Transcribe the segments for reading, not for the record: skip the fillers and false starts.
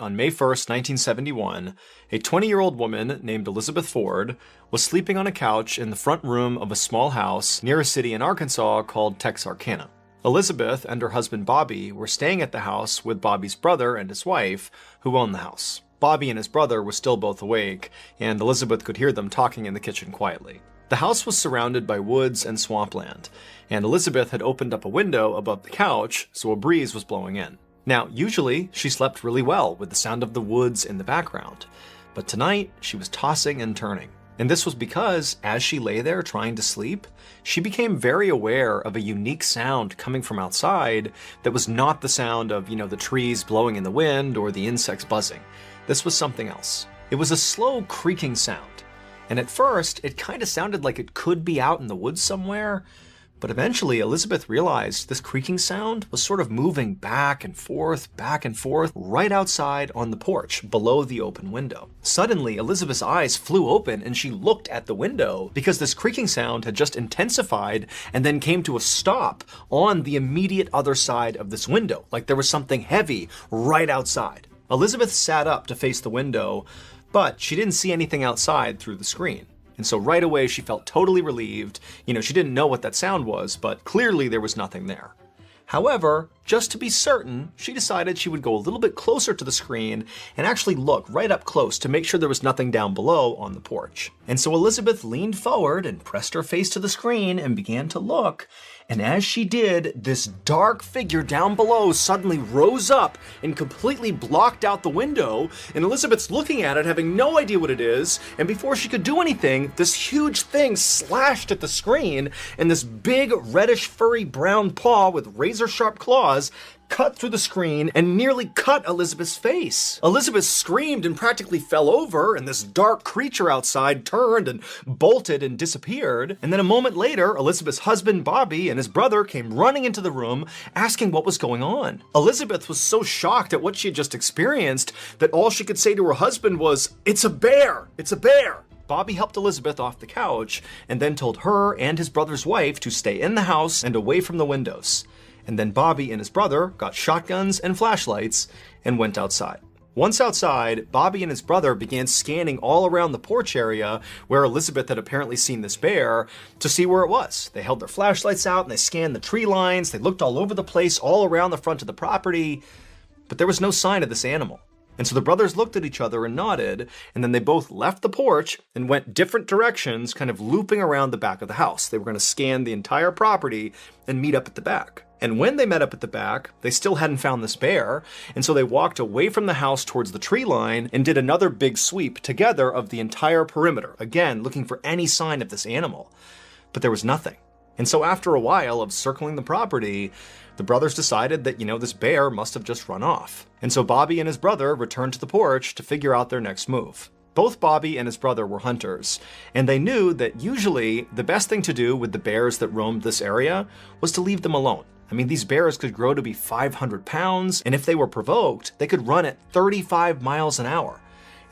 on May 1st, 1971, a 20-year-old woman named Elizabeth Ford was sleeping on a couch in the front room of a small house near a city in Arkansas called Texarkana. Elizabeth and her husband Bobby were staying at the house with Bobby's brother and his wife, who owned the house. Bobby and his brother were still both awake, and Elizabeth could hear them talking in the kitchen quietly. The house was surrounded by woods and swampland, and Elizabeth had opened up a window above the couch so a breeze was blowing in. Now, usually she slept really well with the sound of the woods in the background, but tonight she was tossing and turning. And this was because, as she lay there trying to sleep, she became very aware of a unique sound coming from outside that was not the sound of, the trees blowing in the wind or the insects buzzing. This was something else. It was a slow creaking sound. And at first, it kind of sounded like it could be out in the woods somewhere, but eventually Elizabeth realized this creaking sound was sort of moving back and forth, right outside on the porch below the open window. Suddenly, Elizabeth's eyes flew open and she looked at the window because this creaking sound had just intensified and then came to a stop on the immediate other side of this window, like there was something heavy right outside. Elizabeth sat up to face the window, but she didn't see anything outside through the screen. And so right away she felt totally relieved. She didn't know what that sound was, but clearly there was nothing there. However, just to be certain, she decided she would go a little bit closer to the screen and actually look right up close to make sure there was nothing down below on the porch. And so Elizabeth leaned forward and pressed her face to the screen and began to look. And as she did, this dark figure down below suddenly rose up and completely blocked out the window. And Elizabeth's looking at it, having no idea what it is. And before she could do anything, this huge thing slashed at the screen, and this big reddish furry brown paw with razor-sharp claws cut through the screen and nearly cut Elizabeth's face. Elizabeth screamed and practically fell over, and this dark creature outside turned and bolted and disappeared. And then a moment later, Elizabeth's husband Bobby and his brother came running into the room asking what was going on. Elizabeth was so shocked at what she had just experienced that all she could say to her husband was, "It's a bear! It's a bear!" Bobby helped Elizabeth off the couch and then told her and his brother's wife to stay in the house and away from the windows. And then Bobby and his brother got shotguns and flashlights and went outside. Once outside, Bobby and his brother began scanning all around the porch area where Elizabeth had apparently seen this bear to see where it was. They held their flashlights out and they scanned the tree lines. They looked all over the place, all around the front of the property, but there was no sign of this animal. And so the brothers looked at each other and nodded, and then they both left the porch and went different directions, kind of looping around the back of the house. They were going to scan the entire property and meet up at the back. And when they met up at the back, they still hadn't found this bear, and so they walked away from the house towards the tree line and did another big sweep together of the entire perimeter, again, looking for any sign of this animal. But there was nothing. And so after a while of circling the property, the brothers decided that, this bear must have just run off. And so Bobby and his brother returned to the porch to figure out their next move. Both Bobby and his brother were hunters, and they knew that usually the best thing to do with the bears that roamed this area was to leave them alone. These bears could grow to be 500 pounds, and if they were provoked, they could run at 35 miles an hour.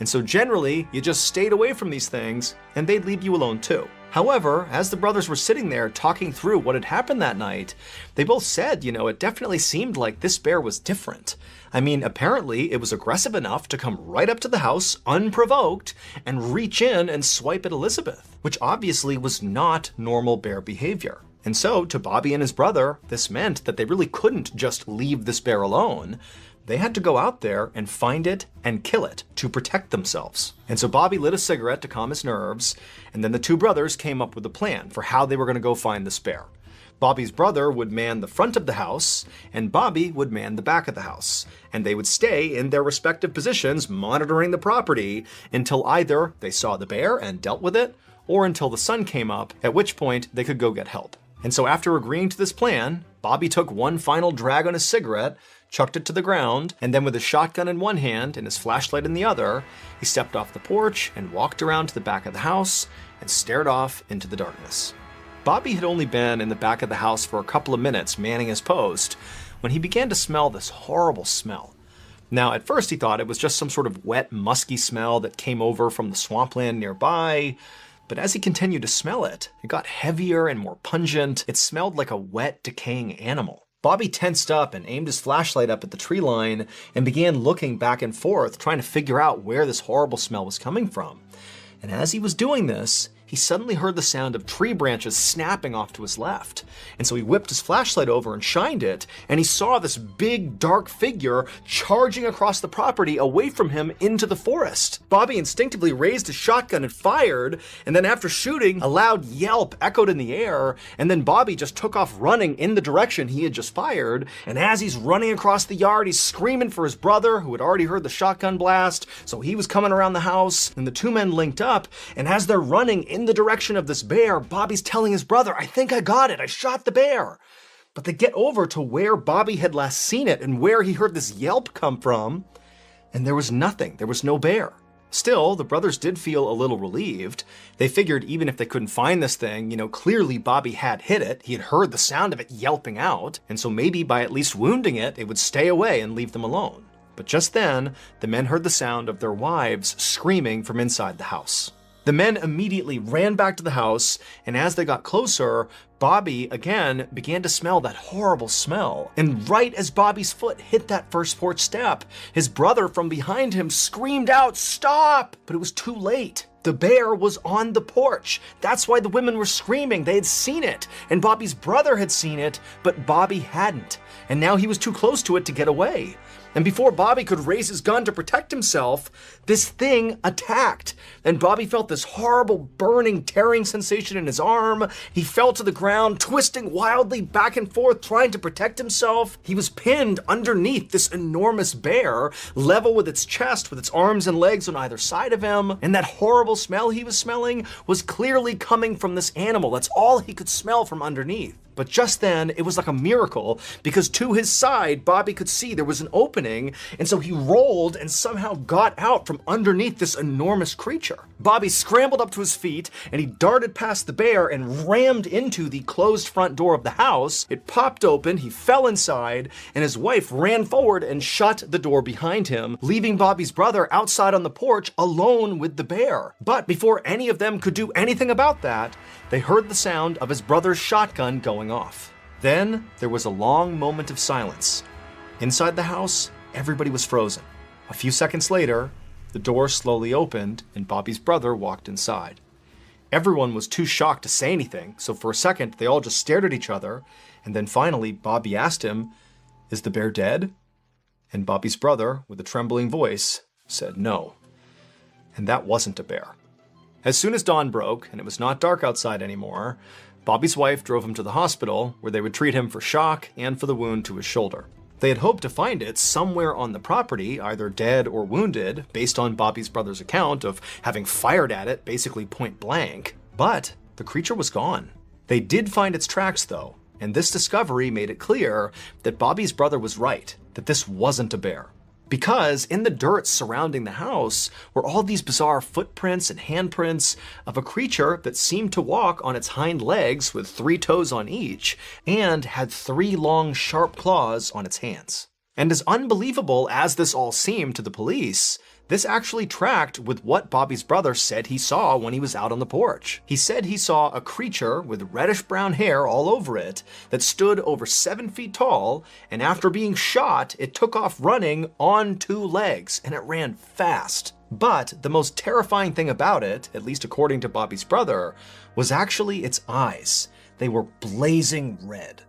And so generally, you just stayed away from these things, and they'd leave you alone too. However, as the brothers were sitting there talking through what had happened that night, they both said, it definitely seemed like this bear was different. Apparently it was aggressive enough to come right up to the house unprovoked and reach in and swipe at Elizabeth, which obviously was not normal bear behavior. And so, to Bobby and his brother, this meant that they really couldn't just leave this bear alone. They had to go out there and find it and kill it to protect themselves. And so Bobby lit a cigarette to calm his nerves, and then the two brothers came up with a plan for how they were going to go find this bear. Bobby's brother would man the front of the house, and Bobby would man the back of the house. And they would stay in their respective positions monitoring the property until either they saw the bear and dealt with it, or until the sun came up, at which point they could go get help. And so after agreeing to this plan, Bobby took one final drag on his cigarette, chucked it to the ground, and then with his shotgun in one hand and his flashlight in the other, he stepped off the porch and walked around to the back of the house and stared off into the darkness. Bobby had only been in the back of the house for a couple of minutes manning his post when he began to smell this horrible smell. Now, at first he thought it was just some sort of wet, musky smell that came over from the swampland nearby, but as he continued to smell it, it got heavier and more pungent. It smelled like a wet, decaying animal. Bobby tensed up and aimed his flashlight up at the tree line and began looking back and forth, trying to figure out where this horrible smell was coming from. And as he was doing this, he suddenly heard the sound of tree branches snapping off to his left. And so he whipped his flashlight over and shined it, and he saw this big, dark figure charging across the property away from him into the forest. Bobby instinctively raised his shotgun and fired, and then after shooting, a loud yelp echoed in the air, and then Bobby just took off running in the direction he had just fired. And as he's running across the yard, he's screaming for his brother, who had already heard the shotgun blast, so he was coming around the house, and the two men linked up, and as they're running in the direction of this bear, Bobby's telling his brother, "I think I got it, I shot the bear." But they get over to where Bobby had last seen it and where he heard this yelp come from, and there was nothing, there was no bear. Still, the brothers did feel a little relieved. They figured even if they couldn't find this thing, clearly Bobby had hit it, he had heard the sound of it yelping out, and so maybe by at least wounding it, it would stay away and leave them alone. But just then, the men heard the sound of their wives screaming from inside the house. The men immediately ran back to the house, and as they got closer, Bobby again began to smell that horrible smell. And right as Bobby's foot hit that first porch step, his brother from behind him screamed out, "Stop!" But it was too late. The bear was on the porch. That's why the women were screaming. They had seen it, and Bobby's brother had seen it, but Bobby hadn't. And now he was too close to it to get away. And before Bobby could raise his gun to protect himself, this thing attacked. And Bobby felt this horrible burning, tearing sensation in his arm. He fell to the ground, twisting wildly back and forth, trying to protect himself. He was pinned underneath this enormous bear, level with its chest, with its arms and legs on either side of him. And that horrible smell he was smelling was clearly coming from this animal. That's all he could smell from underneath. But just then, it was like a miracle, because to his side, Bobby could see there was an opening, and so he rolled and somehow got out from underneath this enormous creature. Bobby scrambled up to his feet, and he darted past the bear and rammed into the closed front door of the house. It popped open, he fell inside, and his wife ran forward and shut the door behind him, leaving Bobby's brother outside on the porch alone with the bear. But before any of them could do anything about that, they heard the sound of his brother's shotgun going off. Then there was a long moment of silence. Inside the house, everybody was frozen. A few seconds later, the door slowly opened and Bobby's brother walked inside. Everyone was too shocked to say anything, so for a second they all just stared at each other, and then finally Bobby asked him, "Is the bear dead?" And Bobby's brother, with a trembling voice, said no. And that wasn't a bear. As soon as dawn broke and it was not dark outside anymore, Bobby's wife drove him to the hospital where they would treat him for shock and for the wound to his shoulder. They had hoped to find it somewhere on the property, either dead or wounded, based on Bobby's brother's account of having fired at it basically point blank, but the creature was gone. They did find its tracks though, and this discovery made it clear that Bobby's brother was right, that this wasn't a bear. Because in the dirt surrounding the house were all these bizarre footprints and handprints of a creature that seemed to walk on its hind legs with 3 toes on each and had 3 long sharp claws on its hands. And as unbelievable as this all seemed to the police, this actually tracked with what Bobby's brother said he saw when he was out on the porch. He said he saw a creature with reddish-brown hair all over it that stood over 7 feet tall, and after being shot, it took off running on 2 legs, and it ran fast. But the most terrifying thing about it, at least according to Bobby's brother, was actually its eyes. They were blazing red.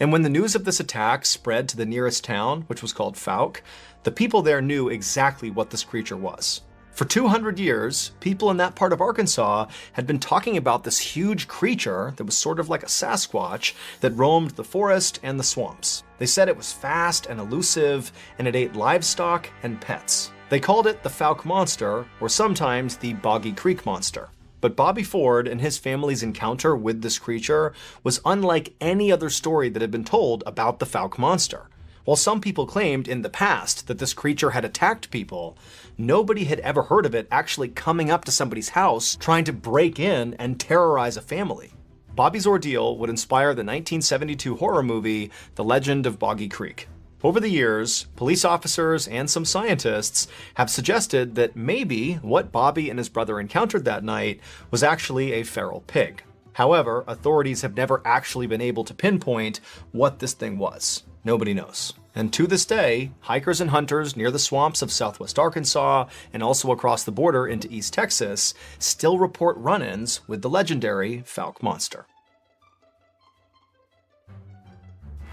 And when the news of this attack spread to the nearest town, which was called Fouke, the people there knew exactly what this creature was. For 200 years, people in that part of Arkansas had been talking about this huge creature that was sort of like a Sasquatch that roamed the forest and the swamps. They said it was fast and elusive, and it ate livestock and pets. They called it the Fouke Monster, or sometimes the Boggy Creek Monster. But Bobby Ford and his family's encounter with this creature was unlike any other story that had been told about the Fouke Monster. While some people claimed in the past that this creature had attacked people, nobody had ever heard of it actually coming up to somebody's house, trying to break in and terrorize a family. Bobby's ordeal would inspire the 1972 horror movie, The Legend of Boggy Creek. Over the years, police officers and some scientists have suggested that maybe what Bobby and his brother encountered that night was actually a feral pig. However, authorities have never actually been able to pinpoint what this thing was. Nobody knows. And to this day, hikers and hunters near the swamps of southwest Arkansas and also across the border into East Texas still report run-ins with the legendary Fouke monster.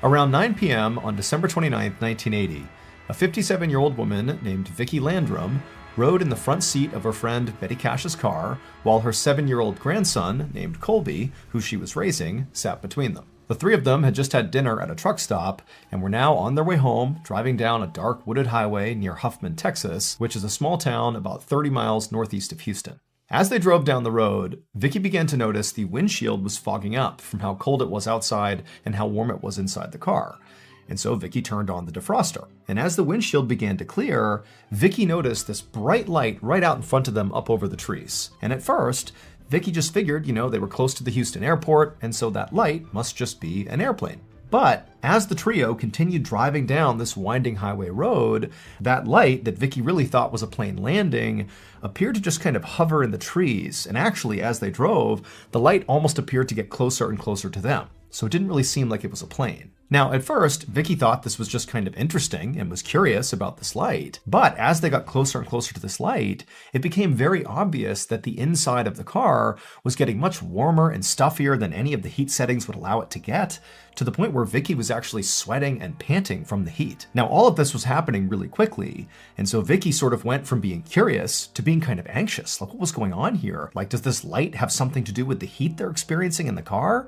Around 9 p.m. on December 29, 1980, a 57-year-old woman named Vicki Landrum rode in the front seat of her friend Betty Cash's car while her 7-year-old grandson, named Colby, who she was raising, sat between them. The three of them had just had dinner at a truck stop and were now on their way home, driving down a dark wooded highway near Huffman, Texas, which is a small town about 30 miles northeast of Houston. As they drove down the road, Vicki began to notice the windshield was fogging up from how cold it was outside and how warm it was inside the car. And so Vicki turned on the defroster. And as the windshield began to clear, Vicki noticed this bright light right out in front of them up over the trees. And at first, Vicki just figured, they were close to the Houston airport, and so that light must just be an airplane. But as the trio continued driving down this winding highway road, that light that Vicki really thought was a plane landing appeared to just kind of hover in the trees. And actually, as they drove, the light almost appeared to get closer and closer to them. So it didn't really seem like it was a plane. Now, at first, Vicki thought this was just kind of interesting and was curious about this light. But as they got closer and closer to this light, it became very obvious that the inside of the car was getting much warmer and stuffier than any of the heat settings would allow it to get, to the point where Vicki was actually sweating and panting from the heat. Now, all of this was happening really quickly, and so Vicki sort of went from being curious to being kind of anxious. Like, what was going on here? Like, does this light have something to do with the heat they're experiencing in the car?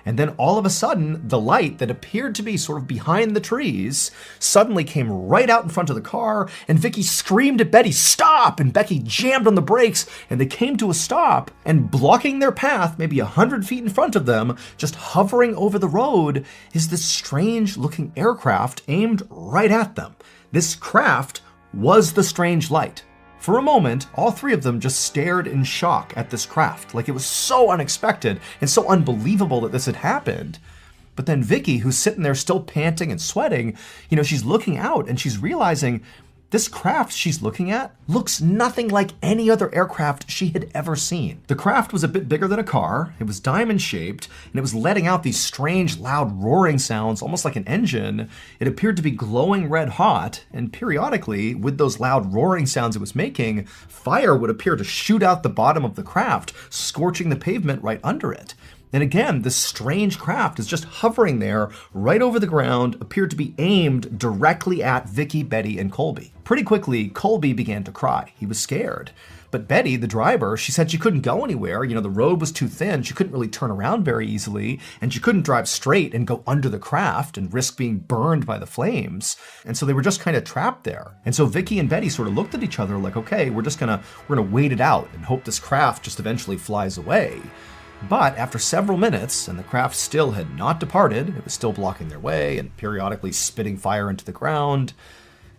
And then all of a sudden, the light that appeared to be sort of behind the trees suddenly came right out in front of the car, and Vicki screamed at Betty, "Stop!" And Becky jammed on the brakes, and they came to a stop, and blocking their path, maybe 100 feet in front of them, just hovering over the road, is this strange-looking aircraft aimed right at them. This craft was the strange light. For a moment, all three of them just stared in shock at this craft, like it was so unexpected and so unbelievable that this had happened. But then Vicki, who's sitting there still panting and sweating, she's looking out and she's realizing this craft she's looking at looks nothing like any other aircraft she had ever seen. The craft was a bit bigger than a car, it was diamond-shaped, and it was letting out these strange, loud roaring sounds, almost like an engine. It appeared to be glowing red hot, and periodically, with those loud roaring sounds it was making, fire would appear to shoot out the bottom of the craft, scorching the pavement right under it. And again, this strange craft is just hovering there right over the ground, appeared to be aimed directly at Vicki, Betty, and Colby. Pretty quickly, Colby began to cry. He was scared. But Betty, the driver, she said she couldn't go anywhere. The road was too thin. She couldn't really turn around very easily. And she couldn't drive straight and go under the craft and risk being burned by the flames. And so they were just kind of trapped there. And so Vicki and Betty sort of looked at each other like, okay, we're gonna wait it out and hope this craft just eventually flies away. But after several minutes, and the craft still had not departed, it was still blocking their way and periodically spitting fire into the ground,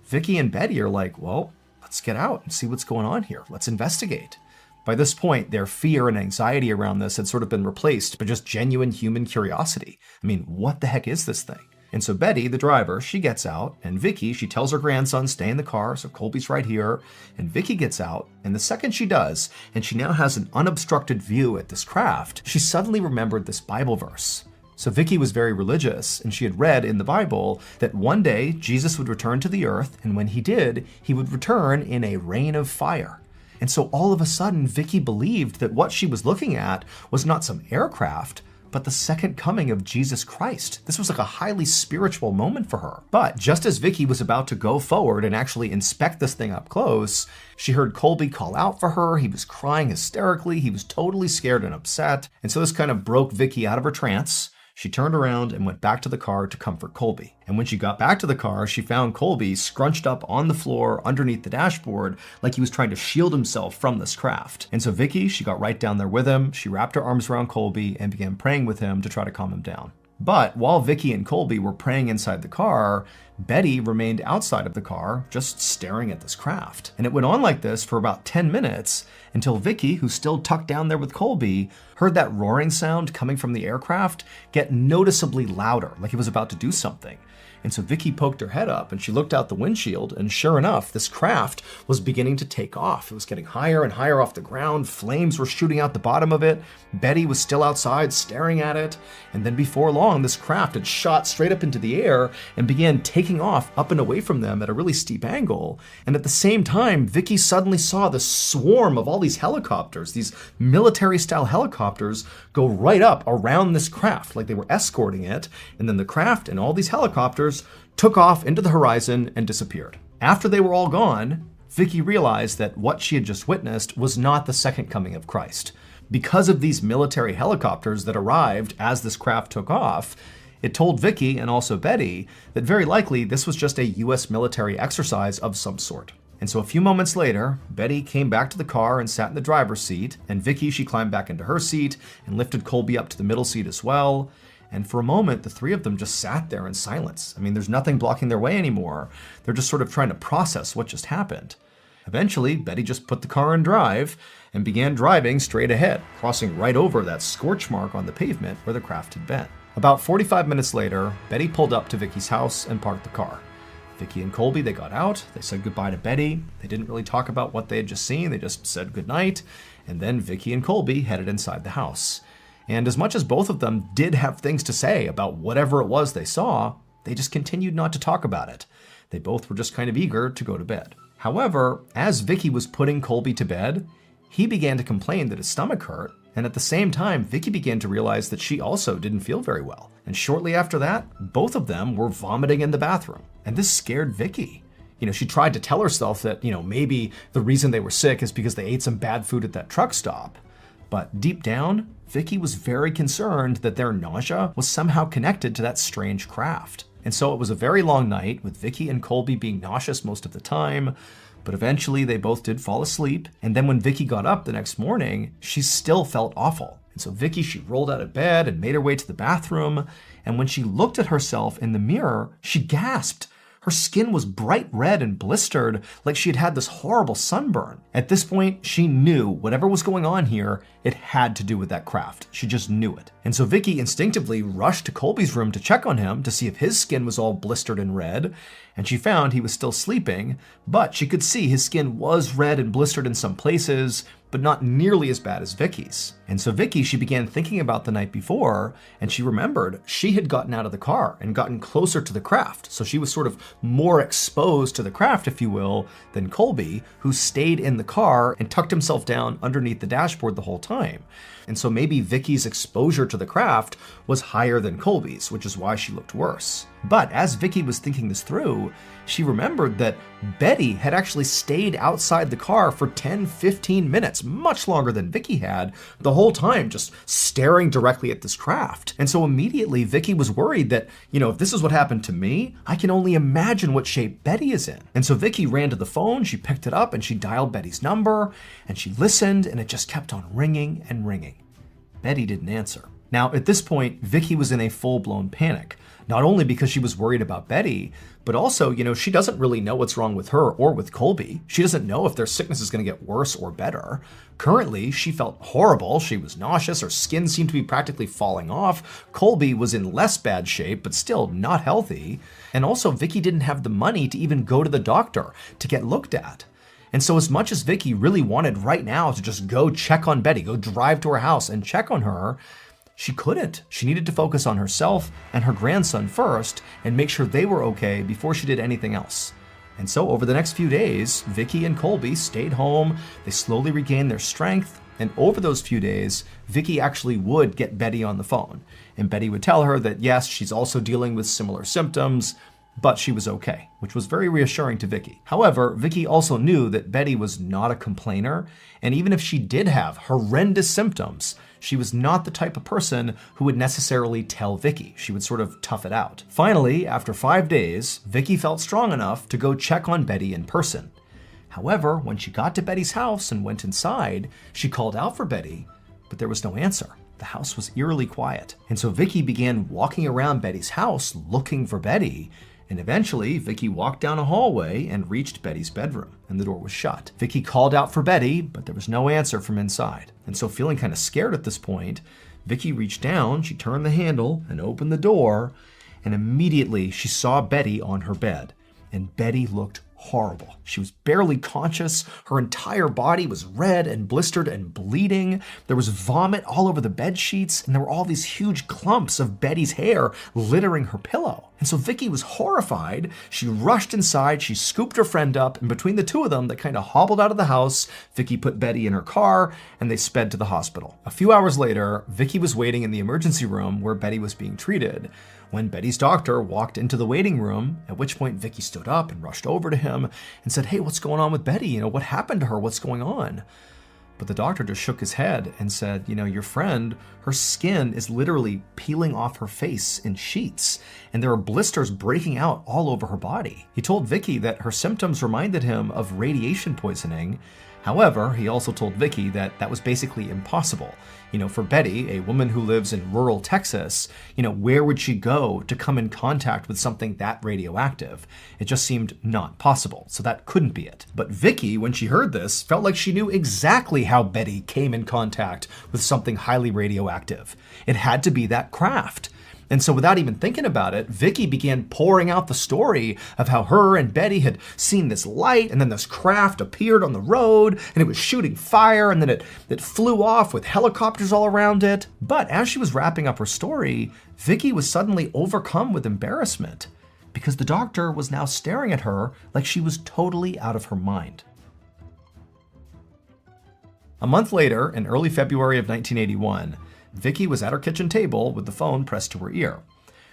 Vicki and Betty are like, well, let's get out and see what's going on here. Let's investigate. By this point, their fear and anxiety around this had sort of been replaced by just genuine human curiosity. I mean, what the heck is this thing? And so Betty, the driver, she gets out, and Vicki, she tells her grandson, stay in the car, so Colby's right here, and Vicki gets out, and the second she does, and she now has an unobstructed view at this craft, she suddenly remembered this Bible verse. So Vicki was very religious, and she had read in the Bible that one day Jesus would return to the earth, and when he did, he would return in a rain of fire. And so all of a sudden, Vicki believed that what she was looking at was not some aircraft, but the second coming of Jesus Christ. This was like a highly spiritual moment for her. But just as Vicki was about to go forward and actually inspect this thing up close, she heard Colby call out for her. He was crying hysterically. He was totally scared and upset. And so this kind of broke Vicki out of her trance. She turned around and went back to the car to comfort Colby. And when she got back to the car, she found Colby scrunched up on the floor underneath the dashboard like he was trying to shield himself from this craft. And so Vicki, she got right down there with him. She wrapped her arms around Colby and began praying with him to try to calm him down. But while Vicki and Colby were praying inside the car, Betty remained outside of the car, just staring at this craft. And it went on like this for about 10 minutes until Vicki, who's still tucked down there with Colby, heard that roaring sound coming from the aircraft get noticeably louder, like it was about to do something. And so Vicky poked her head up and she looked out the windshield, and sure enough, this craft was beginning to take off. It was getting higher and higher off the ground. Flames were shooting out the bottom of it. Betty was still outside staring at it. And then before long, this craft had shot straight up into the air and began taking off up and away from them at a really steep angle. And at the same time, Vicky suddenly saw this swarm of all these helicopters, these military-style helicopters, go right up around this craft like they were escorting it. And then the craft and all these helicopters took off into the horizon and disappeared. After they were all gone, Vicky realized that what she had just witnessed was not the second coming of Christ. Because of these military helicopters that arrived as this craft took off, it told Vicky and also Betty that very likely this was just a US military exercise of some sort. And so a few moments later, Betty came back to the car and sat in the driver's seat, and Vicky, she climbed back into her seat and lifted Colby up to the middle seat as well. And for a moment, the three of them just sat there in silence. I mean, there's nothing blocking their way anymore. They're just sort of trying to process what just happened. Eventually, Betty just put the car in drive and began driving straight ahead, crossing right over that scorch mark on the pavement where the craft had been. About 45 minutes later, Betty pulled up to Vicky's house and parked the car. Vicky and Colby, they got out, they said goodbye to Betty. They didn't really talk about what they had just seen, they just said goodnight. And then Vicky and Colby headed inside the house. And as much as both of them did have things to say about whatever it was they saw, they just continued not to talk about it. They both were just kind of eager to go to bed. However, as Vicky was putting Colby to bed, he began to complain that his stomach hurt, and at the same time, Vicky began to realize that she also didn't feel very well. And shortly after that, both of them were vomiting in the bathroom. And this scared Vicky. She tried to tell herself that, maybe the reason they were sick is because they ate some bad food at that truck stop. But deep down, Vicky was very concerned that their nausea was somehow connected to that strange craft. And so it was a very long night, with Vicky and Colby being nauseous most of the time, but eventually they both did fall asleep. And then when Vicky got up the next morning, she still felt awful. And so Vicky, she rolled out of bed and made her way to the bathroom. And when she looked at herself in the mirror, she gasped. Her skin was bright red and blistered, like she had had this horrible sunburn. At this point, she knew whatever was going on here, it had to do with that craft. She just knew it. And so Vicky instinctively rushed to Colby's room to check on him to see if his skin was all blistered and red. And she found he was still sleeping, but she could see his skin was red and blistered in some places, but not nearly as bad as Vicky's. And so Vicky, she began thinking about the night before, and she remembered she had gotten out of the car and gotten closer to the craft. So she was sort of more exposed to the craft, if you will, than Colby, who stayed in the car and tucked himself down underneath the dashboard the whole time. And so maybe Vicky's exposure to the craft was higher than Colby's, which is why she looked worse. But as Vicky was thinking this through, she remembered that Betty had actually stayed outside the car for 10-15 minutes, much longer than Vicky had, the whole time just staring directly at this craft. And so immediately Vicky was worried that, if this is what happened to me, I can only imagine what shape Betty is in. And so Vicky ran to the phone, she picked it up and she dialed Betty's number, and she listened, and it just kept on ringing and ringing. Betty didn't answer. Now, at this point, Vicky was in a full-blown panic, not only because she was worried about Betty, but also, she doesn't really know what's wrong with her or with Colby. She doesn't know if their sickness is going to get worse or better. Currently, she felt horrible. She was nauseous. Her skin seemed to be practically falling off. Colby was in less bad shape, but still not healthy. And also, Vicky didn't have the money to even go to the doctor to get looked at. And so as much as Vicky really wanted right now to just go check on Betty, go drive to her house and check on her, she couldn't. She needed to focus on herself and her grandson first and make sure they were okay before she did anything else. And so over the next few days, Vicky and Colby stayed home. They slowly regained their strength. And over those few days, Vicky actually would get Betty on the phone. And Betty would tell her that yes, she's also dealing with similar symptoms, but she was okay, which was very reassuring to Vicky. However, Vicky also knew that Betty was not a complainer, and even if she did have horrendous symptoms, she was not the type of person who would necessarily tell Vicky. She would sort of tough it out. Finally, after 5 days, Vicky felt strong enough to go check on Betty in person. However, when she got to Betty's house and went inside, she called out for Betty, but there was no answer. The house was eerily quiet. And so Vicky began walking around Betty's house looking for Betty. And eventually, Vicky walked down a hallway and reached Betty's bedroom, and the door was shut. Vicky called out for Betty, but there was no answer from inside. And so feeling kind of scared at this point, Vicky reached down, she turned the handle and opened the door, and immediately she saw Betty on her bed. And Betty looked horrible. She was barely conscious. Her entire body was red and blistered and bleeding. There was vomit all over the bed sheets, and there were all these huge clumps of Betty's hair littering her pillow. And so Vicky was horrified. She rushed inside, she scooped her friend up, and between the two of them, they kind of hobbled out of the house. Vicky put Betty in her car, and they sped to the hospital. A few hours later, Vicky was waiting in the emergency room where Betty was being treated when Betty's doctor walked into the waiting room, at which point Vicky stood up and rushed over to him and said, "Hey, what's going on with Betty? What happened to her? What's going on?" But the doctor just shook his head and said, your friend, her skin is literally peeling off her face in sheets, and there are blisters breaking out all over her body. He told Vicky that her symptoms reminded him of radiation poisoning. However, he also told Vicky that that was basically impossible. For Betty, a woman who lives in rural Texas, where would she go to come in contact with something that radioactive? It just seemed not possible, so that couldn't be it. But Vicky, when she heard this, felt like she knew exactly how Betty came in contact with something highly radioactive. It had to be that craft. And so without even thinking about it, Vicky began pouring out the story of how her and Betty had seen this light, and then this craft appeared on the road, and it was shooting fire, and then it flew off with helicopters all around it. But as she was wrapping up her story, Vicky was suddenly overcome with embarrassment because the doctor was now staring at her like she was totally out of her mind. A month later, in early February of 1981, Vicky was at her kitchen table with the phone pressed to her ear.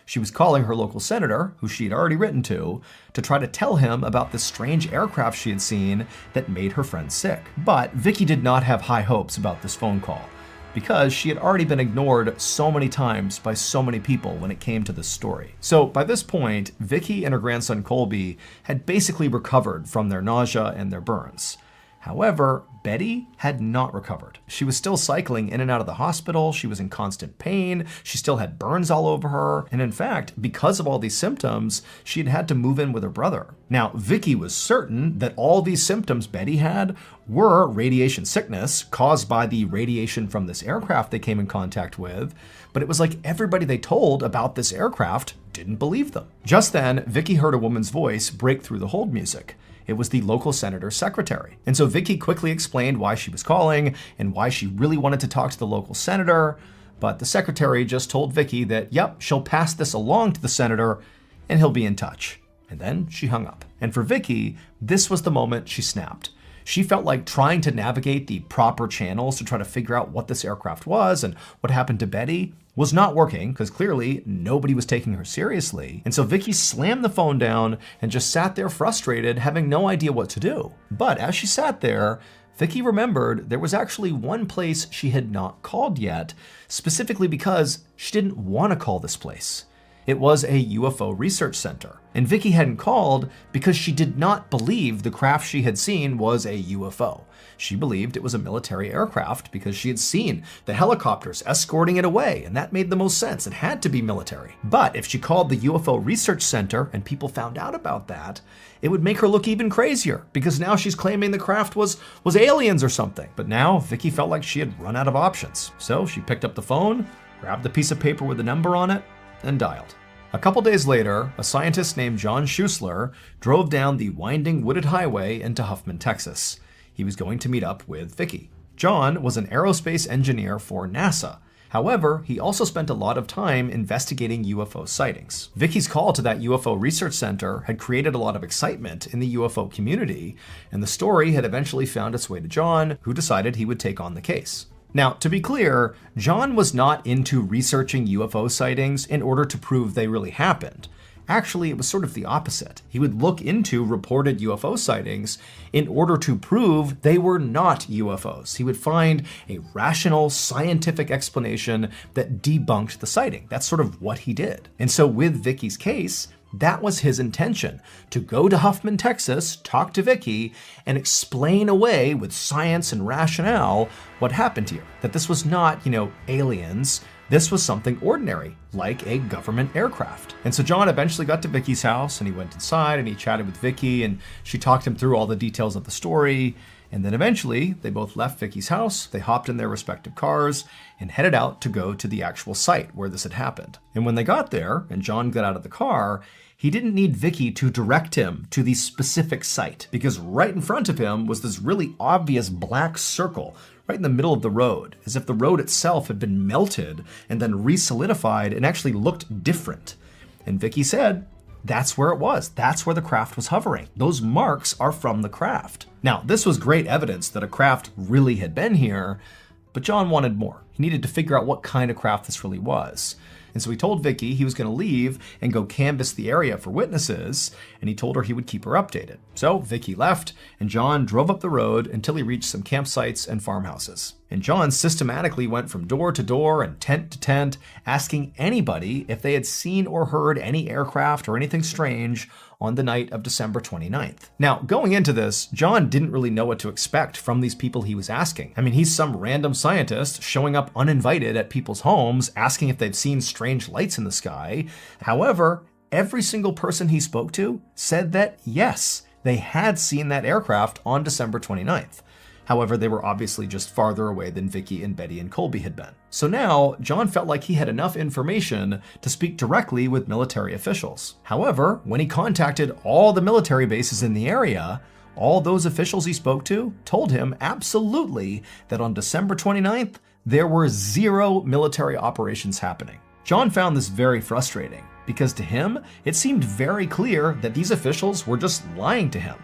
She was calling her local senator, who she had already written to try to tell him about this strange aircraft she had seen that made her friend sick. But Vicky did not have high hopes about this phone call, because she had already been ignored so many times by so many people when it came to this story. So by this point, Vicky and her grandson Colby had basically recovered from their nausea and their burns. However, Betty had not recovered. She was still cycling in and out of the hospital. She was in constant pain. She still had burns all over her. And in fact, because of all these symptoms, she had had to move in with her brother. Now, Vicky was certain that all these symptoms Betty had were radiation sickness caused by the radiation from this aircraft they came in contact with. But it was like everybody they told about this aircraft didn't believe them. Just then, Vicky heard a woman's voice break through the hold music. It was the local senator's secretary. And so Vicky quickly explained why she was calling and why she really wanted to talk to the local senator. But the secretary just told Vicky that, yep, she'll pass this along to the senator and he'll be in touch. And then she hung up. And for Vicky, this was the moment she snapped. She felt like trying to navigate the proper channels to try to figure out what this aircraft was and what happened to Betty was not working, because clearly nobody was taking her seriously. And so Vicky slammed the phone down and just sat there frustrated, having no idea what to do. But as she sat there, Vicky remembered there was actually one place she had not called yet, specifically because she didn't want to call this place. It was a UFO research center. And Vicky hadn't called because she did not believe the craft she had seen was a UFO. She believed it was a military aircraft because she had seen the helicopters escorting it away, and that made the most sense. It had to be military. But if she called the UFO research center and people found out about that, it would make her look even crazier, because now she's claiming the craft was aliens or something. But now Vicky felt like she had run out of options. So she picked up the phone, grabbed the piece of paper with the number on it, and dialed. A couple days later, a scientist named John Schuessler drove down the winding wooded highway into Huffman, Texas. He was going to meet up with Vicky. John was an aerospace engineer for NASA. However, he also spent a lot of time investigating UFO sightings. Vicky's call to that UFO research center had created a lot of excitement in the UFO community, and the story had eventually found its way to John, who decided he would take on the case. Now, to be clear, John was not into researching UFO sightings in order to prove they really happened. Actually, it was sort of the opposite. He would look into reported UFO sightings in order to prove they were not UFOs. He would find a rational, scientific explanation that debunked the sighting. That's sort of what he did. And so with Vicky's case, that was his intention, to go to Huffman, Texas, talk to Vicky, and explain away with science and rationale what happened here. That this was not, aliens, This was something ordinary, like a government aircraft. And so John eventually got to Vicky's house, and he went inside and he chatted with Vicky, and she talked him through all the details of the story. And then eventually they both left Vicky's house, they hopped in their respective cars and headed out to go to the actual site where this had happened. And when they got there and John got out of the car, he didn't need Vicky to direct him to the specific site, because right in front of him was this really obvious black circle right in the middle of the road, as if the road itself had been melted and then re-solidified and actually looked different. And Vicky said, that's where it was. That's where the craft was hovering. Those marks are from the craft. Now, this was great evidence that a craft really had been here, but John wanted more. He needed to figure out what kind of craft this really was. And so he told Vicky he was going to leave and go canvass the area for witnesses, and he told her he would keep her updated. So Vicky left, and John drove up the road until he reached some campsites and farmhouses. And John systematically went from door to door and tent to tent, asking anybody if they had seen or heard any aircraft or anything strange on the night of December 29th. Now, going into this, John didn't really know what to expect from these people he was asking. I mean, he's some random scientist showing up uninvited at people's homes, asking if they've seen strange lights in the sky. However, every single person he spoke to said that yes, they had seen that aircraft on December 29th. However, they were obviously just farther away than Vicky and Betty and Colby had been. So now, John felt like he had enough information to speak directly with military officials. However, when he contacted all the military bases in the area, all those officials he spoke to told him absolutely that on December 29th, there were 0 military operations happening. John found this very frustrating, because to him, it seemed very clear that these officials were just lying to him.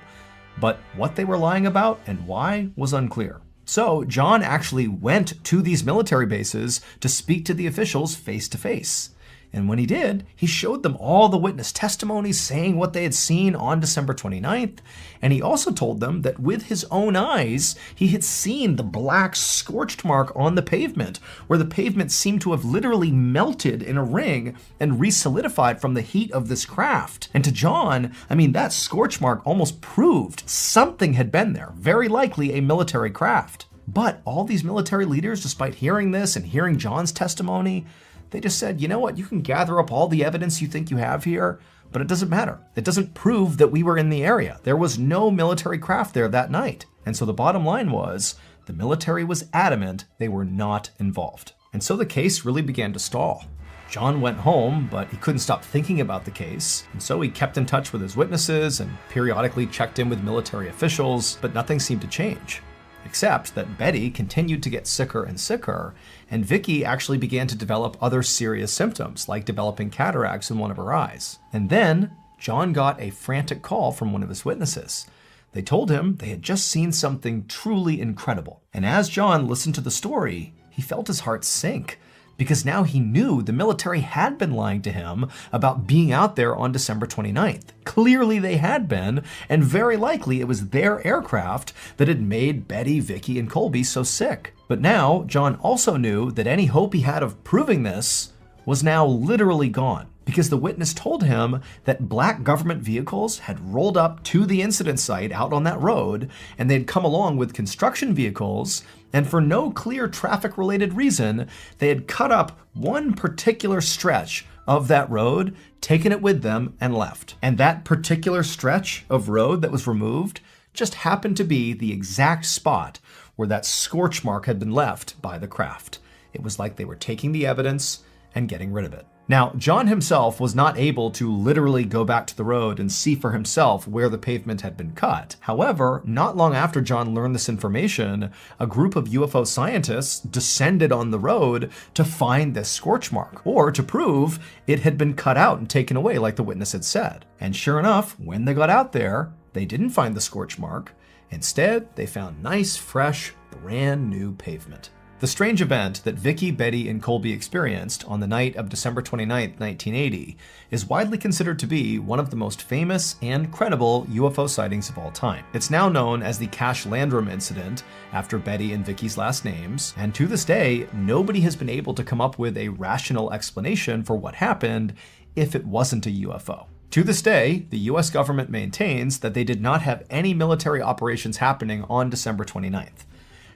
But what they were lying about and why was unclear. So John actually went to these military bases to speak to the officials face to face. And when he did, he showed them all the witness testimonies saying what they had seen on December 29th. And he also told them that with his own eyes, he had seen the black scorched mark on the pavement, where the pavement seemed to have literally melted in a ring and re-solidified from the heat of this craft. And to John, I mean, that scorch mark almost proved something had been there, very likely a military craft. But all these military leaders, despite hearing this and hearing John's testimony, they just said, you know what, you can gather up all the evidence you think you have here, but it doesn't matter. It doesn't prove that we were in the area. There was no military craft there that night. And so the bottom line was, the military was adamant they were not involved. And so the case really began to stall. John went home, but he couldn't stop thinking about the case. And so he kept in touch with his witnesses and periodically checked in with military officials, but nothing seemed to change. Except that Betty continued to get sicker and sicker, and Vicky actually began to develop other serious symptoms, like developing cataracts in one of her eyes. And then John got a frantic call from one of his witnesses. They told him they had just seen something truly incredible. And as John listened to the story, he felt his heart sink, because now he knew the military had been lying to him about being out there on December 29th. Clearly they had been, and very likely it was their aircraft that had made Betty, Vicky, and Colby so sick. But now, John also knew that any hope he had of proving this was now literally gone, because the witness told him that black government vehicles had rolled up to the incident site out on that road, and they'd come along with construction vehicles, and for no clear traffic-related reason, they had cut up one particular stretch of that road, taken it with them, and left. And that particular stretch of road that was removed just happened to be the exact spot where that scorch mark had been left by the craft. It was like they were taking the evidence and getting rid of it. Now, John himself was not able to literally go back to the road and see for himself where the pavement had been cut. However, not long after John learned this information, a group of UFO scientists descended on the road to find this scorch mark, or to prove it had been cut out and taken away like the witness had said. And sure enough, when they got out there, they didn't find the scorch mark. Instead, they found nice, fresh, brand new pavement. The strange event that Vicky, Betty, and Colby experienced on the night of December 29, 1980, is widely considered to be one of the most famous and credible UFO sightings of all time. It's now known as the Cache Landrum incident, after Betty and Vicky's last names, and to this day, nobody has been able to come up with a rational explanation for what happened if it wasn't a UFO. To this day, the US government maintains that they did not have any military operations happening on December 29th.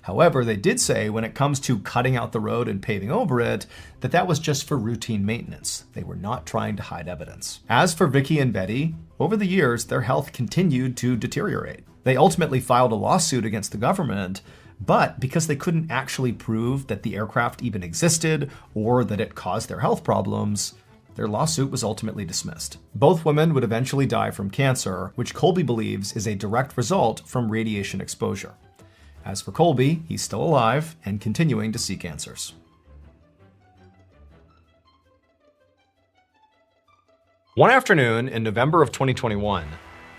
However, they did say when it comes to cutting out the road and paving over it, that was just for routine maintenance. They were not trying to hide evidence. As for Vicky and Betty, over the years, their health continued to deteriorate. They ultimately filed a lawsuit against the government, but because they couldn't actually prove that the aircraft even existed or that it caused their health problems, their lawsuit was ultimately dismissed. Both women would eventually die from cancer, which Colby believes is a direct result from radiation exposure. As for Colby, he's still alive and continuing to seek answers. One afternoon in November of 2021,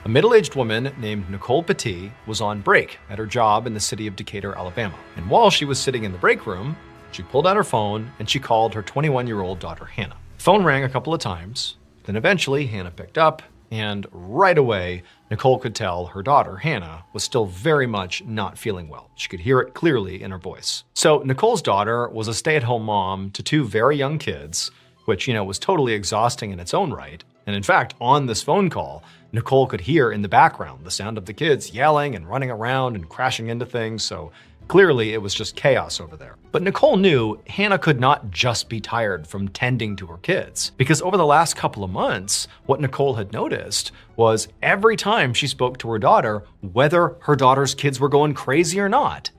a middle-aged woman named Nicole Petit was on break at her job in the city of Decatur, Alabama. And while she was sitting in the break room, she pulled out her phone and she called her 21-year-old daughter, Hannah. The phone rang a couple of times, then eventually Hannah picked up, and right away, Nicole could tell her daughter, Hannah, was still very much not feeling well. She could hear it clearly in her voice. So Nicole's daughter was a stay-at-home mom to two very young kids, which, was totally exhausting in its own right. And in fact, on this phone call, Nicole could hear in the background the sound of the kids yelling and running around and crashing into things, so clearly it was just chaos over there. But Nicole knew Hannah could not just be tired from tending to her kids, because over the last couple of months, what Nicole had noticed was every time she spoke to her daughter, whether her daughter's kids were going crazy or not,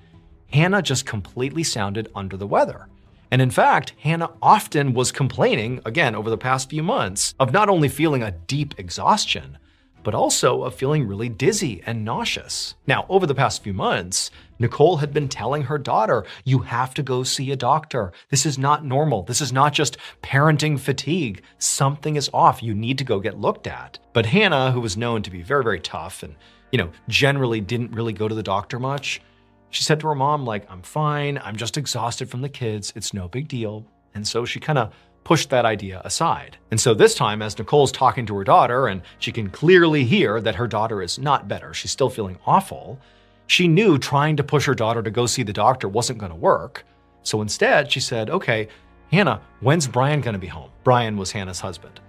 Hannah just completely sounded under the weather. And in fact, Hannah often was complaining, again, over the past few months, of not only feeling a deep exhaustion, but also of feeling really dizzy and nauseous. Now, over the past few months, Nicole had been telling her daughter, you have to go see a doctor. This is not normal. This is not just parenting fatigue. Something is off. You need to go get looked at. But Hannah, who was known to be very, very tough and, generally didn't really go to the doctor much, she said to her mom, I'm fine. I'm just exhausted from the kids. It's no big deal. And so she kind of pushed that idea aside. And so this time, as Nicole's talking to her daughter, and she can clearly hear that her daughter is not better, she's still feeling awful, she knew trying to push her daughter to go see the doctor wasn't going to work. So instead, she said, okay, Hannah, when's Brian going to be home? Brian was Hannah's husband.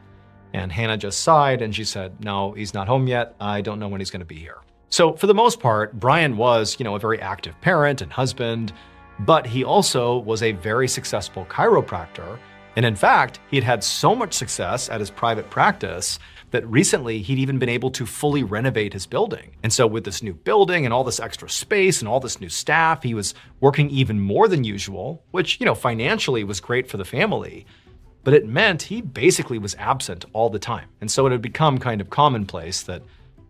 And Hannah just sighed and she said, no, he's not home yet. I don't know when he's going to be here. So for the most part, Brian was, a very active parent and husband, but he also was a very successful chiropractor. And in fact, he'd had so much success at his private practice that recently he'd even been able to fully renovate his building. And so with this new building and all this extra space and all this new staff, he was working even more than usual, which, financially was great for the family. But it meant he basically was absent all the time. And so it had become kind of commonplace that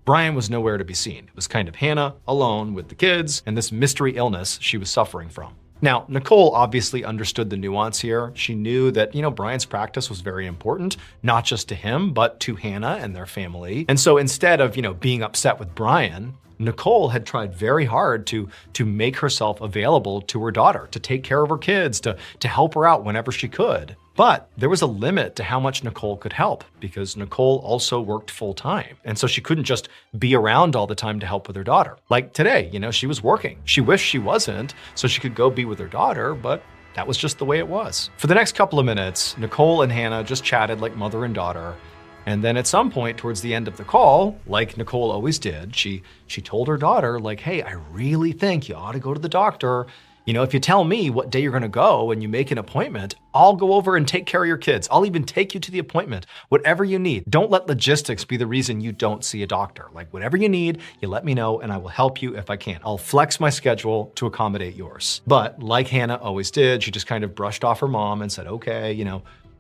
Brian was nowhere to be seen. It was kind of Hannah alone with the kids and this mystery illness she was suffering from. Now, Nicole obviously understood the nuance here. She knew that, Brian's practice was very important, not just to him, but to Hannah and their family. And so instead of, being upset with Brian, Nicole had tried very hard to make herself available to her daughter, to take care of her kids, to help her out whenever she could. But there was a limit to how much Nicole could help because Nicole also worked full time. And so she couldn't just be around all the time to help with her daughter. Like today, she was working. She wished she wasn't so she could go be with her daughter, but that was just the way it was. For the next couple of minutes, Nicole and Hannah just chatted like mother and daughter. And then at some point towards the end of the call, like Nicole always did, she told her daughter, hey, I really think you ought to go to the doctor. If you tell me what day you're going to go and you make an appointment, I'll go over and take care of your kids. I'll even take you to the appointment, whatever you need. Don't let logistics be the reason you don't see a doctor. Whatever you need, you let me know and I will help you if I can. I'll flex my schedule to accommodate yours. But like Hannah always did, she just kind of brushed off her mom and said, okay,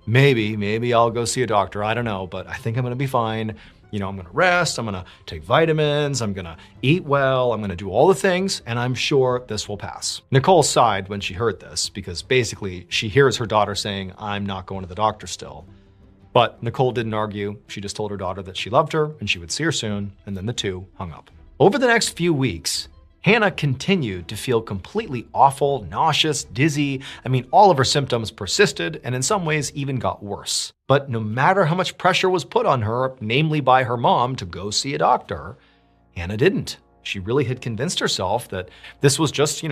maybe I'll go see a doctor. I don't know, but I think I'm going to be fine. I'm going to rest, I'm going to take vitamins, I'm going to eat well, I'm going to do all the things, and I'm sure this will pass. Nicole sighed when she heard this because basically she hears her daughter saying, I'm not going to the doctor still. But Nicole didn't argue. She just told her daughter that she loved her and she would see her soon, and then the two hung up. Over the next few weeks, Hannah continued to feel completely awful, nauseous, dizzy. All of her symptoms persisted and in some ways even got worse. But no matter how much pressure was put on her, namely by her mom, to go see a doctor, Hannah didn't. She really had convinced herself that this was just,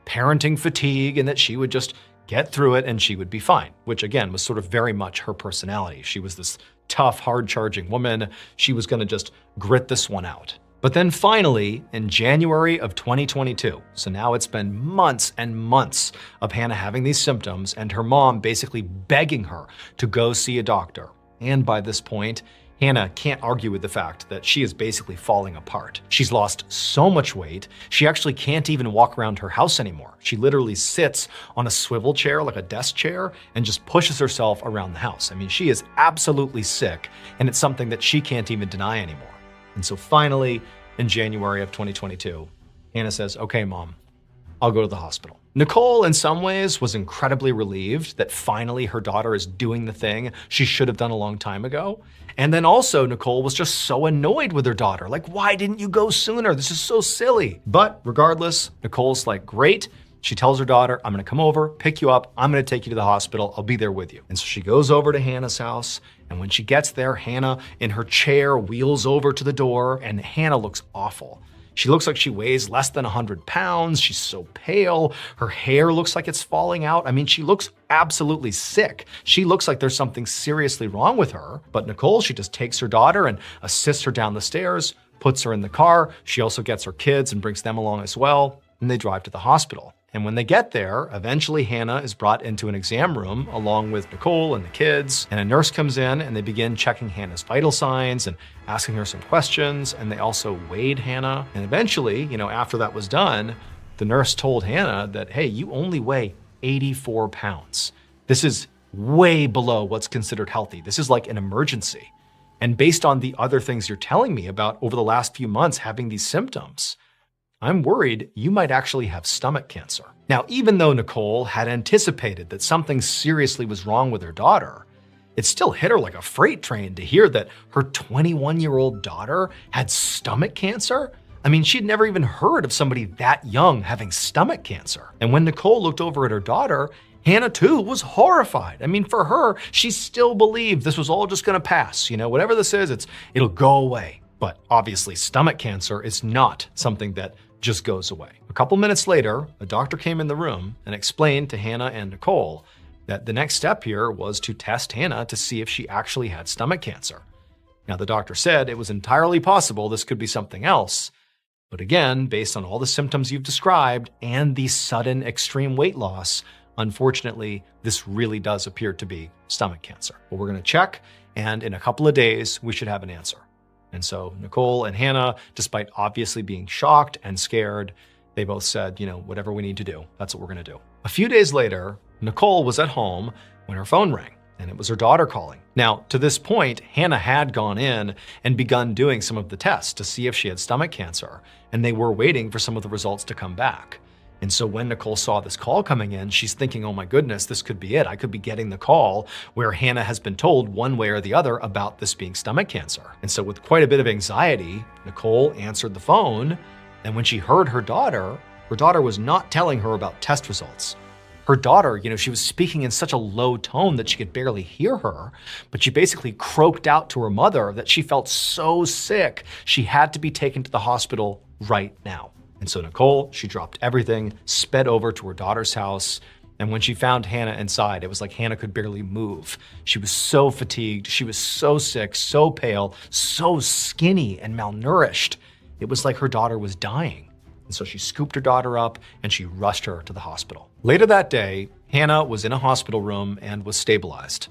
parenting fatigue and that she would just get through it and she would be fine, which again was sort of very much her personality. She was this tough, hard-charging woman. She was going to just grit this one out. But then finally, in January of 2022, so now it's been months and months of Hannah having these symptoms and her mom basically begging her to go see a doctor. And by this point, Hannah can't argue with the fact that she is basically falling apart. She's lost so much weight, she actually can't even walk around her house anymore. She literally sits on a swivel chair, like a desk chair, and just pushes herself around the house. I mean, she is absolutely sick, and it's something that she can't even deny anymore. And so finally, in January of 2022, Hannah says, "Okay, Mom, I'll go to the hospital." Nicole, in some ways, was incredibly relieved that finally her daughter is doing the thing she should have done a long time ago. And then also, Nicole was just so annoyed with her daughter. Like, why didn't you go sooner? This is so silly. But regardless, Nicole's like, great. She tells her daughter, "I'm gonna come over, pick you up, I'm gonna take you to the hospital, I'll be there with you." And so she goes over to Hannah's house, and when she gets there, Hannah in her chair wheels over to the door, and Hannah looks awful. She looks like she weighs less than 100 pounds, she's so pale, her hair looks like it's falling out. I mean, she looks absolutely sick. She looks like there's something seriously wrong with her. But Nicole, she just takes her daughter and assists her down the stairs, puts her in the car. She also gets her kids and brings them along as well, and they drive to the hospital. And when they get there, eventually Hannah is brought into an exam room along with Nicole and the kids, and a nurse comes in and they begin checking Hannah's vital signs and asking her some questions, and they also weighed Hannah. And eventually, after that was done, the nurse told Hannah that, "Hey, you only weigh 84 pounds. This is way below what's considered healthy. This is like an emergency. And based on the other things you're telling me about over the last few months having these symptoms, I'm worried you might actually have stomach cancer." Now, even though Nicole had anticipated that something seriously was wrong with her daughter, it still hit her like a freight train to hear that her 21-year-old daughter had stomach cancer. I mean, she'd never even heard of somebody that young having stomach cancer. And when Nicole looked over at her daughter, Hannah too was horrified. I mean, for her, she still believed this was all just gonna pass. Whatever this is, it'll go away. But obviously, stomach cancer is not something that just goes away. A couple minutes later, a doctor came in the room and explained to Hannah and Nicole that the next step here was to test Hannah to see if she actually had stomach cancer. Now, the doctor said it was entirely possible this could be something else, but again, based on all the symptoms you've described and the sudden extreme weight loss, unfortunately, this really does appear to be stomach cancer. But we're gonna check, and in a couple of days, we should have an answer. And so Nicole and Hannah, despite obviously being shocked and scared, they both said, whatever we need to do, that's what we're gonna do. A few days later, Nicole was at home when her phone rang, and it was her daughter calling. Now, to this point, Hannah had gone in and begun doing some of the tests to see if she had stomach cancer, and they were waiting for some of the results to come back. And so when Nicole saw this call coming in, she's thinking, oh my goodness, this could be it. I could be getting the call where Hannah has been told one way or the other about this being stomach cancer. And so with quite a bit of anxiety, Nicole answered the phone. And when she heard her daughter was not telling her about test results. Her daughter, she was speaking in such a low tone that she could barely hear her, but she basically croaked out to her mother that she felt so sick, she had to be taken to the hospital right now. And so Nicole, she dropped everything, sped over to her daughter's house. And when she found Hannah inside, it was like Hannah could barely move. She was so fatigued. She was so sick, so pale, so skinny and malnourished. It was like her daughter was dying. And so she scooped her daughter up and she rushed her to the hospital. Later that day, Hannah was in a hospital room and was stabilized.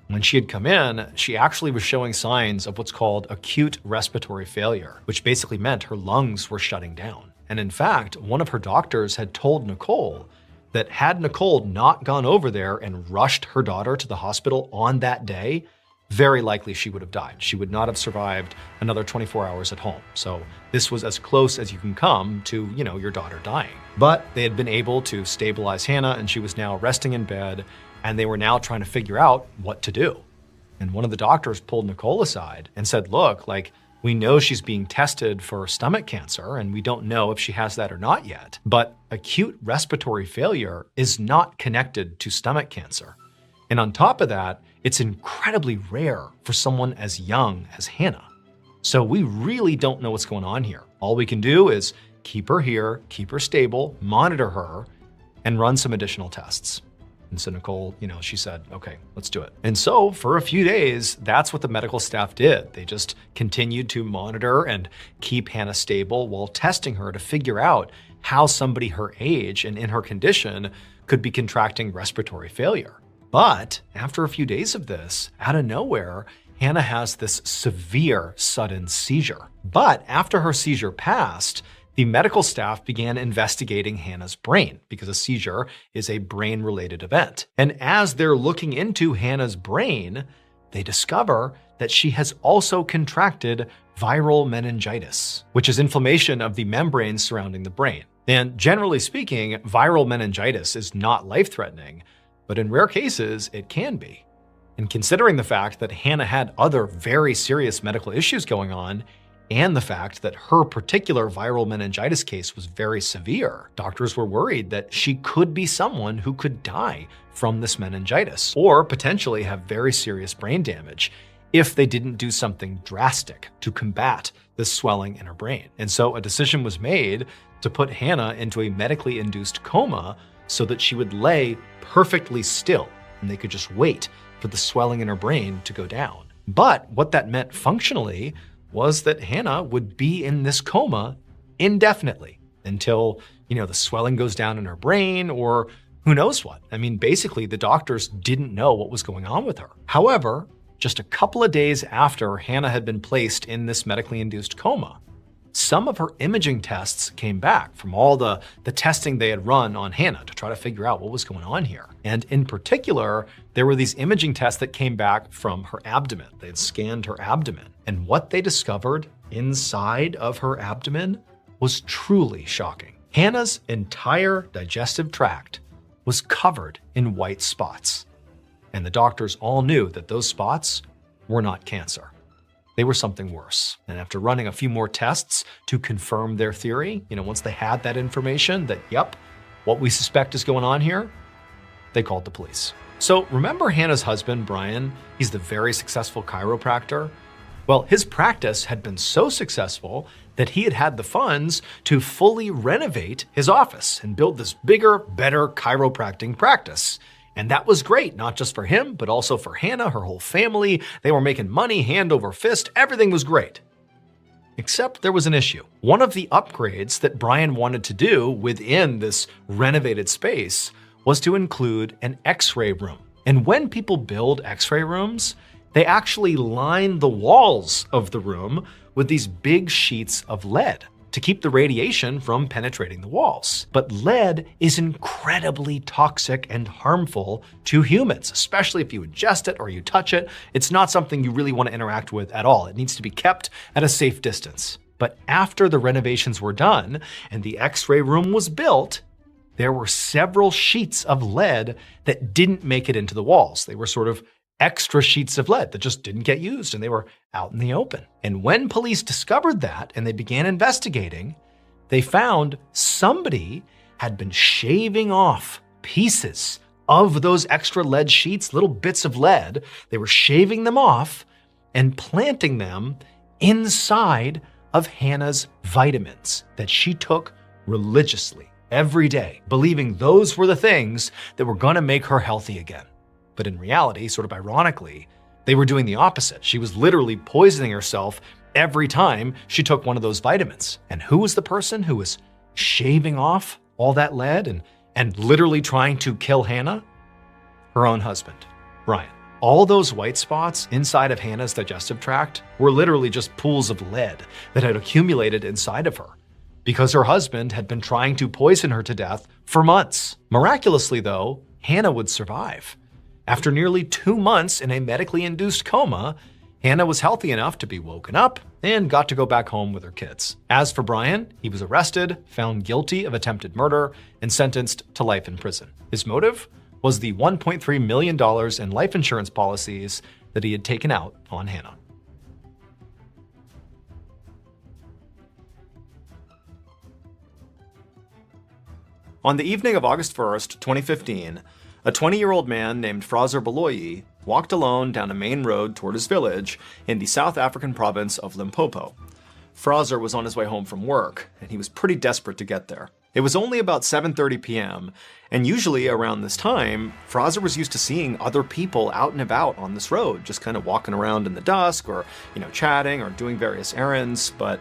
When she had come in, she actually was showing signs of what's called acute respiratory failure, which basically meant her lungs were shutting down. And in fact, one of her doctors had told Nicole that had Nicole not gone over there and rushed her daughter to the hospital on that day, very likely she would have died. She would not have survived another 24 hours at home. So this was as close as you can come to, your daughter dying. But they had been able to stabilize Hannah, and she was now resting in bed, and they were now trying to figure out what to do. And one of the doctors pulled Nicole aside and said, look, we know she's being tested for stomach cancer, and we don't know if she has that or not yet. But acute respiratory failure is not connected to stomach cancer. And on top of that, it's incredibly rare for someone as young as Hannah. So we really don't know what's going on here. All we can do is keep her here, keep her stable, monitor her, and run some additional tests. And so Nicole, she said, okay, let's do it. And so for a few days, that's what the medical staff did. They just continued to monitor and keep Hannah stable while testing her to figure out how somebody her age and in her condition could be contracting respiratory failure. But after a few days of this, out of nowhere, Hannah has this severe sudden seizure. But after her seizure passed, the medical staff began investigating Hannah's brain because a seizure is a brain-related event. And as they're looking into Hannah's brain, they discover that she has also contracted viral meningitis, which is inflammation of the membranes surrounding the brain. And generally speaking, viral meningitis is not life-threatening, but in rare cases, it can be. And considering the fact that Hannah had other very serious medical issues going on, and the fact that her particular viral meningitis case was very severe, doctors were worried that she could be someone who could die from this meningitis, or potentially have very serious brain damage if they didn't do something drastic to combat this swelling in her brain. And so a decision was made to put Hannah into a medically induced coma so that she would lay perfectly still, and they could just wait for the swelling in her brain to go down. But what that meant functionally was that Hannah would be in this coma indefinitely until, the swelling goes down in her brain or who knows what. I mean, basically, the doctors didn't know what was going on with her. However, just a couple of days after Hannah had been placed in this medically induced coma, some of her imaging tests came back from all the testing they had run on Hannah to try to figure out what was going on here. And in particular, there were these imaging tests that came back from her abdomen. They had scanned her abdomen. And what they discovered inside of her abdomen was truly shocking. Hannah's entire digestive tract was covered in white spots. And the doctors all knew that those spots were not cancer. They were something worse. And after running a few more tests to confirm their theory, once they had that information that, yep, what we suspect is going on here, they called the police. So remember Hannah's husband, Brian? He's the very successful chiropractor. Well, his practice had been so successful that he had had the funds to fully renovate his office and build this bigger, better chiropractic practice. And that was great, not just for him, but also for Hannah, her whole family. They were making money hand over fist. Everything was great. Except there was an issue. One of the upgrades that Brian wanted to do within this renovated space was to include an X-ray room. And when people build X-ray rooms, they actually line the walls of the room with these big sheets of lead to keep the radiation from penetrating the walls. But lead is incredibly toxic and harmful to humans, especially if you ingest it or you touch it. It's not something you really want to interact with at all. It needs to be kept at a safe distance. But after the renovations were done and the X-ray room was built, there were several sheets of lead that didn't make it into the walls. They were sort of extra sheets of lead that just didn't get used, and they were out in the open. And when police discovered that and they began investigating, they found somebody had been shaving off pieces of those extra lead sheets, little bits of lead. They were shaving them off and planting them inside of Hannah's vitamins that she took religiously every day, believing those were the things that were going to make her healthy again. But in reality, sort of ironically, they were doing the opposite. She was literally poisoning herself every time she took one of those vitamins. And who was the person who was shaving off all that lead and literally trying to kill Hannah? Her own husband, Brian. All those white spots inside of Hannah's digestive tract were literally just pools of lead that had accumulated inside of her because her husband had been trying to poison her to death for months. Miraculously, though, Hannah would survive. After nearly 2 months in a medically induced coma, Hannah was healthy enough to be woken up and got to go back home with her kids. As for Brian, he was arrested, found guilty of attempted murder, and sentenced to life in prison. His motive was the $1.3 million in life insurance policies that he had taken out on Hannah. On the evening of August 1st, 2015, a 20-year-old man named Fraser Baloyi walked alone down a main road toward his village in the South African province of Limpopo. Fraser was on his way home from work, and he was pretty desperate to get there. It was only about 7:30 p.m., and usually around this time, Fraser was used to seeing other people out and about on this road, just kind of walking around in the dusk or, chatting or doing various errands, but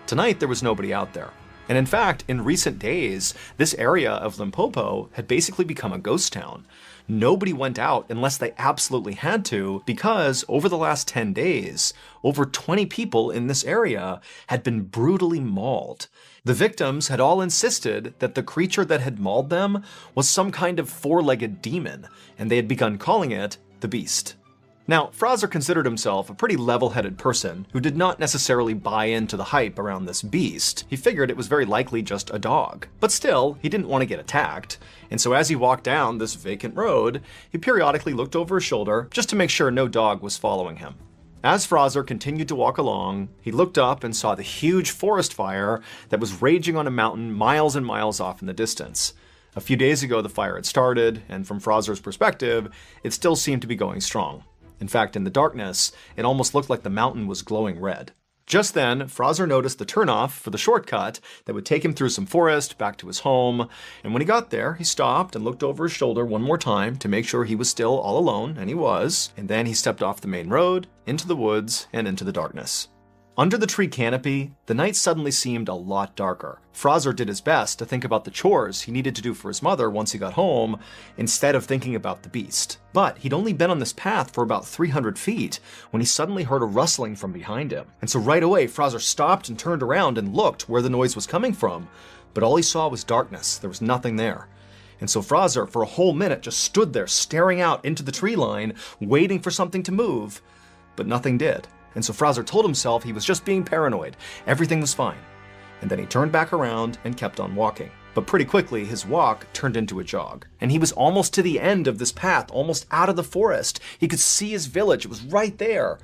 tonight there was nobody out there. And in fact, in recent days, this area of Limpopo had basically become a ghost town. Nobody went out unless they absolutely had to, because over the last 10 days, over 20 people in this area had been brutally mauled. The victims had all insisted that the creature that had mauled them was some kind of four-legged demon, and they had begun calling it the Beast. Now, Fraser considered himself a pretty level-headed person who did not necessarily buy into the hype around this beast. He figured it was very likely just a dog. But still, he didn't want to get attacked, and so as he walked down this vacant road, he periodically looked over his shoulder just to make sure no dog was following him. As Fraser continued to walk along, he looked up and saw the huge forest fire that was raging on a mountain miles and miles off in the distance. A few days ago, the fire had started, and from Fraser's perspective, it still seemed to be going strong. In fact, in the darkness, it almost looked like the mountain was glowing red. Just then, Fraser noticed the turnoff for the shortcut that would take him through some forest back to his home, and when he got there, he stopped and looked over his shoulder one more time to make sure he was still all alone, and he was, and then he stepped off the main road, into the woods, and into the darkness. Under the tree canopy, the night suddenly seemed a lot darker. Fraser did his best to think about the chores he needed to do for his mother once he got home, instead of thinking about the beast. But he'd only been on this path for about 300 feet when he suddenly heard a rustling from behind him. And so right away, Fraser stopped and turned around and looked where the noise was coming from. But all he saw was darkness. There was nothing there. And so Fraser, for a whole minute, just stood there staring out into the tree line, waiting for something to move. But nothing did. And so Fraser told himself he was just being paranoid. Everything was fine. And then he turned back around and kept on walking. But pretty quickly, his walk turned into a jog. And he was almost to the end of this path, almost out of the forest. He could see his village. It was right there.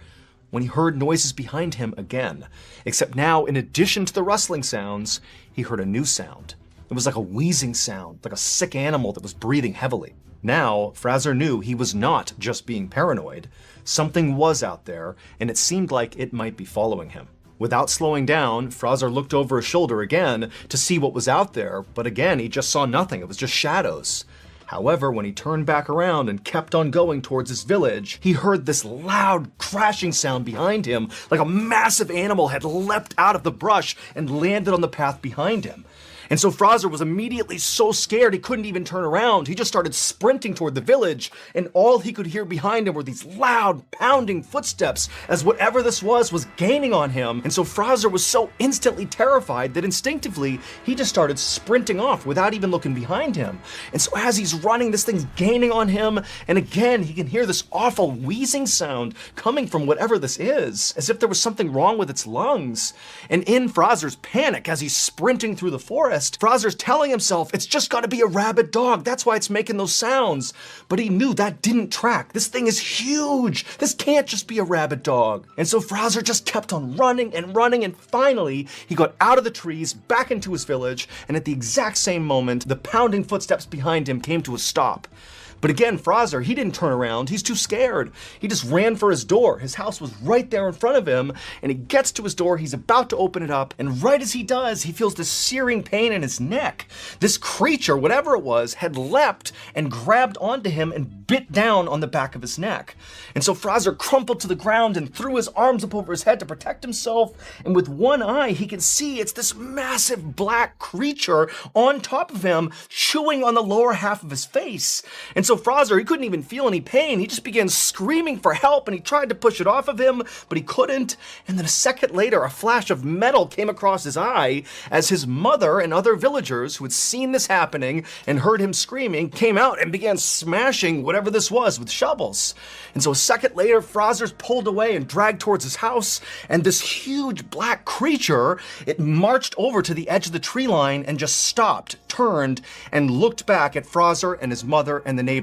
When he heard noises behind him again. Except now, in addition to the rustling sounds, he heard a new sound. It was like a wheezing sound, like a sick animal that was breathing heavily. Now, Fraser knew he was not just being paranoid. Something was out there, and it seemed like it might be following him. Without slowing down, Fraser looked over his shoulder again to see what was out there, but again, he just saw nothing. It was just shadows. However, when he turned back around and kept on going towards his village, he heard this loud crashing sound behind him, like a massive animal had leapt out of the brush and landed on the path behind him. And so Fraser was immediately so scared he couldn't even turn around. He just started sprinting toward the village, and all he could hear behind him were these loud, pounding footsteps as whatever this was gaining on him. And so Fraser was so instantly terrified that instinctively he just started sprinting off without even looking behind him. And so as he's running, this thing's gaining on him, and again he can hear this awful wheezing sound coming from whatever this is, as if there was something wrong with its lungs. And in Fraser's panic, as he's sprinting through the forest, Fraser's telling himself it's just got to be a rabid dog. That's why it's making those sounds. But he knew that didn't track. This thing is huge. This can't just be a rabid dog. And so Fraser just kept on running, and finally he got out of the trees, back into his village, and at the exact same moment, the pounding footsteps behind him came to a stop. But again, Fraser, he didn't turn around. He's too scared. He just ran for his door. His house was right there in front of him, and he gets to his door. He's about to open it up, and right as he does, he feels this searing pain in his neck. This creature, whatever it was, had leapt and grabbed onto him and bit down on the back of his neck. And so Fraser crumpled to the ground and threw his arms up over his head to protect himself, and with one eye, he can see it's this massive black creature on top of him, chewing on the lower half of his face. And so Fraser, he couldn't even feel any pain. He just began screaming for help, and he tried to push it off of him, but he couldn't. And then a second later, a flash of metal came across his eye as his mother and other villagers who had seen this happening and heard him screaming came out and began smashing whatever this was with shovels. And so a second later, Fraser's pulled away and dragged towards his house, and this huge black creature, it marched over to the edge of the tree line and just stopped, turned, and looked back at Fraser and his mother and the neighbors.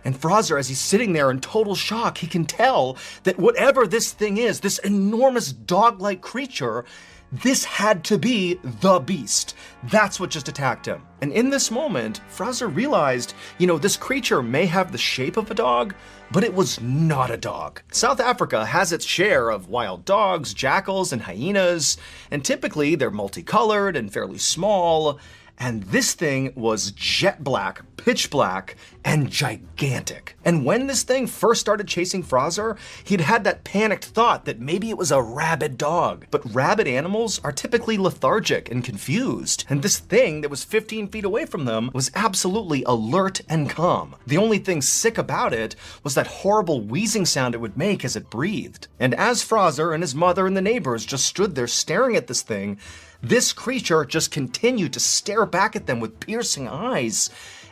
And Fraser, as he's sitting there in total shock, he can tell that whatever this thing is, this enormous dog-like creature, this had to be the beast. That's what just attacked him. And in this moment, Fraser realized, this creature may have the shape of a dog, but it was not a dog. South Africa has its share of wild dogs, jackals, and hyenas, and typically they're multicolored and fairly small. And this thing was jet black, pitch black, and gigantic. And when this thing first started chasing Fraser, he'd had that panicked thought that maybe it was a rabid dog. But rabid animals are typically lethargic and confused. And this thing that was 15 feet away from them was absolutely alert and calm. The only thing sick about it was that horrible wheezing sound it would make as it breathed. And as Fraser and his mother and the neighbors just stood there staring at this thing, this creature just continued to stare back at them with piercing eyes.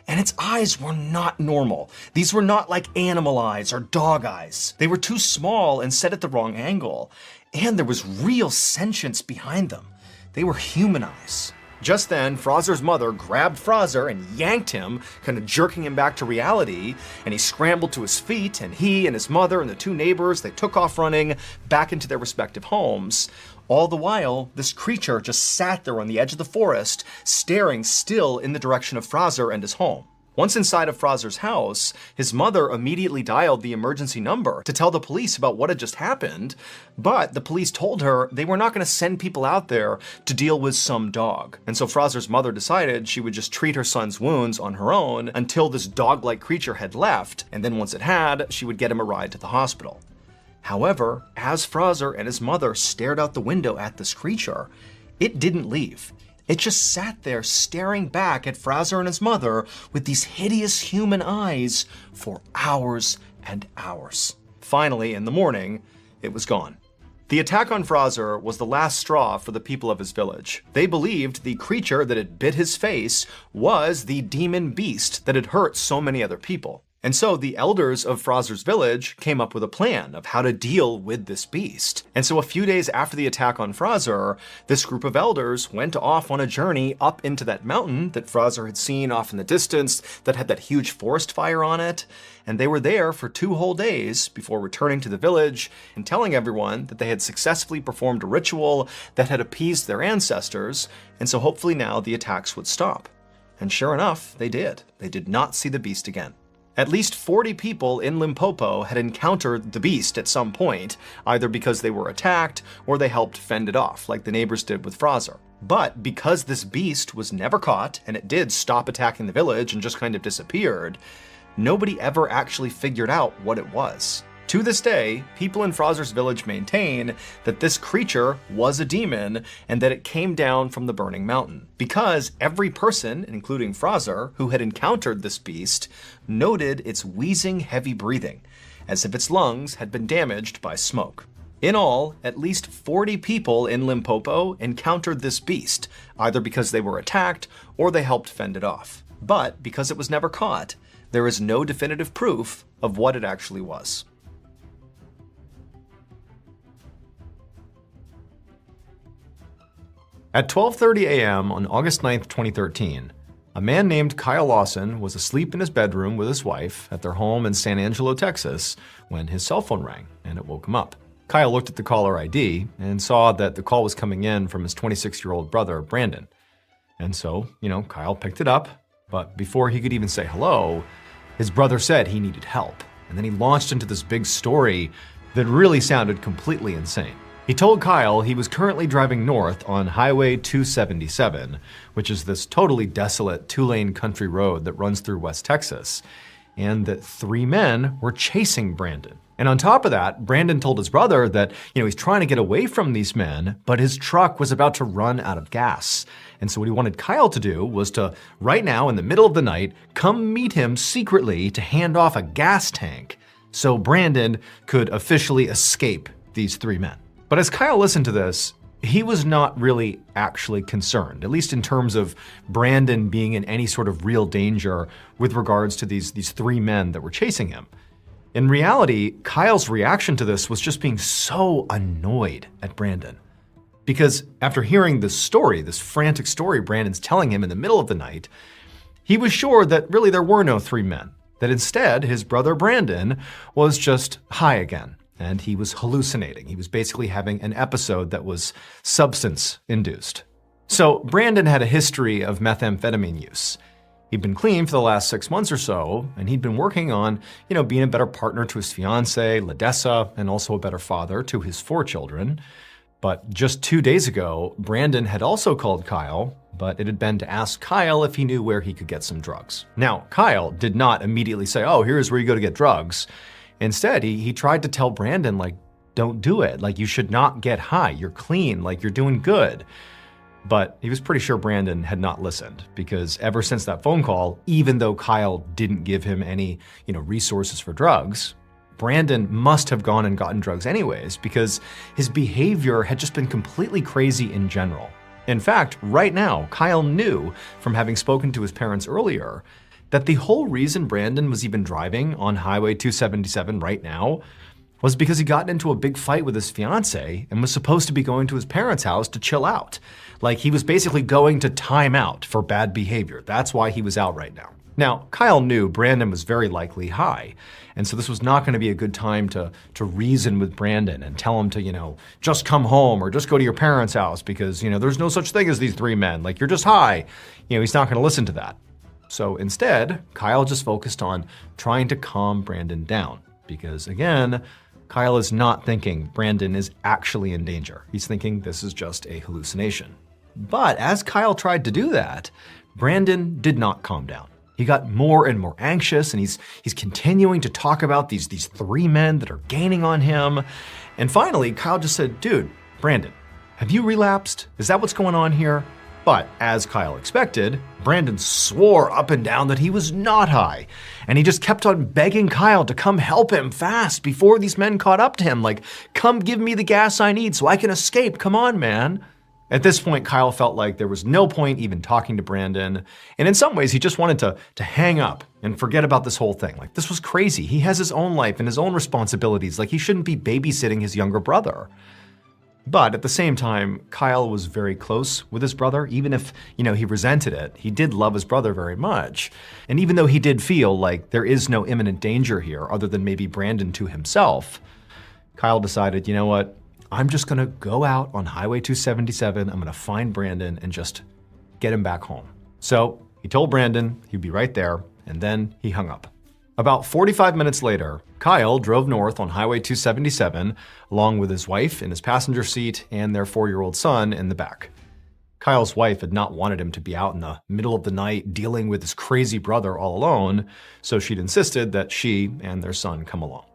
And its eyes were not normal. These were not like animal eyes or dog eyes. They were too small and set at the wrong angle. And there was real sentience behind them. They were human eyes. Just then, Fraser's mother grabbed Fraser and yanked him, kind of jerking him back to reality, and he scrambled to his feet, and he and his mother and the two neighbors, they took off running back into their respective homes. All the while, this creature just sat there on the edge of the forest, staring still in the direction of Fraser and his home. Once inside of Fraser's house, his mother immediately dialed the emergency number to tell the police about what had just happened, but the police told her they were not going to send people out there to deal with some dog. And so Fraser's mother decided she would just treat her son's wounds on her own until this dog-like creature had left, and then once it had, she would get him a ride to the hospital. However, as Fraser and his mother stared out the window at this creature, it didn't leave. It just sat there staring back at Fraser and his mother with these hideous human eyes for hours and hours. Finally, in the morning, it was gone. The attack on Fraser was the last straw for the people of his village. They believed the creature that had bit his face was the demon beast that had hurt so many other people. And so the elders of Fraser's village came up with a plan of how to deal with this beast. And so a few days after the attack on Fraser, this group of elders went off on a journey up into that mountain that Fraser had seen off in the distance that had that huge forest fire on it. And they were there for 2 whole days before returning to the village and telling everyone that they had successfully performed a ritual that had appeased their ancestors. And so hopefully now the attacks would stop. And sure enough, they did. They did not see the beast again. At least 40 people in Limpopo had encountered the beast at some point, either because they were attacked or they helped fend it off, like the neighbors did with Fraser. But because this beast was never caught, and it did stop attacking the village and just kind of disappeared, nobody ever actually figured out what it was. To this day, people in Fraser's village maintain that this creature was a demon and that it came down from the burning mountain. Because every person, including Fraser, who had encountered this beast, noted its wheezing, heavy breathing, as if its lungs had been damaged by smoke. In all, at least 40 people in Limpopo encountered this beast, either because they were attacked or they helped fend it off. But because it was never caught, there is no definitive proof of what it actually was. At 12:30 a.m. on August 9th, 2013, a man named Kyle Lawson was asleep in his bedroom with his wife at their home in San Angelo, Texas, when his cell phone rang and it woke him up. Kyle looked at the caller ID and saw that the call was coming in from his 26-year-old brother, Brandon. And so, Kyle picked it up, but before he could even say hello, his brother said he needed help. And then he launched into this big story that really sounded completely insane. He told Kyle he was currently driving north on Highway 277, which is this totally desolate 2-lane country road that runs through West Texas, and that 3 men were chasing Brandon. And on top of that, Brandon told his brother that, he's trying to get away from these men, but his truck was about to run out of gas. And so what he wanted Kyle to do was to, right now in the middle of the night, come meet him secretly to hand off a gas tank so Brandon could officially escape these 3 men. But as Kyle listened to this, he was not really actually concerned, at least in terms of Brandon being in any sort of real danger with regards to these 3 men that were chasing him. In reality, Kyle's reaction to this was just being so annoyed at Brandon. Because after hearing this story, this frantic story Brandon's telling him in the middle of the night, he was sure that really there were no 3 men, that instead his brother Brandon was just high again. And he was hallucinating. He was basically having an episode that was substance-induced. So Brandon had a history of methamphetamine use. He'd been clean for the last 6 months or so, and he'd been working on, being a better partner to his fiancée, Ladessa, and also a better father to his 4 children. But just 2 days ago, Brandon had also called Kyle, but it had been to ask Kyle if he knew where he could get some drugs. Now, Kyle did not immediately say, oh, here's where you go to get drugs. Instead, he tried to tell Brandon, like, don't do it. Like, you should not get high. You're clean. Like, you're doing good. But he was pretty sure Brandon had not listened, because ever since that phone call, even though Kyle didn't give him any, resources for drugs, Brandon must have gone and gotten drugs anyways, because his behavior had just been completely crazy in general. In fact, right now, Kyle knew from having spoken to his parents earlier that the whole reason Brandon was even driving on Highway 277 right now was because he got into a big fight with his fiance and was supposed to be going to his parents' house to chill out. Like, he was basically going to time out for bad behavior. That's why he was out right now. Now, Kyle knew Brandon was very likely high, and so this was not going to be a good time to reason with Brandon and tell him to, just come home or just go to your parents' house because, there's no such thing as these three men. Like, you're just high. He's not going to listen to that. So instead, Kyle just focused on trying to calm Brandon down because, again, Kyle is not thinking Brandon is actually in danger. He's thinking this is just a hallucination. But as Kyle tried to do that, Brandon did not calm down. He got more and more anxious, and he's continuing to talk about these three men that are gaining on him. And finally, Kyle just said, dude, Brandon, have you relapsed? Is that what's going on here? But as Kyle expected, Brandon swore up and down that he was not high. And he just kept on begging Kyle to come help him fast before these men caught up to him. Like, come give me the gas I need so I can escape. Come on, man. At this point, Kyle felt like there was no point even talking to Brandon. And in some ways, he just wanted to hang up and forget about this whole thing. Like, this was crazy. He has his own life and his own responsibilities. Like, he shouldn't be babysitting his younger brother. But at the same time, Kyle was very close with his brother. Even if, he resented it, he did love his brother very much. And even though he did feel like there is no imminent danger here other than maybe Brandon to himself, Kyle decided, you know what? I'm just gonna go out on Highway 277. I'm gonna find Brandon and just get him back home. So he told Brandon he'd be right there, and then he hung up. About 45 minutes later, Kyle drove north on Highway 277 along with his wife in his passenger seat and their 4-year-old son in the back. Kyle's wife had not wanted him to be out in the middle of the night dealing with his crazy brother all alone, so she'd insisted that she and their son come along.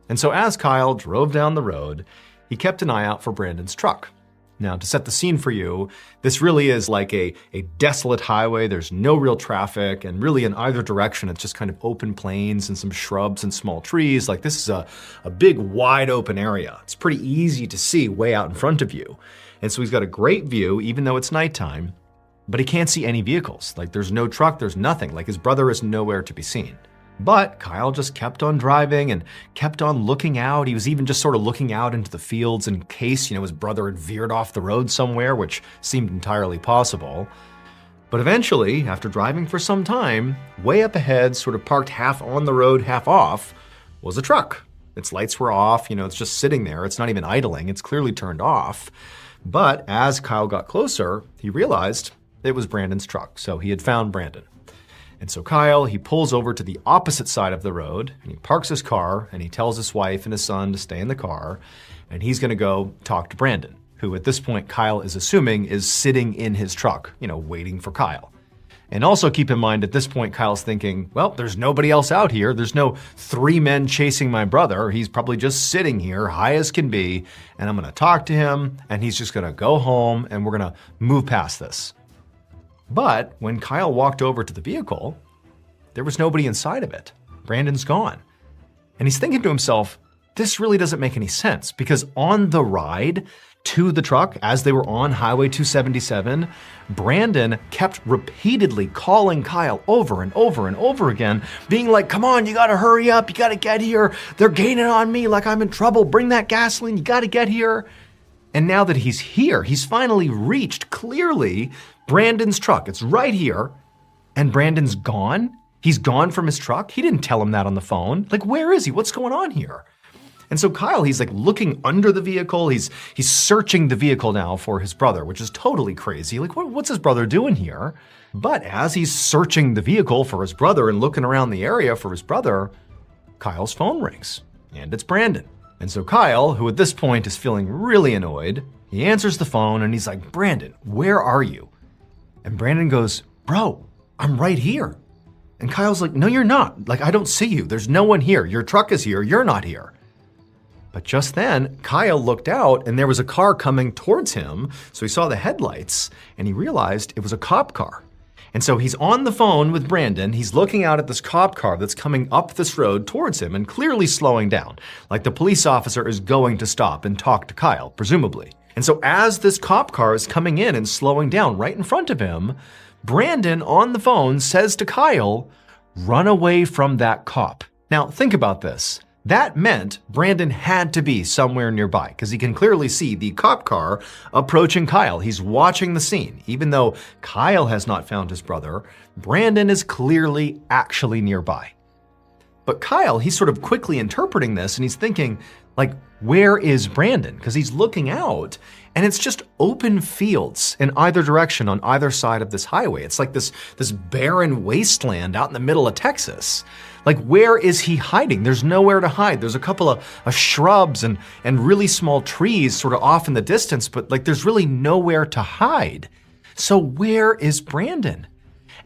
And so as Kyle drove down the road, he kept an eye out for Brandon's truck. Now, to set the scene for you, this really is like a desolate highway. There's no real traffic, and really in either direction, it's just kind of open plains and some shrubs and small trees. Like, this is a big, wide open area. It's pretty easy to see way out in front of you. And so he's got a great view, even though it's nighttime, but he can't see any vehicles. Like, there's no truck, there's nothing. Like, his brother is nowhere to be seen. But Kyle just kept on driving and kept on looking out. He was even just sort of looking out into the fields in case, his brother had veered off the road somewhere, which seemed entirely possible. But eventually, after driving for some time, way up ahead, sort of parked half on the road, half off, was a truck. Its lights were off, it's just sitting there. It's not even idling. It's clearly turned off. But as Kyle got closer, he realized it was Brandon's truck. So he had found Brandon. And so Kyle, he pulls over to the opposite side of the road and he parks his car and he tells his wife and his son to stay in the car and he's gonna go talk to Brandon, who at this point Kyle is assuming is sitting in his truck, waiting for Kyle. And also keep in mind at this point, Kyle's thinking, well, there's nobody else out here. There's no three men chasing my brother. He's probably just sitting here, high as can be, and I'm gonna talk to him and he's just gonna go home and we're gonna move past this. But when Kyle walked over to the vehicle, there was nobody inside of it. Brandon's gone. And he's thinking to himself, this really doesn't make any sense because on the ride to the truck, as they were on Highway 277, Brandon kept repeatedly calling Kyle over and over and over again, being like, come on, you gotta hurry up, you gotta get here. They're gaining on me like I'm in trouble. Bring that gasoline, you gotta get here. And now that he's here, he's finally reached clearly Brandon's truck. It's right here. And Brandon's gone? He's gone from his truck? He didn't tell him that on the phone. Like, where is he? What's going on here? And so Kyle, he's like looking under the vehicle. He's searching the vehicle now for his brother, which is totally crazy. Like, what's his brother doing here? But as he's searching the vehicle for his brother and looking around the area for his brother, Kyle's phone rings. And it's Brandon. And so Kyle, who at this point is feeling really annoyed, He answers the phone and he's like, "Brandon, where are you?" And Brandon goes, "Bro, I'm right here." And Kyle's like, "No, you're not. Like, I don't see you. There's no one here. Your truck is here. You're not here." But just then, Kyle looked out and there was a car coming towards him. So he saw the headlights and he realized it was a cop car. And so he's on the phone with Brandon. He's looking out at this cop car that's coming up this road towards him and clearly slowing down. Like the police officer is going to stop and talk to Kyle, presumably. And so as this cop car is coming in and slowing down right in front of him, Brandon on the phone says to Kyle, "Run away from that cop." Now think about this. That meant Brandon had to be somewhere nearby because he can clearly see the cop car approaching Kyle. He's watching the scene. Even though Kyle has not found his brother, Brandon is clearly actually nearby. But Kyle, he's sort of quickly interpreting this and he's thinking, like, where is Brandon? Because he's looking out and it's just open fields in either direction on either side of this highway. It's like this barren wasteland out in the middle of Texas. Like, where is he hiding? There's nowhere to hide. There's a couple of shrubs and really small trees sort of off in the distance, but like there's really nowhere to hide. So where is Brandon?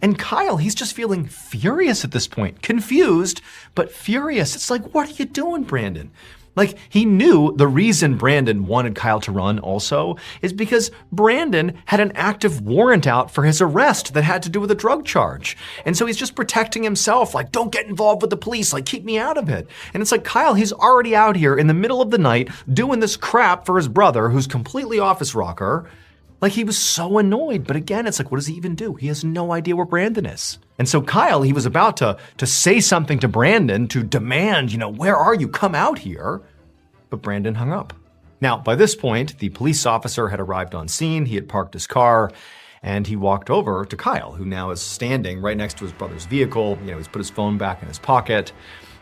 And Kyle, he's just feeling furious at this point. Confused, but furious. It's like, what are you doing, Brandon? Like, he knew the reason Brandon wanted Kyle to run also is because Brandon had an active warrant out for his arrest that had to do with a drug charge. And so he's just protecting himself, like, don't get involved with the police, like, keep me out of it. And it's like, Kyle, he's already out here in the middle of the night doing this crap for his brother who's completely off his rocker. Like, he was so annoyed. But again, it's like, what does he even do? He has no idea where Brandon is. And so Kyle, he was about to say something to Brandon to demand, where are you? Come out here. But Brandon hung up. Now, by this point, the police officer had arrived on scene. He had parked his car and he walked over to Kyle, who now is standing right next to his brother's vehicle. He's put his phone back in his pocket.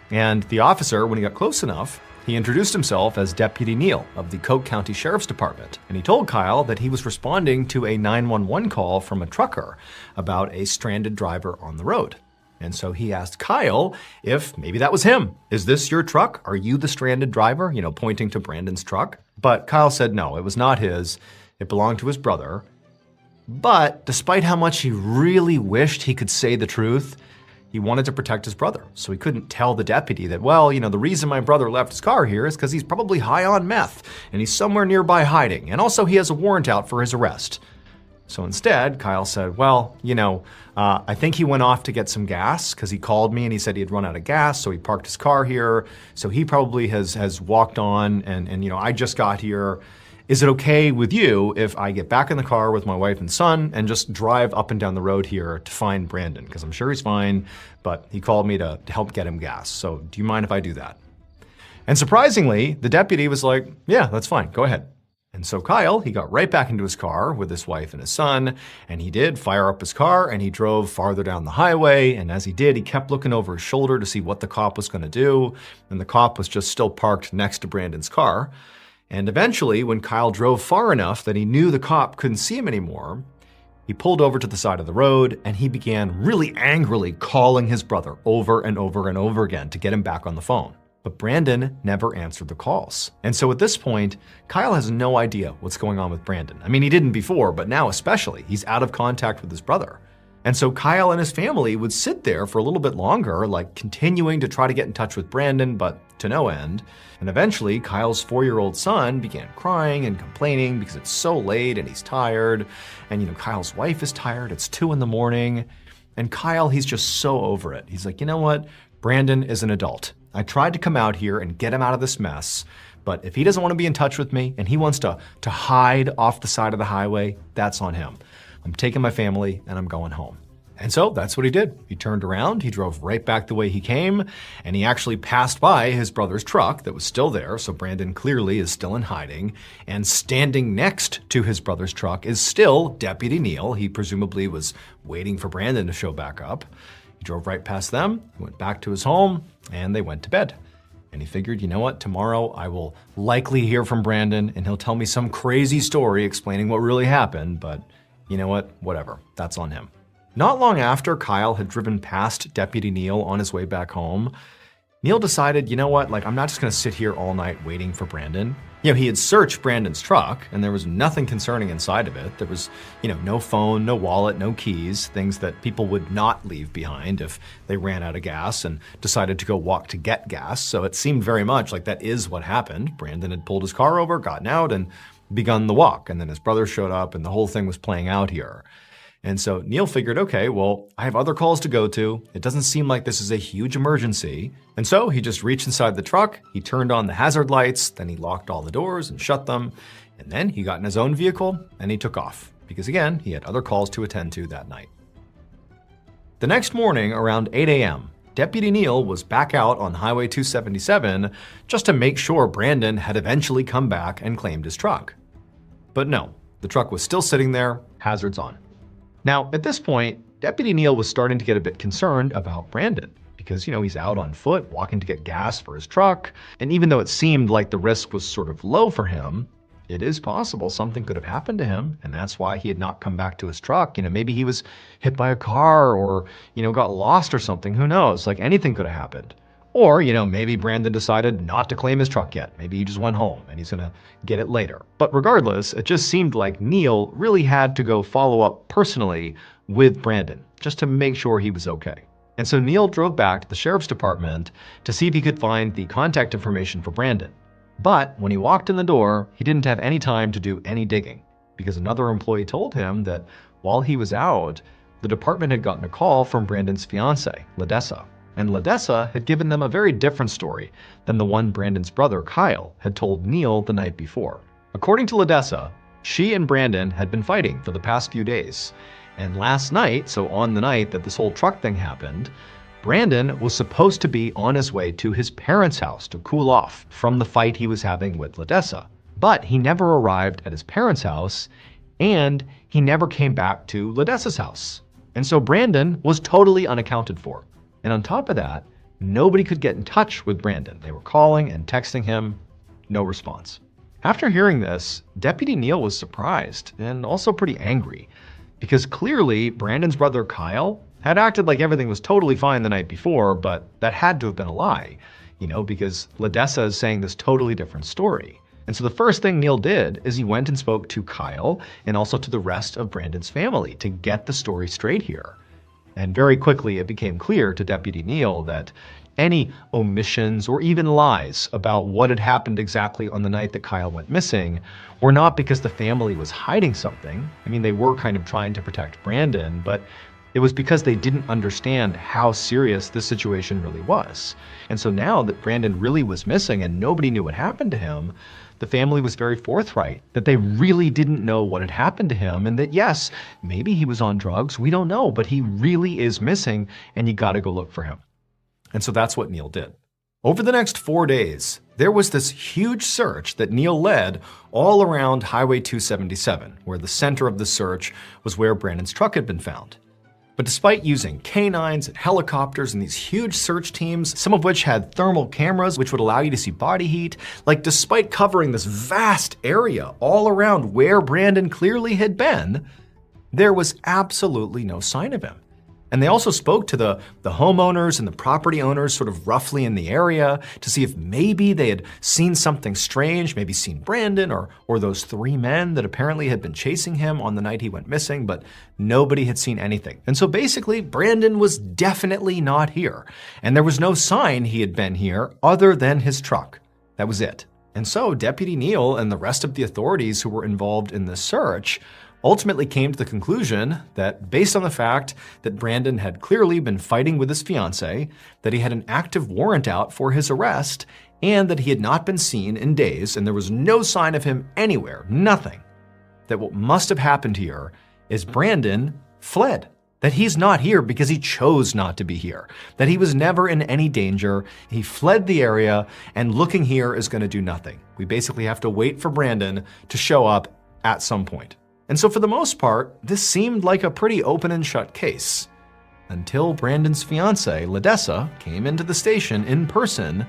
And the officer, when he got close enough, he introduced himself as Deputy Neal of the Coke County Sheriff's Department. And he told Kyle that he was responding to a 911 call from a trucker about a stranded driver on the road. And so he asked Kyle if maybe that was him. "Is this your truck? Are you the stranded driver?" Pointing to Brandon's truck. But Kyle said no, it was not his. It belonged to his brother. But despite how much he really wished he could say the truth, he wanted to protect his brother. So he couldn't tell the deputy that, well, the reason my brother left his car here is because he's probably high on meth and he's somewhere nearby hiding. And also he has a warrant out for his arrest. So instead, Kyle said, well, I think he went off to get some gas because he called me and he said he had run out of gas. So he parked his car here. So he probably has walked on and I just got here. Is it okay with you if I get back in the car with my wife and son and just drive up and down the road here to find Brandon? Because I'm sure he's fine, but he called me to help get him gas. So do you mind if I do that? And surprisingly, the deputy was like, yeah, that's fine. Go ahead. And so Kyle, he got right back into his car with his wife and his son, and he did fire up his car and he drove farther down the highway. And as he did, he kept looking over his shoulder to see what the cop was going to do. And the cop was just still parked next to Brandon's car. And eventually, when Kyle drove far enough that he knew the cop couldn't see him anymore, he pulled over to the side of the road and he began really angrily calling his brother over and over and over again to get him back on the phone. But Brandon never answered the calls. And so at this point, Kyle has no idea what's going on with Brandon. I mean, he didn't before, but now especially, he's out of contact with his brother. And so Kyle and his family would sit there for a little bit longer, like continuing to try to get in touch with Brandon, but to no end. And eventually, Kyle's 4-year-old son began crying and complaining because it's so late and he's tired. And, Kyle's wife is tired. It's 2 a.m. And Kyle, he's just so over it. He's like, you know what? Brandon is an adult. I tried to come out here and get him out of this mess, but if he doesn't want to be in touch with me and he wants to hide off the side of the highway, that's on him. I'm taking my family and I'm going home. And so that's what he did. He turned around, he drove right back the way he came, and he actually passed by his brother's truck that was still there, so Brandon clearly is still in hiding, and standing next to his brother's truck is still Deputy Neal. He presumably was waiting for Brandon to show back up. He drove right past them, went back to his home, and they went to bed. And he figured, you know what, tomorrow I will likely hear from Brandon and he'll tell me some crazy story explaining what really happened, but you know what, whatever, that's on him. Not long after Kyle had driven past Deputy Neal on his way back home, Neil decided, you know what, like, I'm not just gonna sit here all night waiting for Brandon. He had searched Brandon's truck and there was nothing concerning inside of it. There was, no phone, no wallet, no keys, things that people would not leave behind if they ran out of gas and decided to go walk to get gas. So it seemed very much like that is what happened. Brandon had pulled his car over, gotten out, and begun the walk. And then his brother showed up and the whole thing was playing out here. And so Neil figured, okay, well, I have other calls to go to. It doesn't seem like this is a huge emergency. And so he just reached inside the truck, he turned on the hazard lights, then he locked all the doors and shut them. And then he got in his own vehicle and he took off because, again, he had other calls to attend to that night. The next morning around 8 a.m., Deputy Neil was back out on Highway 277 just to make sure Brandon had eventually come back and claimed his truck. But no, the truck was still sitting there, hazards on. Now, at this point, Deputy Neil was starting to get a bit concerned about Brandon because, he's out on foot walking to get gas for his truck. And even though it seemed like the risk was sort of low for him, it is possible something could have happened to him. And that's why he had not come back to his truck. Maybe he was hit by a car or, got lost or something. Who knows? Like anything could have happened. Or, maybe Brandon decided not to claim his truck yet. Maybe he just went home and he's gonna get it later. But regardless, it just seemed like Neil really had to go follow up personally with Brandon just to make sure he was okay. And so Neil drove back to the sheriff's department to see if he could find the contact information for Brandon. But when he walked in the door, he didn't have any time to do any digging because another employee told him that while he was out, the department had gotten a call from Brandon's fiancée, Ledessa. And Ledessa had given them a very different story than the one Brandon's brother, Kyle, had told Neil the night before. According to Ledessa, she and Brandon had been fighting for the past few days. And last night, so on the night that this whole truck thing happened, Brandon was supposed to be on his way to his parents' house to cool off from the fight he was having with Ledessa. But he never arrived at his parents' house, and he never came back to Ledessa's house. And so Brandon was totally unaccounted for. And on top of that, nobody could get in touch with Brandon. They were calling and texting him, no response. After hearing this, Deputy Neil was surprised and also pretty angry because clearly Brandon's brother Kyle had acted like everything was totally fine the night before, but that had to have been a lie, because Ledessa is saying this totally different story. And so the first thing Neil did is he went and spoke to Kyle and also to the rest of Brandon's family to get the story straight here. And very quickly, it became clear to Deputy Neil that any omissions or even lies about what had happened exactly on the night that Kyle went missing were not because the family was hiding something. They were kind of trying to protect Brandon, but it was because they didn't understand how serious this situation really was. And so now that Brandon really was missing and nobody knew what happened to him, the family was very forthright that they really didn't know what had happened to him and that, yes, maybe he was on drugs, we don't know, but he really is missing and you gotta go look for him. And so that's what Neil did. Over the next 4 days, there was this huge search that Neil led all around Highway 277, where the center of the search was where Brandon's truck had been found. But despite using canines and helicopters and these huge search teams, some of which had thermal cameras which would allow you to see body heat, despite covering this vast area all around where Brandon clearly had been, there was absolutely no sign of him. And they also spoke to the homeowners and the property owners sort of roughly in the area to see if maybe they had seen something strange, maybe seen Brandon or those 3 men that apparently had been chasing him on the night he went missing, but nobody had seen anything. And so basically, Brandon was definitely not here. And there was no sign he had been here other than his truck. That was it. And so Deputy Neil and the rest of the authorities who were involved in the search ultimately came to the conclusion that based on the fact that Brandon had clearly been fighting with his fiancée, that he had an active warrant out for his arrest, and that he had not been seen in days and there was no sign of him anywhere, nothing, that what must have happened here is Brandon fled. That he's not here because he chose not to be here, that he was never in any danger, he fled the area, and looking here is going to do nothing. We basically have to wait for Brandon to show up at some point. And so for the most part, this seemed like a pretty open and shut case. Until Brandon's fiancée, Ledessa, came into the station in person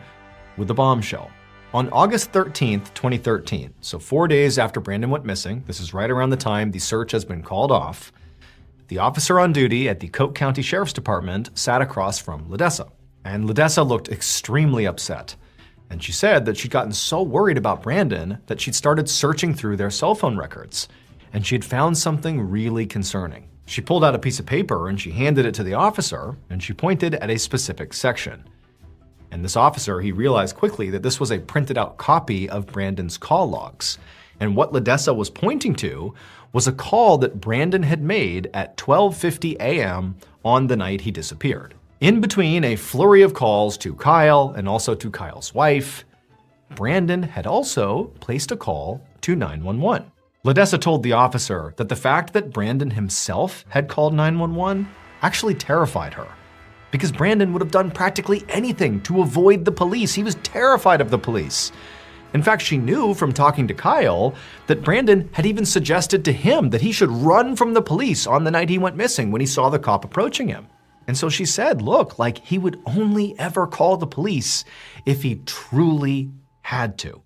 with a bombshell. On August 13th, 2013, so 4 days after Brandon went missing, this is right around the time the search has been called off, the officer on duty at the Coke County Sheriff's Department sat across from Ledessa. And Ledessa looked extremely upset. And she said that she'd gotten so worried about Brandon that she'd started searching through their cell phone records. And she'd found something really concerning. She pulled out a piece of paper and she handed it to the officer, and she pointed at a specific section. And this officer, he realized quickly that this was a printed out copy of Brandon's call logs. And what Ledessa was pointing to was a call that Brandon had made at 12:50 a.m. on the night he disappeared. In between a flurry of calls to Kyle and also to Kyle's wife, Brandon had also placed a call to 911. Ledessa told the officer that the fact that Brandon himself had called 911 actually terrified her, because Brandon would have done practically anything to avoid the police. He was terrified of the police. In fact, she knew from talking to Kyle that Brandon had even suggested to him that he should run from the police on the night he went missing when he saw the cop approaching him. And so she said, look, like he would only ever call the police if he truly had to.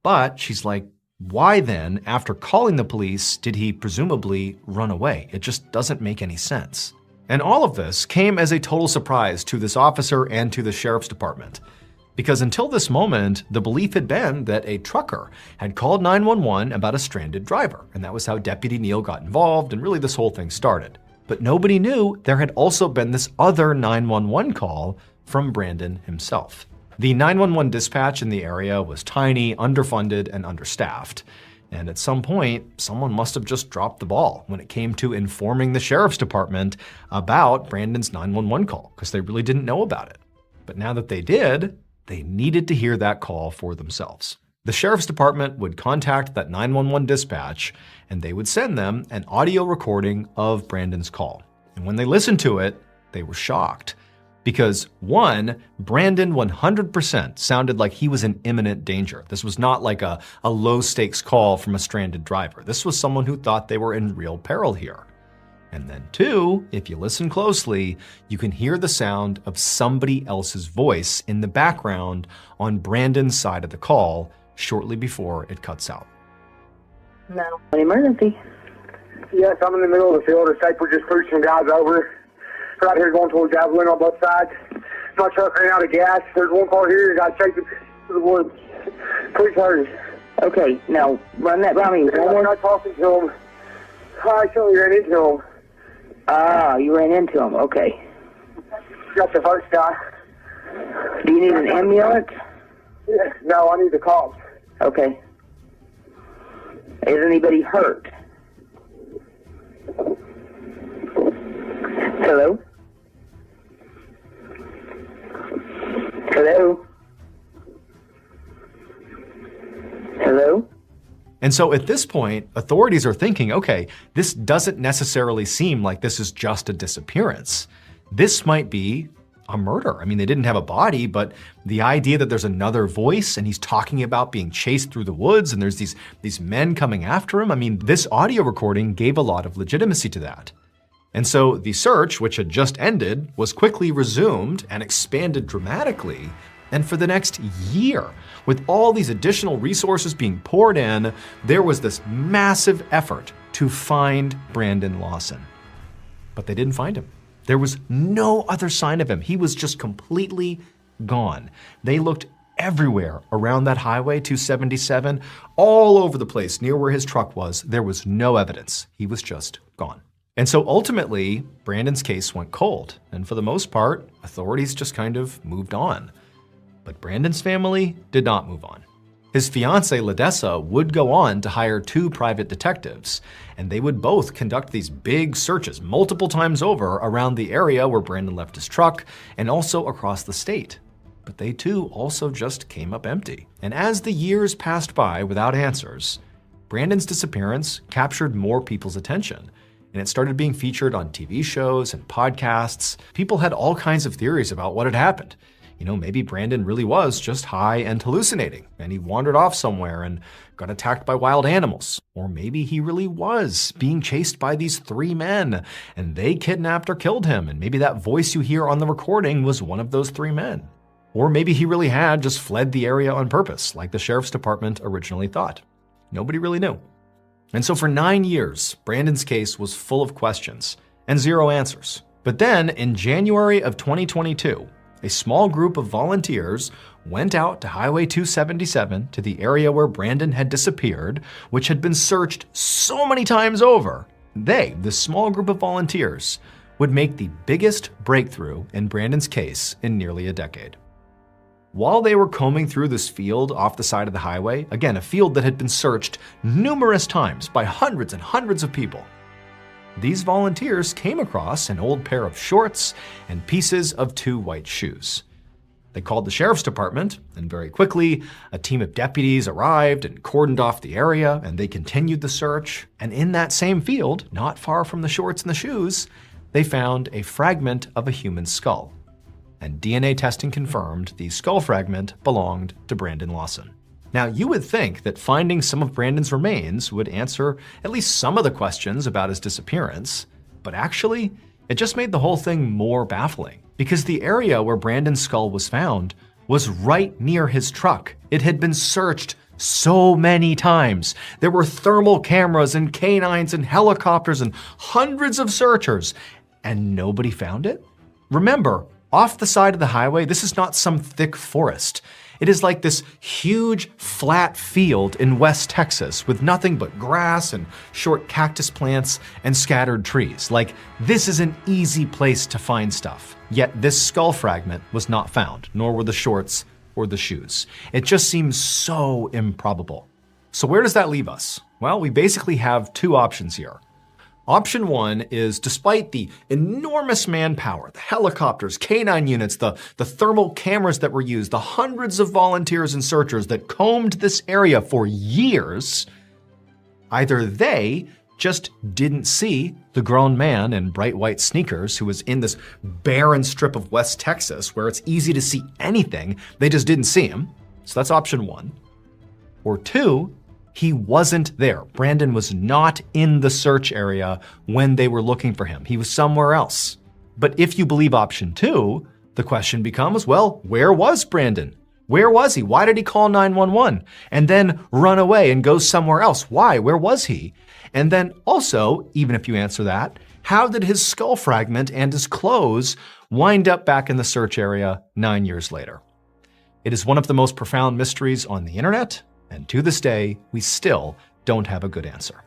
But she's like, why then, after calling the police, did he presumably run away? It just doesn't make any sense. And all of this came as a total surprise to this officer and to the sheriff's department. Because until this moment, the belief had been that a trucker had called 911 about a stranded driver. And that was how Deputy Neal got involved, and really this whole thing started. But nobody knew there had also been this other 911 call from Brandon himself. The 911 dispatch in the area was tiny, underfunded, and understaffed. And at some point, someone must have just dropped the ball when it came to informing the sheriff's department about Brandon's 911 call, because they really didn't know about it. But now that they did, they needed to hear that call for themselves. The sheriff's department would contact that 911 dispatch, and they would send them an audio recording of Brandon's call. And when they listened to it, they were shocked. Because one, Brandon 100% sounded like he was in imminent danger. This was not like a low-stakes call from a stranded driver. This was someone who thought they were in real peril here. And then two, if you listen closely, you can hear the sound of somebody else's voice in the background on Brandon's side of the call shortly before it cuts out. No. An emergency? Yes, I'm in the middle of the field. The safe, we just pushed some guys over. Right here going towards Javelin on both sides. My truck ran out of gas. There's one car here. Got chasing to the woods. Please hurry. Okay, now run that by me. I'm not talking to him. I actually ran into him. Ah, you ran into him. Okay. Got the first guy. Do you need an ambulance? Yeah, no, I need the cops. Okay. Is anybody hurt? Hello? Hello? Hello? And so at this point, authorities are thinking, okay, this doesn't necessarily seem like this is just a disappearance. This might be a murder. I mean, they didn't have a body, but the idea that there's another voice and he's talking about being chased through the woods and there's these men coming after him. I mean, this audio recording gave a lot of legitimacy to that. And so the search, which had just ended, was quickly resumed and expanded dramatically. And for the next year, with all these additional resources being poured in, there was this massive effort to find Brandon Lawson. But they didn't find him. There was no other sign of him. He was just completely gone. They looked everywhere around that highway 277, all over the place near where his truck was. There was no evidence. He was just gone. And so ultimately, Brandon's case went cold. And for the most part, authorities just kind of moved on. But Brandon's family did not move on. His fiancée, Ledessa, would go on to hire 2 private detectives, and they would both conduct these big searches multiple times over around the area where Brandon left his truck and also across the state. But they too also just came up empty. And as the years passed by without answers, Brandon's disappearance captured more people's attention. And it started being featured on TV shows and podcasts. People had all kinds of theories about what had happened. You know, maybe Brandon really was just high and hallucinating, and he wandered off somewhere and got attacked by wild animals. Or maybe he really was being chased by these 3 men, and they kidnapped or killed him, and maybe that voice you hear on the recording was one of those 3 men. Or maybe he really had just fled the area on purpose, like the sheriff's department originally thought. Nobody really knew. And so for 9 years, Brandon's case was full of questions and 0 answers. But then, in January of 2022, a small group of volunteers went out to Highway 277 to the area where Brandon had disappeared, which had been searched so many times over. They, this small group of volunteers, would make the biggest breakthrough in Brandon's case in nearly a decade. While they were combing through this field off the side of the highway, again, a field that had been searched numerous times by hundreds and hundreds of people, these volunteers came across an old pair of shorts and pieces of 2 white shoes. They called the sheriff's department, and very quickly, a team of deputies arrived and cordoned off the area, and they continued the search. And in that same field, not far from the shorts and the shoes, they found a fragment of a human skull. And DNA testing confirmed the skull fragment belonged to Brandon Lawson. Now, you would think that finding some of Brandon's remains would answer at least some of the questions about his disappearance, but actually, it just made the whole thing more baffling, because the area where Brandon's skull was found was right near his truck. It had been searched so many times. There were thermal cameras and canines and helicopters and hundreds of searchers, and nobody found it? Remember, off the side of the highway, this is not some thick forest. It is like this huge, flat field in West Texas with nothing but grass and short cactus plants and scattered trees. Like, this is an easy place to find stuff. Yet this skull fragment was not found, nor were the shorts or the shoes. It just seems so improbable. So where does that leave us? Well, we basically have 2 options here. Option 1 is, despite the enormous manpower, the helicopters, canine units, the thermal cameras that were used, the hundreds of volunteers and searchers that combed this area for years, either they just didn't see the grown man in bright white sneakers who was in this barren strip of West Texas where it's easy to see anything, they just didn't see him. So that's option 1. Or 2, he wasn't there. Brandon was not in the search area when they were looking for him. He was somewhere else. But if you believe option 2, the question becomes, well, where was Brandon? Where was he? Why did he call 911 and then run away and go somewhere else? Why? Where was he? And then also, even if you answer that, how did his skull fragment and his clothes wind up back in the search area 9 years later? It is one of the most profound mysteries on the internet, and to this day, we still don't have a good answer.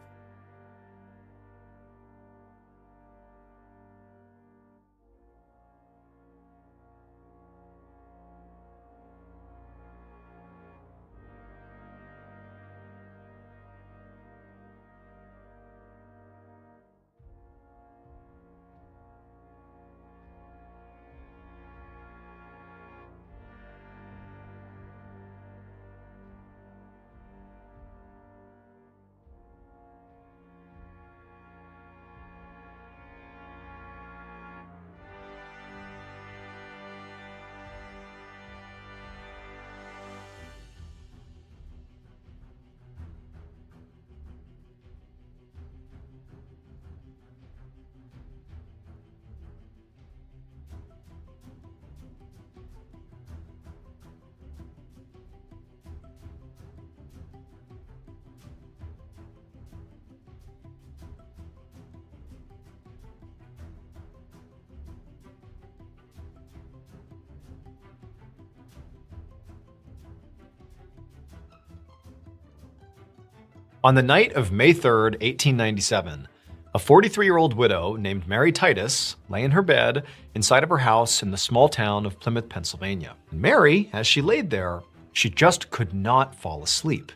On the night of May 3rd, 1897, a 43-year-old widow named Mary Titus lay in her bed inside of her house in the small town of Plymouth, Pennsylvania. And Mary, as she laid there, she just could not fall asleep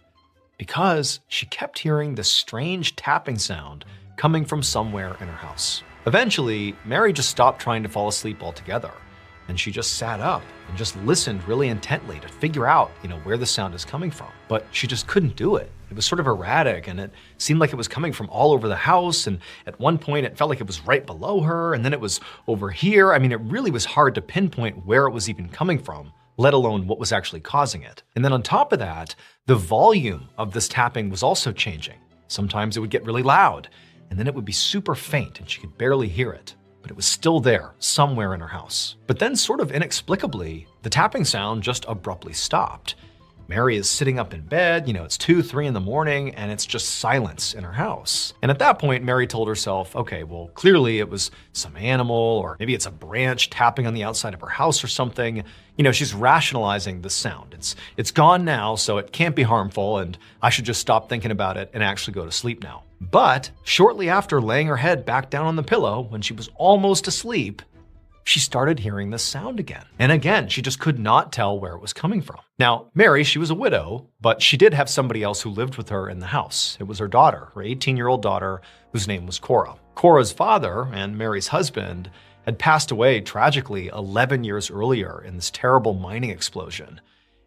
because she kept hearing this strange tapping sound coming from somewhere in her house. Eventually, Mary just stopped trying to fall asleep altogether, and she just sat up and just listened really intently to figure out, where the sound is coming from. But she just couldn't do it. It was sort of erratic, and it seemed like it was coming from all over the house, and at one point it felt like it was right below her, and then it was over here. I mean, it really was hard to pinpoint where it was even coming from, let alone what was actually causing it. And then on top of that, the volume of this tapping was also changing. Sometimes it would get really loud, and then it would be super faint, and she could barely hear it. But it was still there, somewhere in her house. But then, sort of inexplicably, the tapping sound just abruptly stopped. Mary is sitting up in bed, it's 2, 3 in the morning, and it's just silence in her house. And at that point, Mary told herself, okay, well, clearly it was some animal, or maybe it's a branch tapping on the outside of her house or something. She's rationalizing the sound. It's gone now, so it can't be harmful, and I should just stop thinking about it and actually go to sleep now. But shortly after laying her head back down on the pillow, when she was almost asleep, she started hearing this sound again. And again, she just could not tell where it was coming from. Now, Mary, she was a widow, but she did have somebody else who lived with her in the house. It was her daughter, her 18-year-old daughter, whose name was Cora. Cora's father and Mary's husband had passed away tragically 11 years earlier in this terrible mining explosion.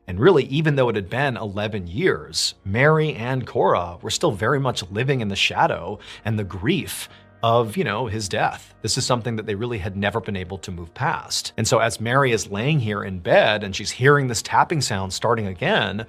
And really, even though it had been 11 years, Mary and Cora were still very much living in the shadow and the grief of, his death. This is something that they really had never been able to move past. And so as Mary is laying here in bed and she's hearing this tapping sound starting again,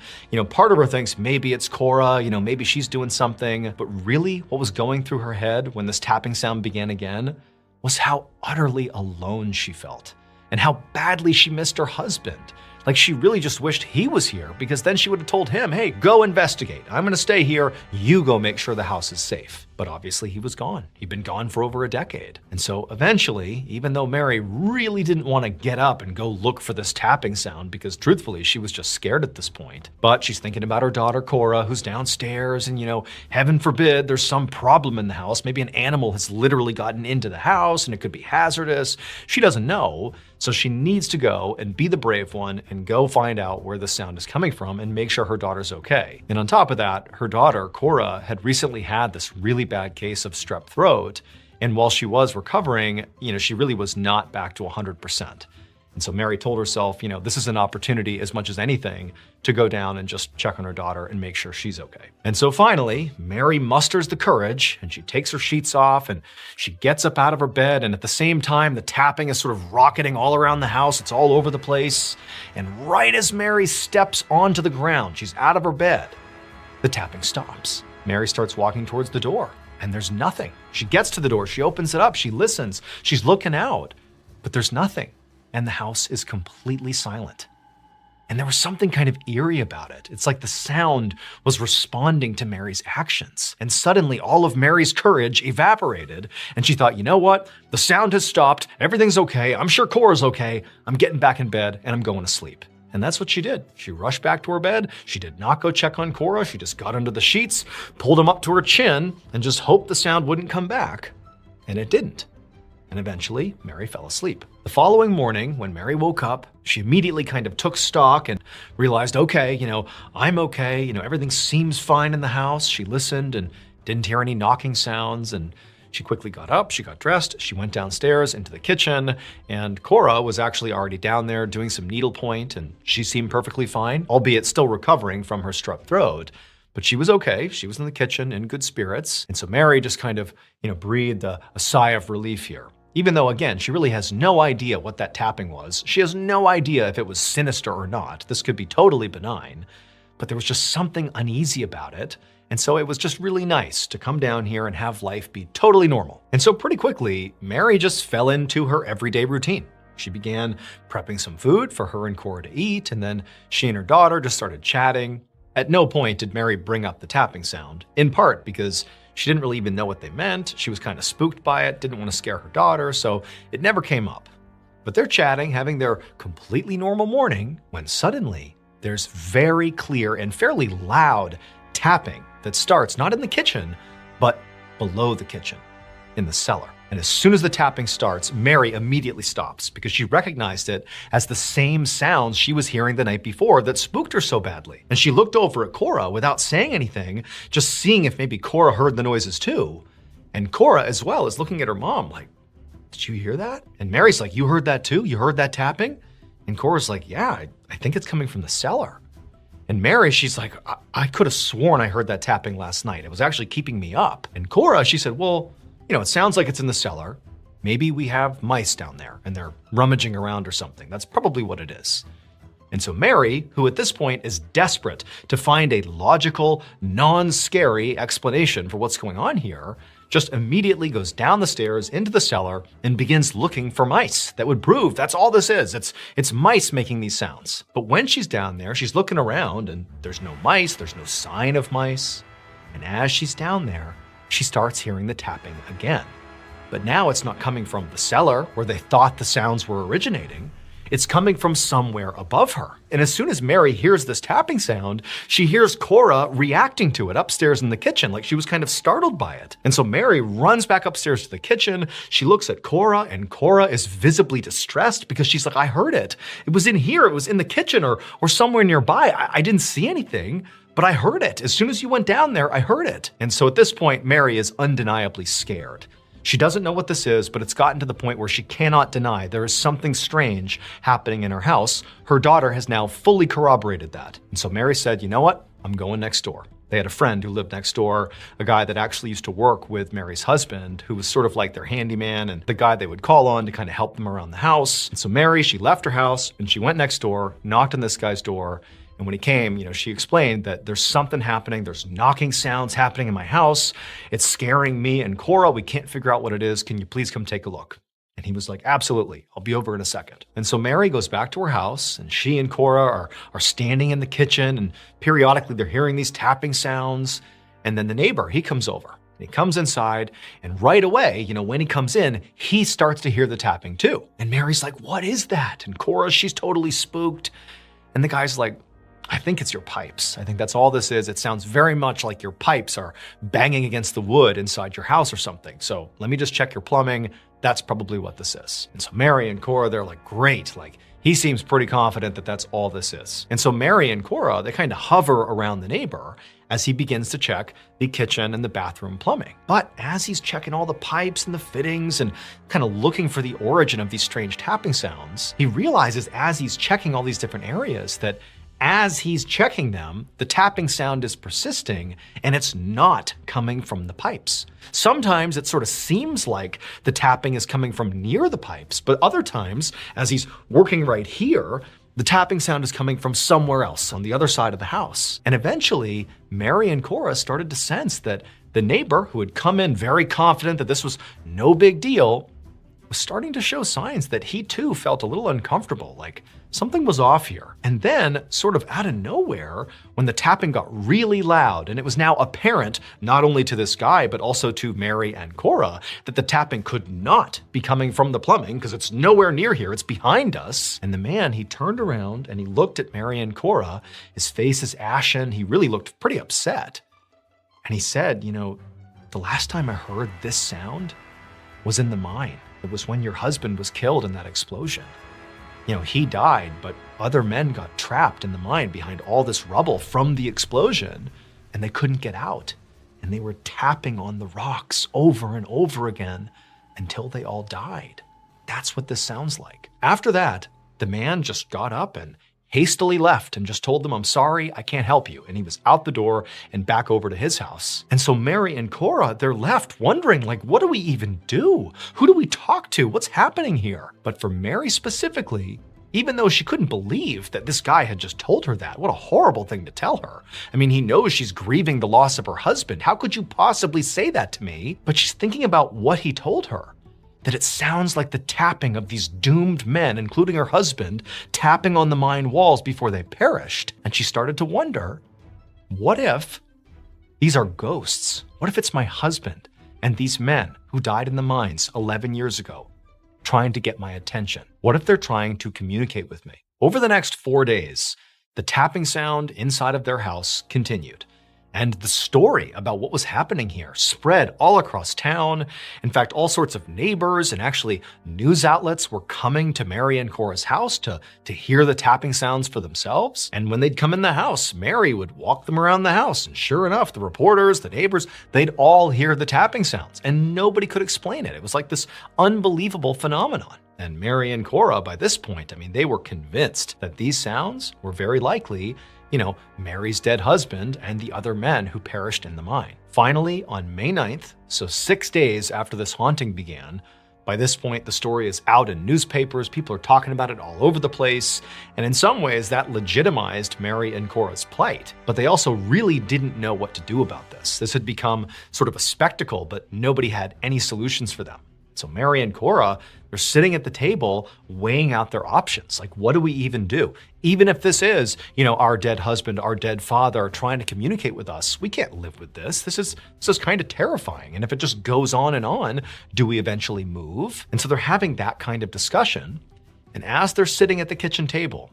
part of her thinks maybe it's Cora, maybe she's doing something. But really what was going through her head when this tapping sound began again was how utterly alone she felt and how badly she missed her husband. Like she really just wished he was here, because then she would have told him, hey, go investigate. I'm going to stay here. You go make sure the house is safe. But obviously he was gone. He'd been gone for over a decade. And so eventually, even though Mary really didn't want to get up and go look for this tapping sound, because truthfully, she was just scared at this point, but she's thinking about her daughter, Cora, who's downstairs, and heaven forbid there's some problem in the house. Maybe an animal has literally gotten into the house and it could be hazardous. She doesn't know. So she needs to go and be the brave one and go find out where the sound is coming from and make sure her daughter's okay. And on top of that, her daughter, Cora, had recently had this really bad case of strep throat. And while she was recovering, she really was not back to 100%. And so Mary told herself, this is an opportunity as much as anything to go down and just check on her daughter and make sure she's okay. And so finally, Mary musters the courage and she takes her sheets off and she gets up out of her bed. And at the same time, the tapping is sort of rocketing all around the house. It's all over the place. And right as Mary steps onto the ground, she's out of her bed, the tapping stops. Mary starts walking towards the door and there's nothing. She gets to the door, she opens it up, she listens, she's looking out, but there's nothing. And the house is completely silent. And there was something kind of eerie about it. It's like the sound was responding to Mary's actions. And suddenly all of Mary's courage evaporated. And she thought, you know what? The sound has stopped. Everything's okay. I'm sure Cora's okay. I'm getting back in bed and I'm going to sleep. And that's what she did. She rushed back to her bed. She did not go check on Cora. She just got under the sheets, pulled them up to her chin, and just hoped the sound wouldn't come back. And it didn't. And eventually, Mary fell asleep. The following morning, when Mary woke up, she immediately kind of took stock and realized, okay, I'm okay. Everything seems fine in the house. She listened and didn't hear any knocking sounds. And she quickly got up, she got dressed, she went downstairs into the kitchen, and Cora was actually already down there doing some needlepoint, and she seemed perfectly fine, albeit still recovering from her strep throat. But she was okay. She was in the kitchen in good spirits. And so Mary just kind of, breathed a sigh of relief here. Even though, again, she really has no idea what that tapping was. She has no idea if it was sinister or not. This could be totally benign. But there was just something uneasy about it. And so it was just really nice to come down here and have life be totally normal. And so pretty quickly, Mary just fell into her everyday routine. She began prepping some food for her and Cora to eat, and then she and her daughter just started chatting. At no point did Mary bring up the tapping sound, in part because she didn't really even know what they meant. She was kind of spooked by it, didn't want to scare her daughter, so it never came up. But they're chatting, having their completely normal morning, when suddenly there's very clear and fairly loud tapping that starts not in the kitchen, but below the kitchen, in the cellar. And as soon as the tapping starts, Mary immediately stops because she recognized it as the same sounds she was hearing the night before that spooked her so badly. And she looked over at Cora without saying anything, just seeing if maybe Cora heard the noises too. And Cora as well is looking at her mom like, did you hear that? And Mary's like, you heard that too? You heard that tapping? And Cora's like, yeah, I think it's coming from the cellar. And Mary, she's like, I could have sworn I heard that tapping last night. It was actually keeping me up. And Cora, she said, well, it sounds like it's in the cellar. Maybe we have mice down there and they're rummaging around or something. That's probably what it is. And so Mary, who at this point is desperate to find a logical, non-scary explanation for what's going on here, just immediately goes down the stairs into the cellar and begins looking for mice. That would prove that's all this is. It's mice making these sounds. But when she's down there, she's looking around and there's no mice, there's no sign of mice. And as she's down there, she starts hearing the tapping again. But now it's not coming from the cellar where they thought the sounds were originating. It's coming from somewhere above her. And as soon as Mary hears this tapping sound, she hears Cora reacting to it upstairs in the kitchen, like she was kind of startled by it. And so Mary runs back upstairs to the kitchen. She looks at Cora, and Cora is visibly distressed because she's like, I heard it. It was in here. It was in the kitchen or somewhere nearby. I didn't see anything, but I heard it. As soon as you went down there, I heard it. And so at this point, Mary is undeniably scared. She doesn't know what this is, but it's gotten to the point where she cannot deny there is something strange happening in her house. Her daughter has now fully corroborated that. And so Mary said, you know what? I'm going next door. They had a friend who lived next door, a guy that actually used to work with Mary's husband, who was sort of like their handyman and the guy they would call on to kind of help them around the house. And so Mary, she left her house and she went next door, knocked on this guy's door. And when he came, she explained that there's something happening. There's knocking sounds happening in my house. It's scaring me and Cora. We can't figure out what it is. Can you please come take a look? And he was like, absolutely. I'll be over in a second. And so Mary goes back to her house and she and Cora are standing in the kitchen and periodically they're hearing these tapping sounds. And then the neighbor, he comes over. He comes inside and right away, when he comes in, he starts to hear the tapping too. And Mary's like, what is that? And Cora, she's totally spooked. And the guy's like, I think it's your pipes. I think that's all this is. It sounds very much like your pipes are banging against the wood inside your house or something. So let me just check your plumbing. That's probably what this is. And so Mary and Cora, they're like, great. He seems pretty confident that that's all this is. And so Mary and Cora, they kind of hover around the neighbor as he begins to check the kitchen and the bathroom plumbing. But as he's checking all the pipes and the fittings and kind of looking for the origin of these strange tapping sounds, he realizes as he's checking all these different areas that as he's checking them, the tapping sound is persisting and it's not coming from the pipes. Sometimes it sort of seems like the tapping is coming from near the pipes, but other times, as he's working right here, the tapping sound is coming from somewhere else on the other side of the house. And eventually, Mary and Cora started to sense that the neighbor, who had come in very confident that this was no big deal, was starting to show signs that he too felt a little uncomfortable, like something was off here. And then, sort of out of nowhere, when the tapping got really loud, and it was now apparent, not only to this guy, but also to Mary and Cora, that the tapping could not be coming from the plumbing, because it's nowhere near here, it's behind us. And the man, he turned around and he looked at Mary and Cora. His face is ashen, he really looked pretty upset. And he said, the last time I heard this sound was in the mine. It was when your husband was killed in that explosion. He died, but other men got trapped in the mine behind all this rubble from the explosion, and they couldn't get out. And they were tapping on the rocks over and over again until they all died. That's what this sounds like. After that, the man just got up and hastily left and just told them, I'm sorry, I can't help you. And he was out the door and back over to his house. And so Mary and Cora, they're left wondering, what do we even do? Who do we talk to? What's happening here? But for Mary specifically, even though she couldn't believe that this guy had just told her that, what a horrible thing to tell her. I mean, he knows she's grieving the loss of her husband. How could you possibly say that to me? But she's thinking about what he told her. That it sounds like the tapping of these doomed men, including her husband, tapping on the mine walls before they perished. And she started to wonder, what if these are ghosts? What if it's my husband and these men who died in the mines 11 years ago, trying to get my attention? What if they're trying to communicate with me? Over the next 4 days, the tapping sound inside of their house continued. And the story about what was happening here spread all across town. In fact, all sorts of neighbors and actually news outlets were coming to Mary and Cora's house to hear the tapping sounds for themselves. And when they'd come in the house, Mary would walk them around the house. And sure enough, the reporters, the neighbors, they'd all hear the tapping sounds. And nobody could explain it. It was like this unbelievable phenomenon. And Mary and Cora, by this point, they were convinced that these sounds were very likely Mary's dead husband and the other men who perished in the mine. Finally, on May 9th, so 6 days after this haunting began, By this point, the story is out in newspapers, people are talking about it all over the place, and in some ways that legitimized Mary and Cora's plight. But they also really didn't know what to do about this. This had become sort of a spectacle, but nobody had any solutions for them. So Mary and Cora, they're sitting at the table weighing out their options. Like, what do we even do? Even if this is, our dead husband, our dead father trying to communicate with us, we can't live with this. This is kind of terrifying. And if it just goes on and on, do we eventually move? And so they're having that kind of discussion. And as they're sitting at the kitchen table,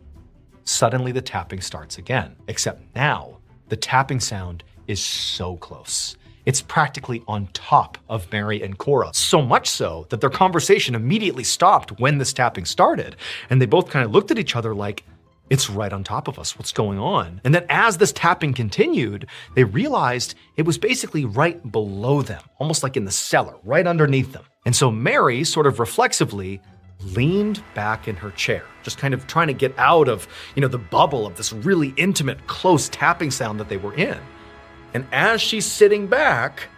suddenly the tapping starts again. Except now, the tapping sound is so close. It's practically on top of Mary and Cora, so much so that their conversation immediately stopped when this tapping started. And they both kind of looked at each other like, it's right on top of us, what's going on? And then as this tapping continued, they realized it was basically right below them, almost like in the cellar, right underneath them. And so Mary sort of reflexively leaned back in her chair, just kind of trying to get out of, the bubble of this really intimate, close tapping sound that they were in. And as she's sitting back,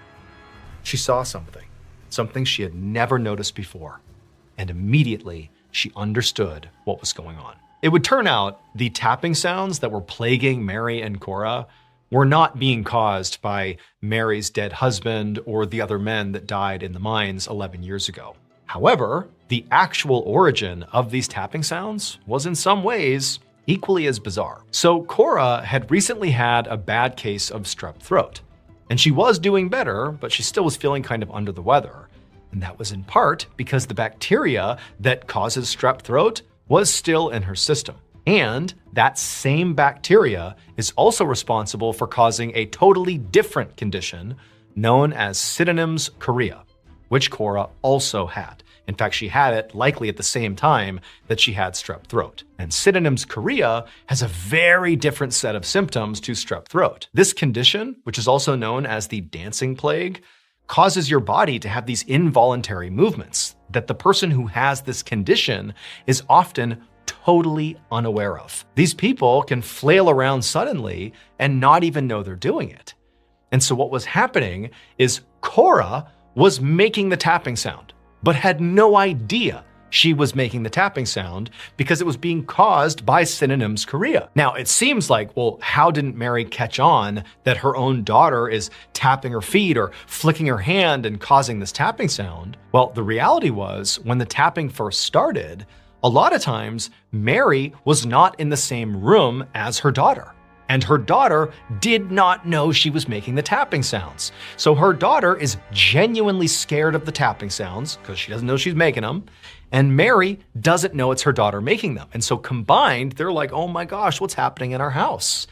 she saw something she had never noticed before. And immediately she understood what was going on. It would turn out the tapping sounds that were plaguing Mary and Cora were not being caused by Mary's dead husband or the other men that died in the mines 11 years ago. However, the actual origin of these tapping sounds was in some ways equally as bizarre. So Cora had recently had a bad case of strep throat, and she was doing better, but she still was feeling kind of under the weather. And that was in part because the bacteria that causes strep throat was still in her system. And that same bacteria is also responsible for causing a totally different condition known as Sydenham's chorea, which Cora also had. In fact, she had it likely at the same time that she had strep throat. And Sydenham's chorea has a very different set of symptoms to strep throat. This condition, which is also known as the dancing plague, causes your body to have these involuntary movements that the person who has this condition is often totally unaware of. These people can flail around suddenly and not even know they're doing it. And so what was happening is Cora was making the tapping sound, but had no idea she was making the tapping sound because it was being caused by Sydenham's chorea. Now, it seems like, well, how didn't Mary catch on that her own daughter is tapping her feet or flicking her hand and causing this tapping sound? Well, the reality was, when the tapping first started, a lot of times Mary was not in the same room as her daughter. And her daughter did not know she was making the tapping sounds. So her daughter is genuinely scared of the tapping sounds because she doesn't know she's making them. And Mary doesn't know it's her daughter making them. And so combined, they're like, oh my gosh, what's happening in our house?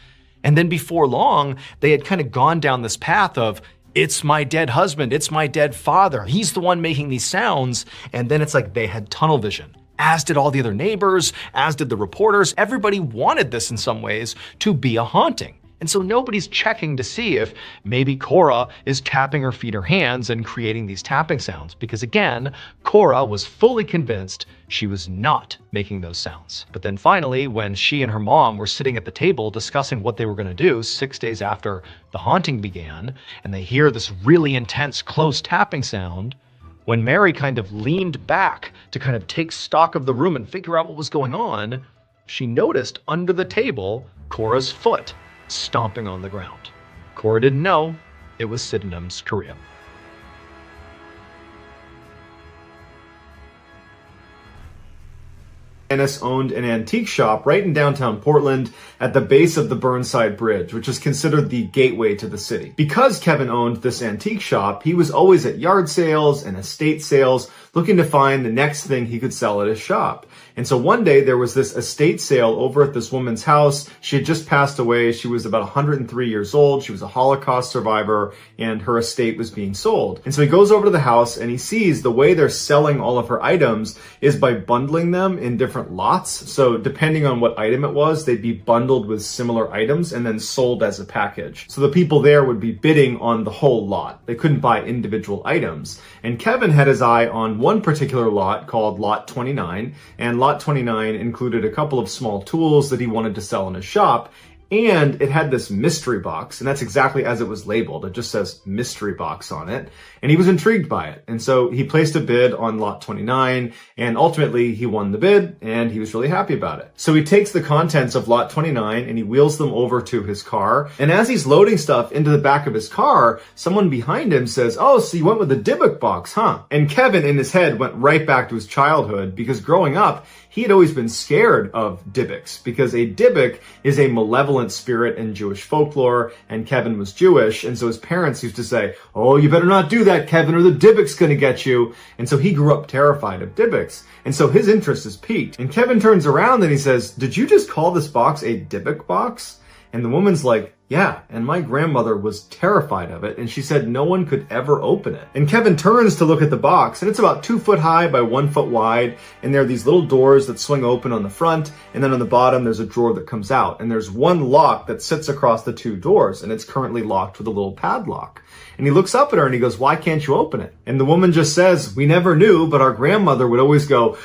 And then before long, they had kind of gone down this path of, it's my dead husband, it's my dead father. He's the one making these sounds. And then it's like they had tunnel vision, as did all the other neighbors, as did the reporters. Everybody wanted this in some ways to be a haunting. And so nobody's checking to see if maybe Cora is tapping her feet or hands and creating these tapping sounds. Because again, Cora was fully convinced she was not making those sounds. But then finally, when she and her mom were sitting at the table discussing what they were going to do 6 days after the haunting began, and they hear this really intense, close tapping sound, when Mary kind of leaned back to kind of take stock of the room and figure out what was going on, she noticed under the table Cora's foot stomping on the ground. Cora didn't know it was Sydenham's chorea. Dennis owned an antique shop right in downtown Portland at the base of the Burnside Bridge, which is considered the gateway to the city. Because Kevin owned this antique shop, he was always at yard sales and estate sales looking to find the next thing he could sell at his shop. And so one day there was this estate sale over at this woman's house. She had just passed away. She was about 103 years old. She was a Holocaust survivor, and her estate was being sold. And so he goes over to the house and he sees the way they're selling all of her items is by bundling them in different lots. So depending on what item it was, they'd be bundled with similar items and then sold as a package. So the people there would be bidding on the whole lot. They couldn't buy individual items. And Kevin had his eye on one particular lot called Lot 29, and Lot 29 included a couple of small tools that he wanted to sell in his shop. And it had this mystery box, and that's exactly as it was labeled. It just says mystery box on it. And he was intrigued by it. And so he placed a bid on lot 29, and ultimately he won the bid, and he was really happy about it. So he takes the contents of lot 29 and he wheels them over to his car. And as he's loading stuff into the back of his car, someone behind him says, "Oh, so you went with the Dybbuk box, huh?" And Kevin in his head went right back to his childhood, because growing up, he had always been scared of Dybbuks, because a Dybbuk is a malevolent spirit in Jewish folklore, and Kevin was Jewish, and so his parents used to say, "Oh, you better not do that, Kevin, or the Dybbuk's gonna get you." And so he grew up terrified of Dybbuks, and so his interest is piqued. And Kevin turns around and he says, "Did you just call this box a Dybbuk box?" And the woman's like, "Yeah, and my grandmother was terrified of it, and she said no one could ever open it." And Kevin turns to look at the box, and it's about 2 foot high by 1 foot wide, and there are these little doors that swing open on the front, and then on the bottom there's a drawer that comes out, and there's one lock that sits across the 2 doors, and it's currently locked with a little padlock. And he looks up at her and he goes, "Why can't you open it?" And the woman just says, "We never knew, but our grandmother would always go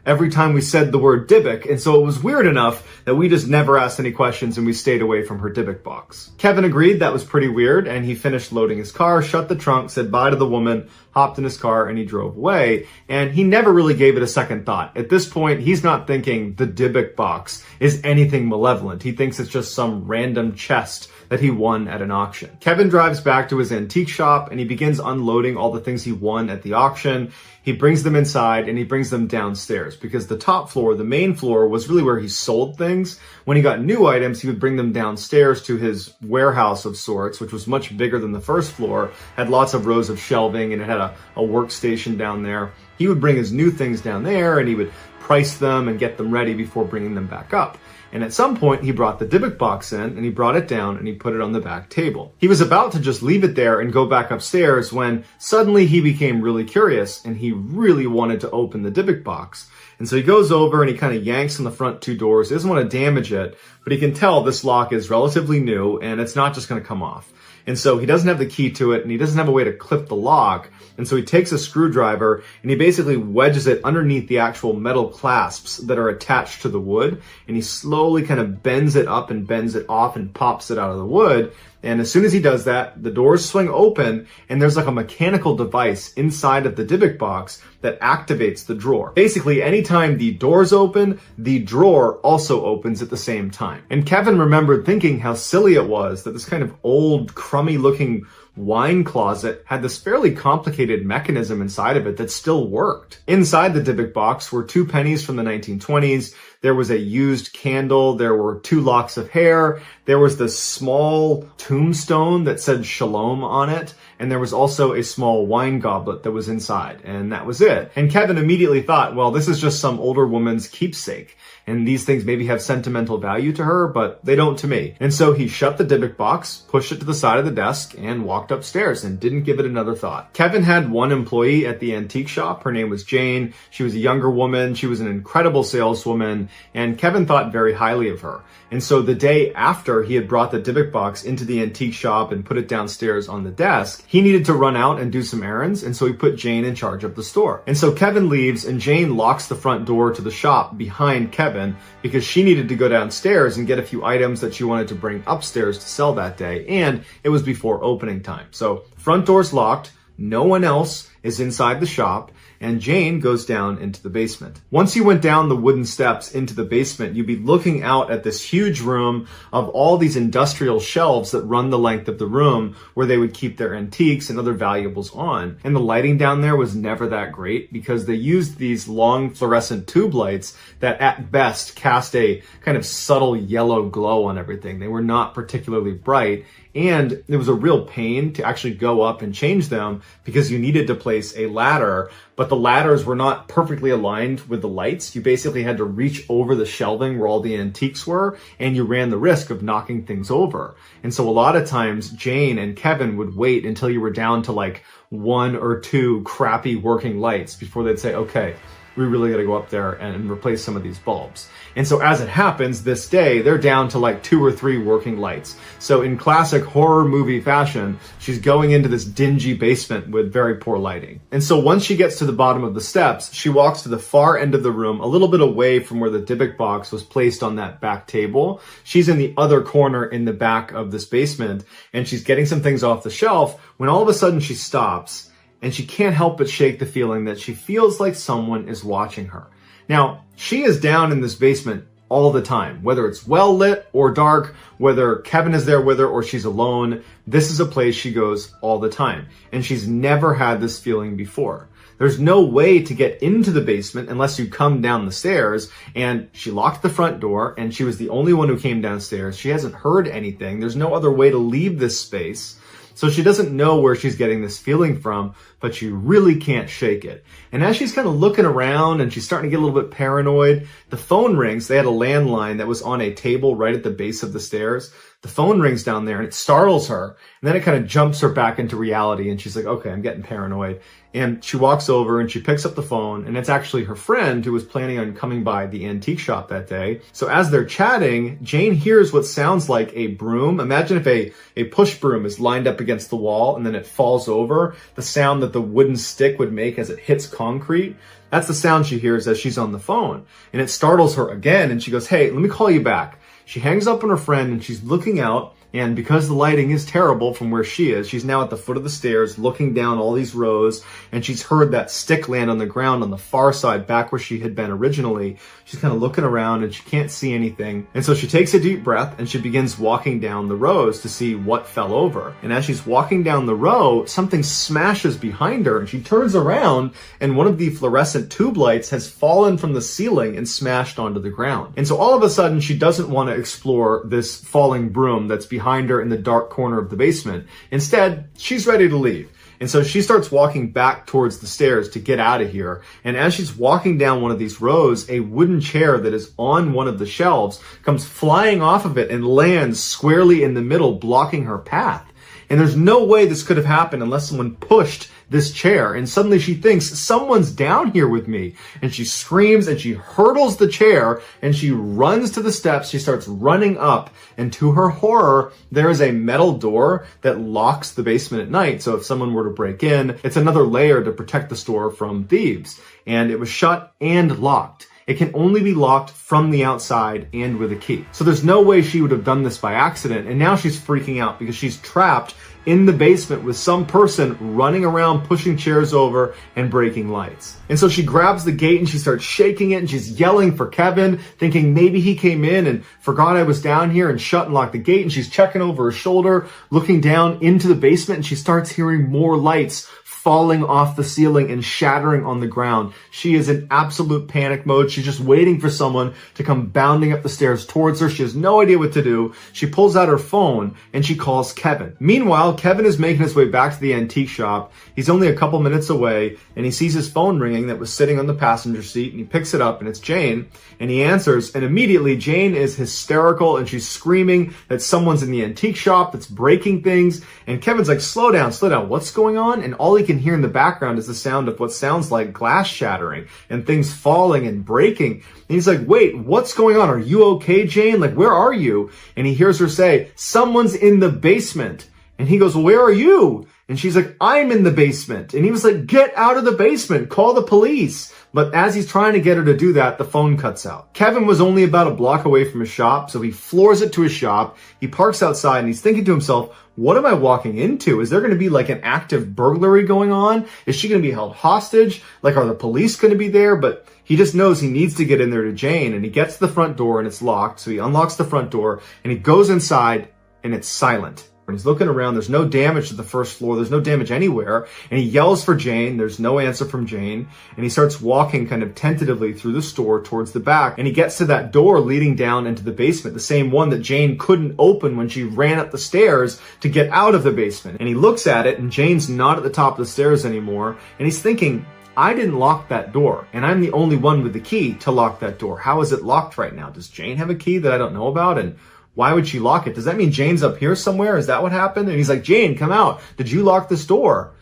every time we said the word Dybbuk, and so it was weird enough that we just never asked any questions and we stayed away from her Dybbuk box." Kevin agreed that was pretty weird, and he finished loading his car, shut the trunk, said bye to the woman, hopped in his car, and he drove away. And he never really gave it a second thought. At this point, he's not thinking the Dybbuk box is anything malevolent. He thinks it's just some random chest that he won at an auction. Kevin drives back to his antique shop and he begins unloading all the things he won at the auction. He brings them inside and he brings them downstairs, because the top floor, the main floor, was really where he sold things. When he got new items, he would bring them downstairs to his warehouse of sorts, which was much bigger than the first floor, had lots of rows of shelving, and it had a workstation down there. He would bring his new things down there and he would price them and get them ready before bringing them back up. And at some point, he brought the Dybbuk box in and he brought it down and he put it on the back table. He was about to just leave it there and go back upstairs when suddenly he became really curious and he really wanted to open the Dybbuk box. And so he goes over and he kind of yanks on the front 2 doors. He doesn't want to damage it, but he can tell this lock is relatively new and it's not just going to come off. And so he doesn't have the key to it and he doesn't have a way to clip the lock. And so he takes a screwdriver and he basically wedges it underneath the actual metal clasps that are attached to the wood. And he slowly kind of bends it up and bends it off and pops it out of the wood. And as soon as he does that, the doors swing open and there's like a mechanical device inside of the Dybbuk box that activates the drawer. Basically, anytime the doors open, the drawer also opens at the same time. And Kevin remembered thinking how silly it was that this kind of old, crummy looking wine closet had this fairly complicated mechanism inside of it that still worked. Inside the Dybbuk box were 2 pennies from the 1920s. There was a used candle. There were 2 locks of hair. There was this small tombstone that said Shalom on it. And there was also a small wine goblet that was inside. And that was it. And Kevin immediately thought, well, this is just some older woman's keepsake. And these things maybe have sentimental value to her, but they don't to me. And so he shut the Dybbuk box, pushed it to the side of the desk, and walked upstairs and didn't give it another thought. Kevin had one employee at the antique shop. Her name was Jane. She was a younger woman. She was an incredible saleswoman, and Kevin thought very highly of her. And so the day after he had brought the Dybbuk box into the antique shop and put it downstairs on the desk, he needed to run out and do some errands, and so he put Jane in charge of the store. And so Kevin leaves, and Jane locks the front door to the shop behind Kevin because she needed to go downstairs and get a few items that she wanted to bring upstairs to sell that day, and it was before opening time. So front door's locked, no one else is inside the shop, and Jane goes down into the basement. Once you went down the wooden steps into the basement, you'd be looking out at this huge room of all these industrial shelves that run the length of the room where they would keep their antiques and other valuables on. And the lighting down there was never that great because they used these long fluorescent tube lights that at best cast a kind of subtle yellow glow on everything. They were not particularly bright. And it was a real pain to actually go up and change them because you needed to place a ladder, but the ladders were not perfectly aligned with the lights. You basically had to reach over the shelving where all the antiques were, and you ran the risk of knocking things over. And so a lot of times Jane and Kevin would wait until you were down to like 1 or 2 crappy working lights before they'd say, okay, we really got to go up there and replace some of these bulbs. And so as it happens, this day, they're down to like 2 or 3 working lights. So in classic horror movie fashion, she's going into this dingy basement with very poor lighting. And so once she gets to the bottom of the steps, she walks to the far end of the room, a little bit away from where the Dybbuk box was placed on that back table. She's in the other corner in the back of this basement, and she's getting some things off the shelf when all of a sudden she stops, and she can't help but shake the feeling that she feels like someone is watching her. Now, she is down in this basement all the time, whether it's well lit or dark, whether Kevin is there with her or she's alone. This is a place she goes all the time, and she's never had this feeling before. There's no way to get into the basement unless you come down the stairs, and she locked the front door, and she was the only one who came downstairs. She hasn't heard anything. There's no other way to leave this space. So she doesn't know where she's getting this feeling from, but she really can't shake it. And as she's kind of looking around and she's starting to get a little bit paranoid, the phone rings. They had a landline that was on a table right at the base of the stairs. The phone rings down there and it startles her. And then it kind of jumps her back into reality. And she's like, okay, I'm getting paranoid. And she walks over and she picks up the phone, and it's actually her friend who was planning on coming by the antique shop that day. So as they're chatting, Jane hears what sounds like a broom. Imagine if a push broom is lined up against the wall and then it falls over, the sound that the wooden stick would make as it hits concrete. That's the sound she hears as she's on the phone. And it startles her again, and she goes, hey, let me call you back. She hangs up on her friend and she's looking out, and because the lighting is terrible from where she is, she's now at the foot of the stairs looking down all these rows, and she's heard that stick land on the ground on the far side back where she had been originally. She's kind of looking around and she can't see anything. And so she takes a deep breath and she begins walking down the rows to see what fell over. And as she's walking down the row, something smashes behind her and she turns around, and one of the fluorescent tube lights has fallen from the ceiling and smashed onto the ground. And so all of a sudden she doesn't want to explore this falling broom that's behind her in the dark corner of the basement. Instead, she's ready to leave. And so she starts walking back towards the stairs to get out of here. And as she's walking down one of these rows, a wooden chair that is on one of the shelves comes flying off of it and lands squarely in the middle, blocking her path. And there's no way this could have happened unless someone pushed this chair. And suddenly she thinks, someone's down here with me. And she screams and she hurdles the chair and she runs to the steps. She starts running up. And to her horror, there is a metal door that locks the basement at night. So if someone were to break in, it's another layer to protect the store from thieves. And it was shut and locked. It can only be locked from the outside and with a key. So there's no way she would have done this by accident. And now she's freaking out because she's trapped in the basement with some person running around, pushing chairs over and breaking lights. And so she grabs the gate and she starts shaking it and she's yelling for Kevin, thinking maybe he came in and forgot I was down here and shut and locked the gate. And she's checking over her shoulder, looking down into the basement, and she starts hearing more lights falling off the ceiling and shattering on the ground. She is in absolute panic mode. She's just waiting for someone to come bounding up the stairs towards her. She has no idea what to do. She pulls out her phone and she calls Kevin. Meanwhile, Kevin is making his way back to the antique shop. He's only a couple minutes away and he sees his phone ringing that was sitting on the passenger seat, and he picks it up and it's Jane, and he answers, and immediately Jane is hysterical and she's screaming that someone's in the antique shop that's breaking things. And Kevin's like, slow down, what's going on? And all he can hear in the background is the sound of what sounds like glass shattering and things falling and breaking. And he's like, wait, what's going on? Are you okay, Jane? Like, where are you? And he hears her say, someone's in the basement. And he goes, well, where are you? And she's like, I'm in the basement. And he was like, get out of the basement, call the police. But as he's trying to get her to do that, the phone cuts out. Kevin was only about a block away from his shop, so he floors it to his shop. He parks outside and he's thinking to himself, what am I walking into? Is there going to be like an active burglary going on? Is she going to be held hostage? Like, are the police going to be there? But he just knows he needs to get in there to Jane, and he gets to the front door and it's locked. So he unlocks the front door and he goes inside and it's silent. And he's looking around. There's no damage to the first floor. There's no damage anywhere. And he yells for Jane. There's no answer from Jane. And he starts walking kind of tentatively through the store towards the back. And he gets to that door leading down into the basement, the same one that Jane couldn't open when she ran up the stairs to get out of the basement. And he looks at it, and Jane's not at the top of the stairs anymore. And he's thinking, I didn't lock that door, and I'm the only one with the key to lock that door. How is it locked right now? Does Jane have a key that I don't know about? And why would she lock it? Does that mean Jane's up here somewhere? Is that what happened? And he's like, Jane, come out. Did you lock this door?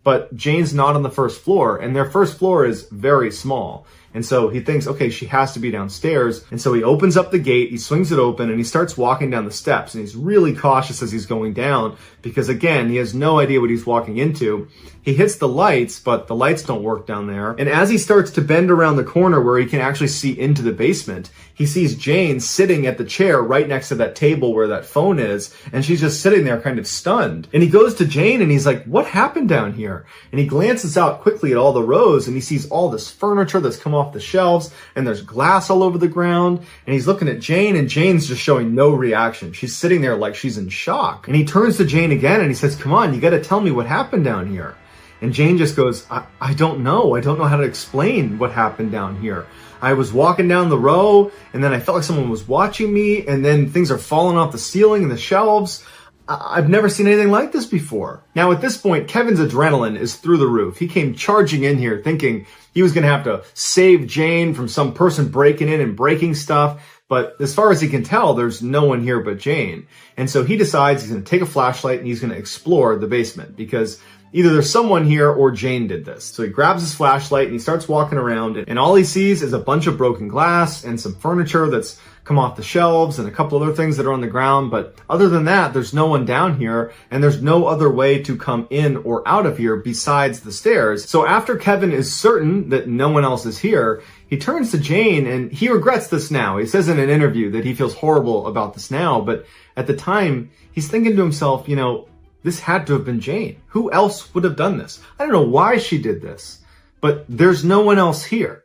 But Jane's not on the first floor, and their first floor is very small. And so he thinks, okay, she has to be downstairs. And so he opens up the gate, he swings it open, and he starts walking down the steps. And he's really cautious as he's going down because, again, he has no idea what he's walking into. He hits the lights, but the lights don't work down there. And as he starts to bend around the corner where he can actually see into the basement, he sees Jane sitting at the chair right next to that table where that phone is. And she's just sitting there kind of stunned. And he goes to Jane and he's like, what happened down here? And he glances out quickly at all the rows and he sees all this furniture that's come off the shelves and there's glass all over the ground. And he's looking at Jane and Jane's just showing no reaction. She's sitting there like she's in shock. And he turns to Jane again and he says, come on, you got to tell me what happened down here. And Jane just goes, I don't know. I don't know how to explain what happened down here. I was walking down the row and then I felt like someone was watching me and then things are falling off the ceiling and the shelves. I've never seen anything like this before. Now at this point, Kevin's adrenaline is through the roof. He came charging in here thinking he was going to have to save Jane from some person breaking in and breaking stuff. But as far as he can tell, there's no one here but Jane. And so he decides he's going to take a flashlight and he's going to explore the basement because either there's someone here or Jane did this. So he grabs his flashlight and he starts walking around and all he sees is a bunch of broken glass and some furniture that's come off the shelves and a couple other things that are on the ground. But other than that, there's no one down here and there's no other way to come in or out of here besides the stairs. So after Kevin is certain that no one else is here, he turns to Jane and he regrets this now. He says in an interview that he feels horrible about this now, but at the time he's thinking to himself, you know, this had to have been Jane. Who else would have done this? I don't know why she did this, but there's no one else here.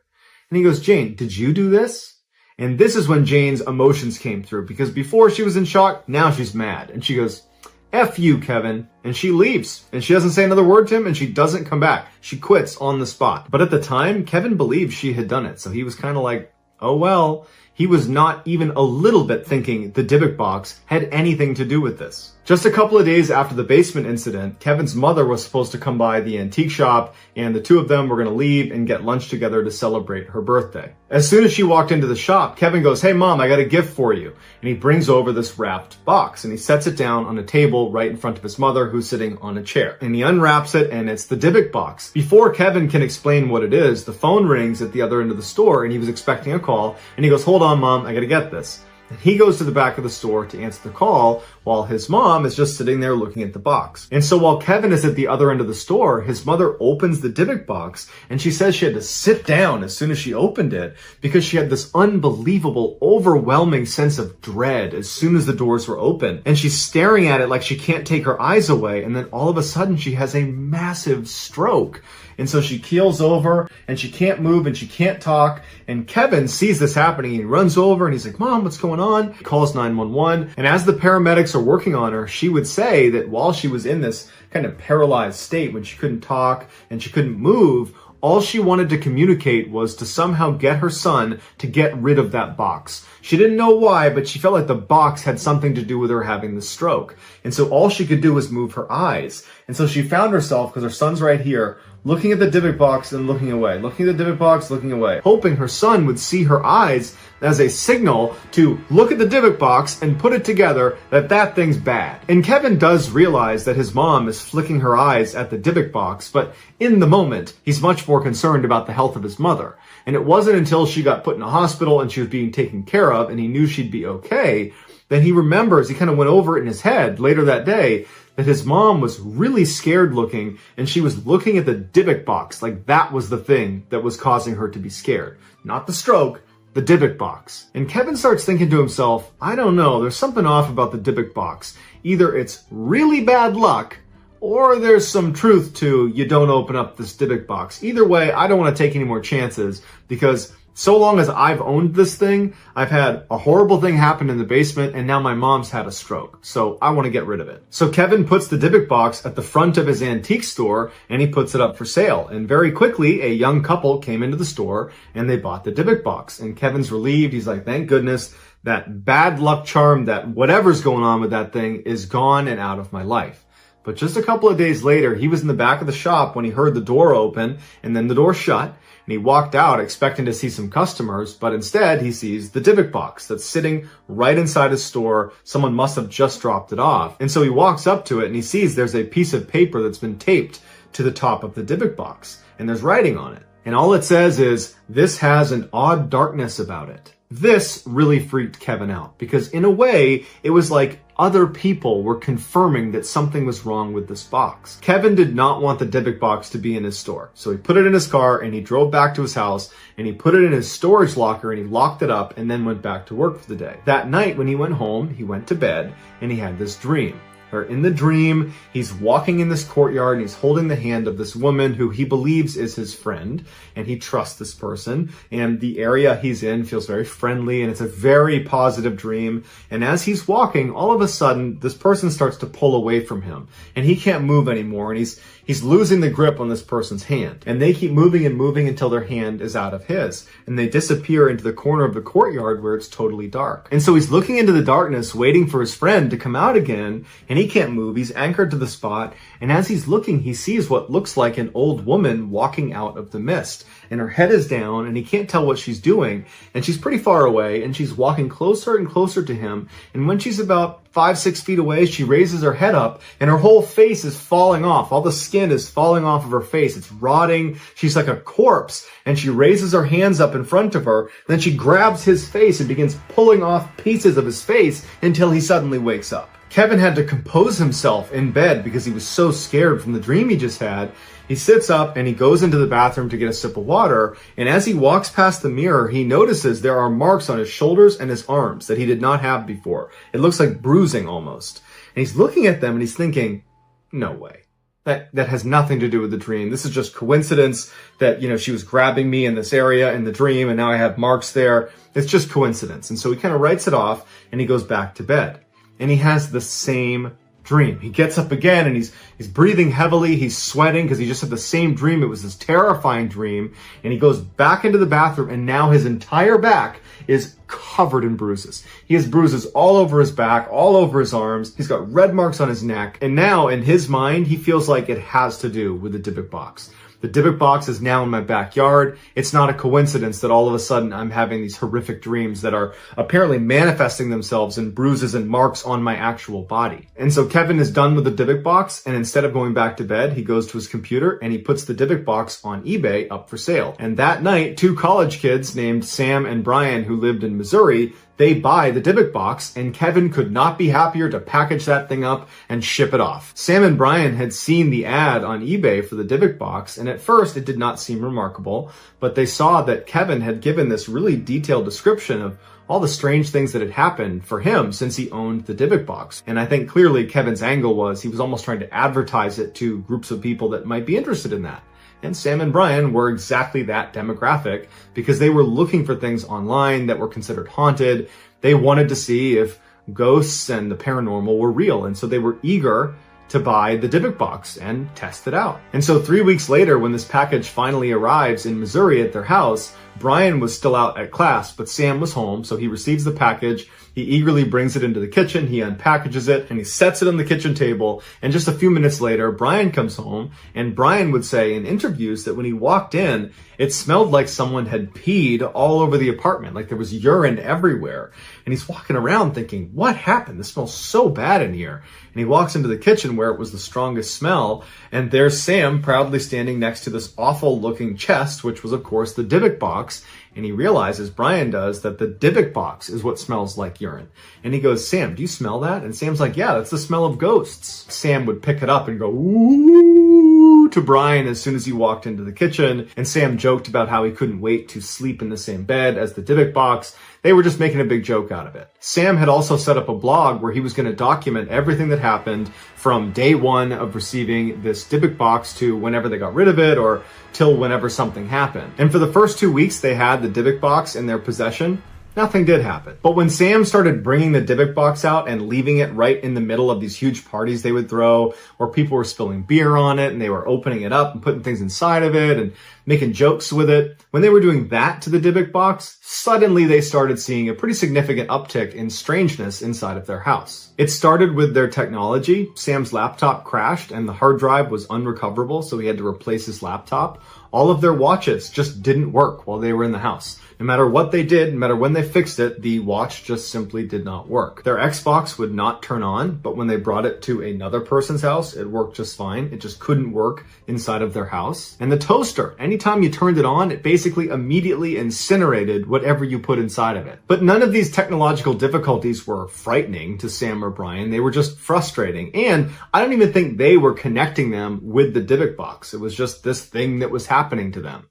And he goes, Jane, did you do this? And this is when Jane's emotions came through because before she was in shock, now she's mad. And she goes, F you, Kevin. And she leaves and she doesn't say another word to him and she doesn't come back. She quits on the spot. But at the time, Kevin believed she had done it. So he was kind of like, oh, well, he was not even a little bit thinking the Dybbuk box had anything to do with this. Just a couple of days after the basement incident, Kevin's mother was supposed to come by the antique shop and the two of them were going to leave and get lunch together to celebrate her birthday. As soon as she walked into the shop, Kevin goes, hey mom, I got a gift for you. And he brings over this wrapped box and he sets it down on a table right in front of his mother who's sitting on a chair. And he unwraps it and it's the Dybbuk box. Before Kevin can explain what it is, the phone rings at the other end of the store and he was expecting a call and he goes, hold on mom, I got to get this. And he goes to the back of the store to answer the call while his mom is just sitting there looking at the box. And so while Kevin is at the other end of the store, his mother opens the Dybbuk box and she says she had to sit down as soon as she opened it because she had this unbelievable, overwhelming sense of dread as soon as the doors were open. And she's staring at it like she can't take her eyes away. And then all of a sudden she has a massive stroke. And so she keels over and she can't move and she can't talk. And Kevin sees this happening and he runs over and he's like, Mom, what's going on? He calls 911. And as the paramedics are working on her, she would say that while she was in this kind of paralyzed state when she couldn't talk and she couldn't move, all she wanted to communicate was to somehow get her son to get rid of that box. She didn't know why, but she felt like the box had something to do with her having the stroke. And so all she could do was move her eyes. And so she found herself, because her son's right here, looking at the Dybbuk box and looking away, looking at the Dybbuk box, looking away, hoping her son would see her eyes as a signal to look at the Dybbuk box and put it together that that thing's bad. And Kevin does realize that his mom is flicking her eyes at the Dybbuk box, but in the moment, he's much more concerned about the health of his mother. And it wasn't until she got put in a hospital and she was being taken care of and he knew she'd be okay, that he remembers, he kind of went over it in his head later that day, that his mom was really scared looking and she was looking at the Dybbuk box like that was the thing that was causing her to be scared. Not the stroke, the Dybbuk box. And Kevin starts thinking to himself, I don't know, there's something off about the Dybbuk box. Either it's really bad luck or there's some truth to you don't open up this Dybbuk box. Either way, I don't want to take any more chances because so long as I've owned this thing, I've had a horrible thing happen in the basement and now my mom's had a stroke. So I want to get rid of it. So Kevin puts the Dybbuk box at the front of his antique store and he puts it up for sale. And very quickly, a young couple came into the store and they bought the Dybbuk box. And Kevin's relieved. He's like, thank goodness that bad luck charm, that whatever's going on with that thing is gone and out of my life. But just a couple of days later, he was in the back of the shop when he heard the door open and then the door shut. And he walked out expecting to see some customers, but instead he sees the Dybbuk box that's sitting right inside his store. Someone must have just dropped it off. And so he walks up to it and he sees there's a piece of paper that's been taped to the top of the Dybbuk box and there's writing on it. And all it says is, "This has an odd darkness about it." This really freaked Kevin out because in a way, it was like other people were confirming that something was wrong with this box. Kevin did not want the Dybbuk box to be in his store. So he put it in his car and he drove back to his house and he put it in his storage locker and he locked it up and then went back to work for the day. That night when he went home, he went to bed and he had this dream. Or in the dream, he's walking in this courtyard and he's holding the hand of this woman who he believes is his friend, and he trusts this person, and the area he's in feels very friendly, and it's a very positive dream. And as he's walking, all of a sudden, this person starts to pull away from him, and he can't move anymore, and he's losing the grip on this person's hand. And they keep moving and moving until their hand is out of his, and they disappear into the corner of the courtyard where it's totally dark. And so he's looking into the darkness, waiting for his friend to come out again, and he can't move. He's anchored to the spot, and as he's looking, he sees what looks like an old woman walking out of the mist, and her head is down, and he can't tell what she's doing, and she's pretty far away, and she's walking closer and closer to him, and when she's about 5-6 feet away, she raises her head up, and her whole face is falling off. All the skin is falling off of her face. It's rotting. She's like a corpse, and she raises her hands up in front of her, then she grabs his face and begins pulling off pieces of his face until he suddenly wakes up. Kevin had to compose himself in bed because he was so scared from the dream he just had. He sits up and he goes into the bathroom to get a sip of water, and as he walks past the mirror, he notices there are marks on his shoulders and his arms that he did not have before. It looks like bruising almost. And he's looking at them and he's thinking, no way. That has nothing to do with the dream. This is just coincidence that, she was grabbing me in this area in the dream and now I have marks there. It's just coincidence. And so he kind of writes it off and he goes back to bed. And he has the same dream. He gets up again and he's breathing heavily. He's sweating because he just had the same dream. It was this terrifying dream. And he goes back into the bathroom and now his entire back is covered in bruises. He has bruises all over his back, all over his arms. He's got red marks on his neck. And now in his mind, he feels like it has to do with the Dybbuk box. The Dybbuk box is now in my backyard. It's not a coincidence that all of a sudden I'm having these horrific dreams that are apparently manifesting themselves in bruises and marks on my actual body. And so Kevin is done with the Dybbuk box, and instead of going back to bed, he goes to his computer and he puts the Dybbuk box on eBay up for sale. And that night, 2 college kids named Sam and Brian, who lived in Missouri, they buy the Dybbuk box, and Kevin could not be happier to package that thing up and ship it off. Sam and Brian had seen the ad on eBay for the Dybbuk box, and at first it did not seem remarkable, but they saw that Kevin had given this really detailed description of all the strange things that had happened for him since he owned the Dybbuk box. And I think clearly Kevin's angle was he was almost trying to advertise it to groups of people that might be interested in that. And Sam and Brian were exactly that demographic because they were looking for things online that were considered haunted. They wanted to see if ghosts and the paranormal were real. And so they were eager to buy the Dybbuk box and test it out. And so 3 weeks later, when this package finally arrives in Missouri at their house, Brian was still out at class, but Sam was home. So he receives the package. He eagerly brings it into the kitchen, he unpackages it, and he sets it on the kitchen table. And just a few minutes later, Brian comes home, and Brian would say in interviews that when he walked in, it smelled like someone had peed all over the apartment, like there was urine everywhere. And he's walking around thinking, what happened? This smells so bad in here. And he walks into the kitchen where it was the strongest smell, and there's Sam proudly standing next to this awful looking chest, which was of course the Dybbuk box. And he realizes, Brian does, that the Dybbuk box is what smells like urine. And he goes, Sam, do you smell that? And Sam's like, yeah, that's the smell of ghosts. Sam would pick it up and go, ooh, to Brian as soon as he walked into the kitchen. And Sam joked about how he couldn't wait to sleep in the same bed as the Dybbuk box. They were just making a big joke out of it. Sam had also set up a blog where he was going to document everything that happened from day one of receiving this Dybbuk box to whenever they got rid of it or till whenever something happened. And for the first 2 weeks they had the Dybbuk box in their possession, nothing did happen. But when Sam started bringing the Dybbuk box out and leaving it right in the middle of these huge parties they would throw, where people were spilling beer on it and they were opening it up and putting things inside of it and making jokes with it, when they were doing that to the Dybbuk box, suddenly they started seeing a pretty significant uptick in strangeness inside of their house. It started with their technology. Sam's laptop crashed and the hard drive was unrecoverable, so he had to replace his laptop. All of their watches just didn't work while they were in the house. No matter what they did, no matter when they fixed it, the watch just simply did not work. Their Xbox would not turn on, but when they brought it to another person's house, it worked just fine. It just couldn't work inside of their house. And the toaster, anytime you turned it on, it basically immediately incinerated whatever you put inside of it. But none of these technological difficulties were frightening to Sam or Brian. They were just frustrating. And I don't even think they were connecting them with the Dybbuk box. It was just this thing that was happening to them.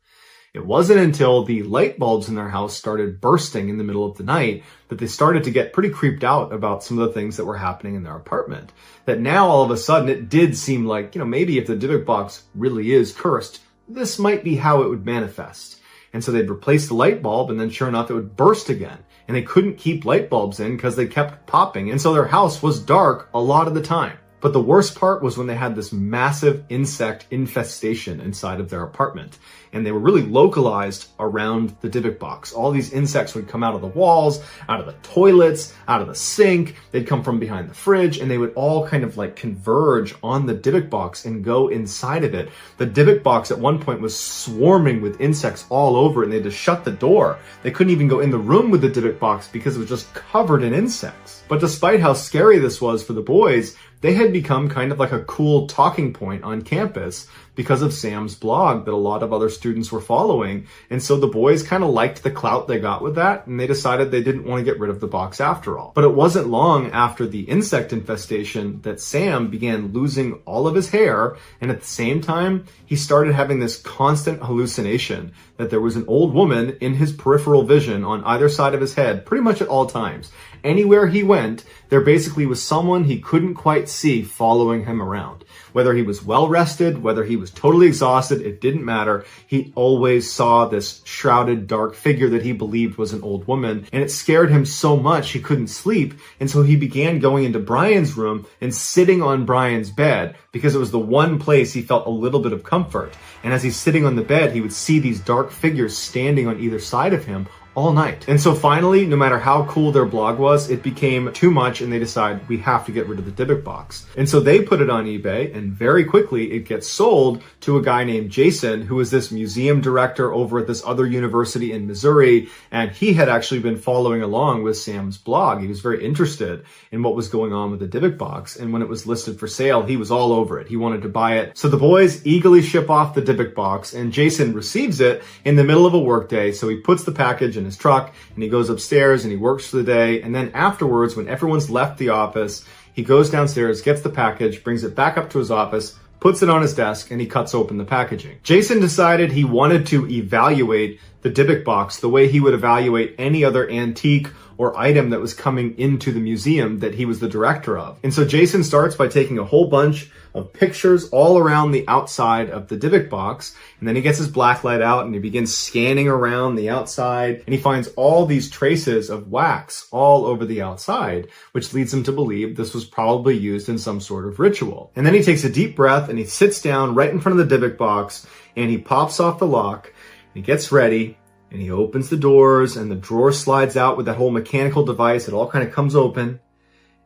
It wasn't until the light bulbs in their house started bursting in the middle of the night that they started to get pretty creeped out about some of the things that were happening in their apartment. That now all of a sudden it did seem like, maybe if the Dybbuk box really is cursed, this might be how it would manifest. And so they'd replace the light bulb, and then sure enough it would burst again. And they couldn't keep light bulbs in because they kept popping. And so their house was dark a lot of the time. But the worst part was when they had this massive insect infestation inside of their apartment. And they were really localized around the Dybbuk box. All these insects would come out of the walls, out of the toilets, out of the sink. They'd come from behind the fridge, and they would all kind of like converge on the Dybbuk box and go inside of it. The Dybbuk box at one point was swarming with insects all over it, and they had to shut the door. They couldn't even go in the room with the Dybbuk box because it was just covered in insects. But despite how scary this was for the boys, they had become kind of like a cool talking point on campus because of Sam's blog that a lot of other students were following. And so the boys kind of liked the clout they got with that, and they decided they didn't want to get rid of the box after all. But it wasn't long after the insect infestation that Sam began losing all of his hair, and at the same time, he started having this constant hallucination that there was an old woman in his peripheral vision on either side of his head pretty much at all times. Anywhere he went, there basically was someone he couldn't quite see following him around. Whether he was well rested, whether he was totally exhausted, it didn't matter. He always saw this shrouded dark figure that he believed was an old woman, and it scared him so much he couldn't sleep. And so he began going into Brian's room and sitting on Brian's bed because it was the one place he felt a little bit of comfort. And as he's sitting on the bed, he would see these dark figures standing on either side of him all night. And so finally, no matter how cool their blog was, it became too much, and they decide we have to get rid of the Dybbuk box. And so they put it on eBay, and very quickly it gets sold to a guy named Jason, who is this museum director over at this other university in Missouri. And he had actually been following along with Sam's blog. He was very interested in what was going on with the Dybbuk box. And when it was listed for sale, he was all over it. He wanted to buy it. So the boys eagerly ship off the Dybbuk box, and Jason receives it in the middle of a workday. So he puts the package in his truck, and he goes upstairs and he works for the day. And then afterwards, when everyone's left the office, he goes downstairs, gets the package, brings it back up to his office, puts it on his desk, and he cuts open the packaging. Jason decided he wanted to evaluate the Dybbuk box the way he would evaluate any other antique or item that was coming into the museum that he was the director of. And so Jason starts by taking a whole bunch of pictures all around the outside of the Dybbuk box, and then he gets his blacklight out and he begins scanning around the outside, and he finds all these traces of wax all over the outside, which leads him to believe this was probably used in some sort of ritual. And then he takes a deep breath and he sits down right in front of the Dybbuk box, and he pops off the lock, and he gets ready, and he opens the doors, and the drawer slides out with that whole mechanical device. It all kind of comes open,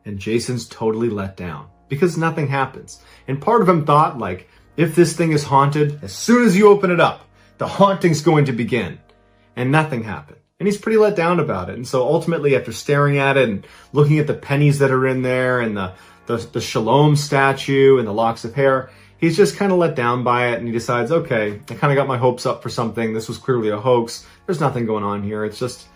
and Jason's totally let down because nothing happens. And part of him thought, like, if this thing is haunted, as soon as you open it up, the haunting's going to begin. And nothing happened. And he's pretty let down about it. And so ultimately, after staring at it and looking at the pennies that are in there and the Shalom statue and the locks of hair, he's just kind of let down by it, and he decides, okay, I kind of got my hopes up for something. This was clearly a hoax. There's nothing going on here. It's just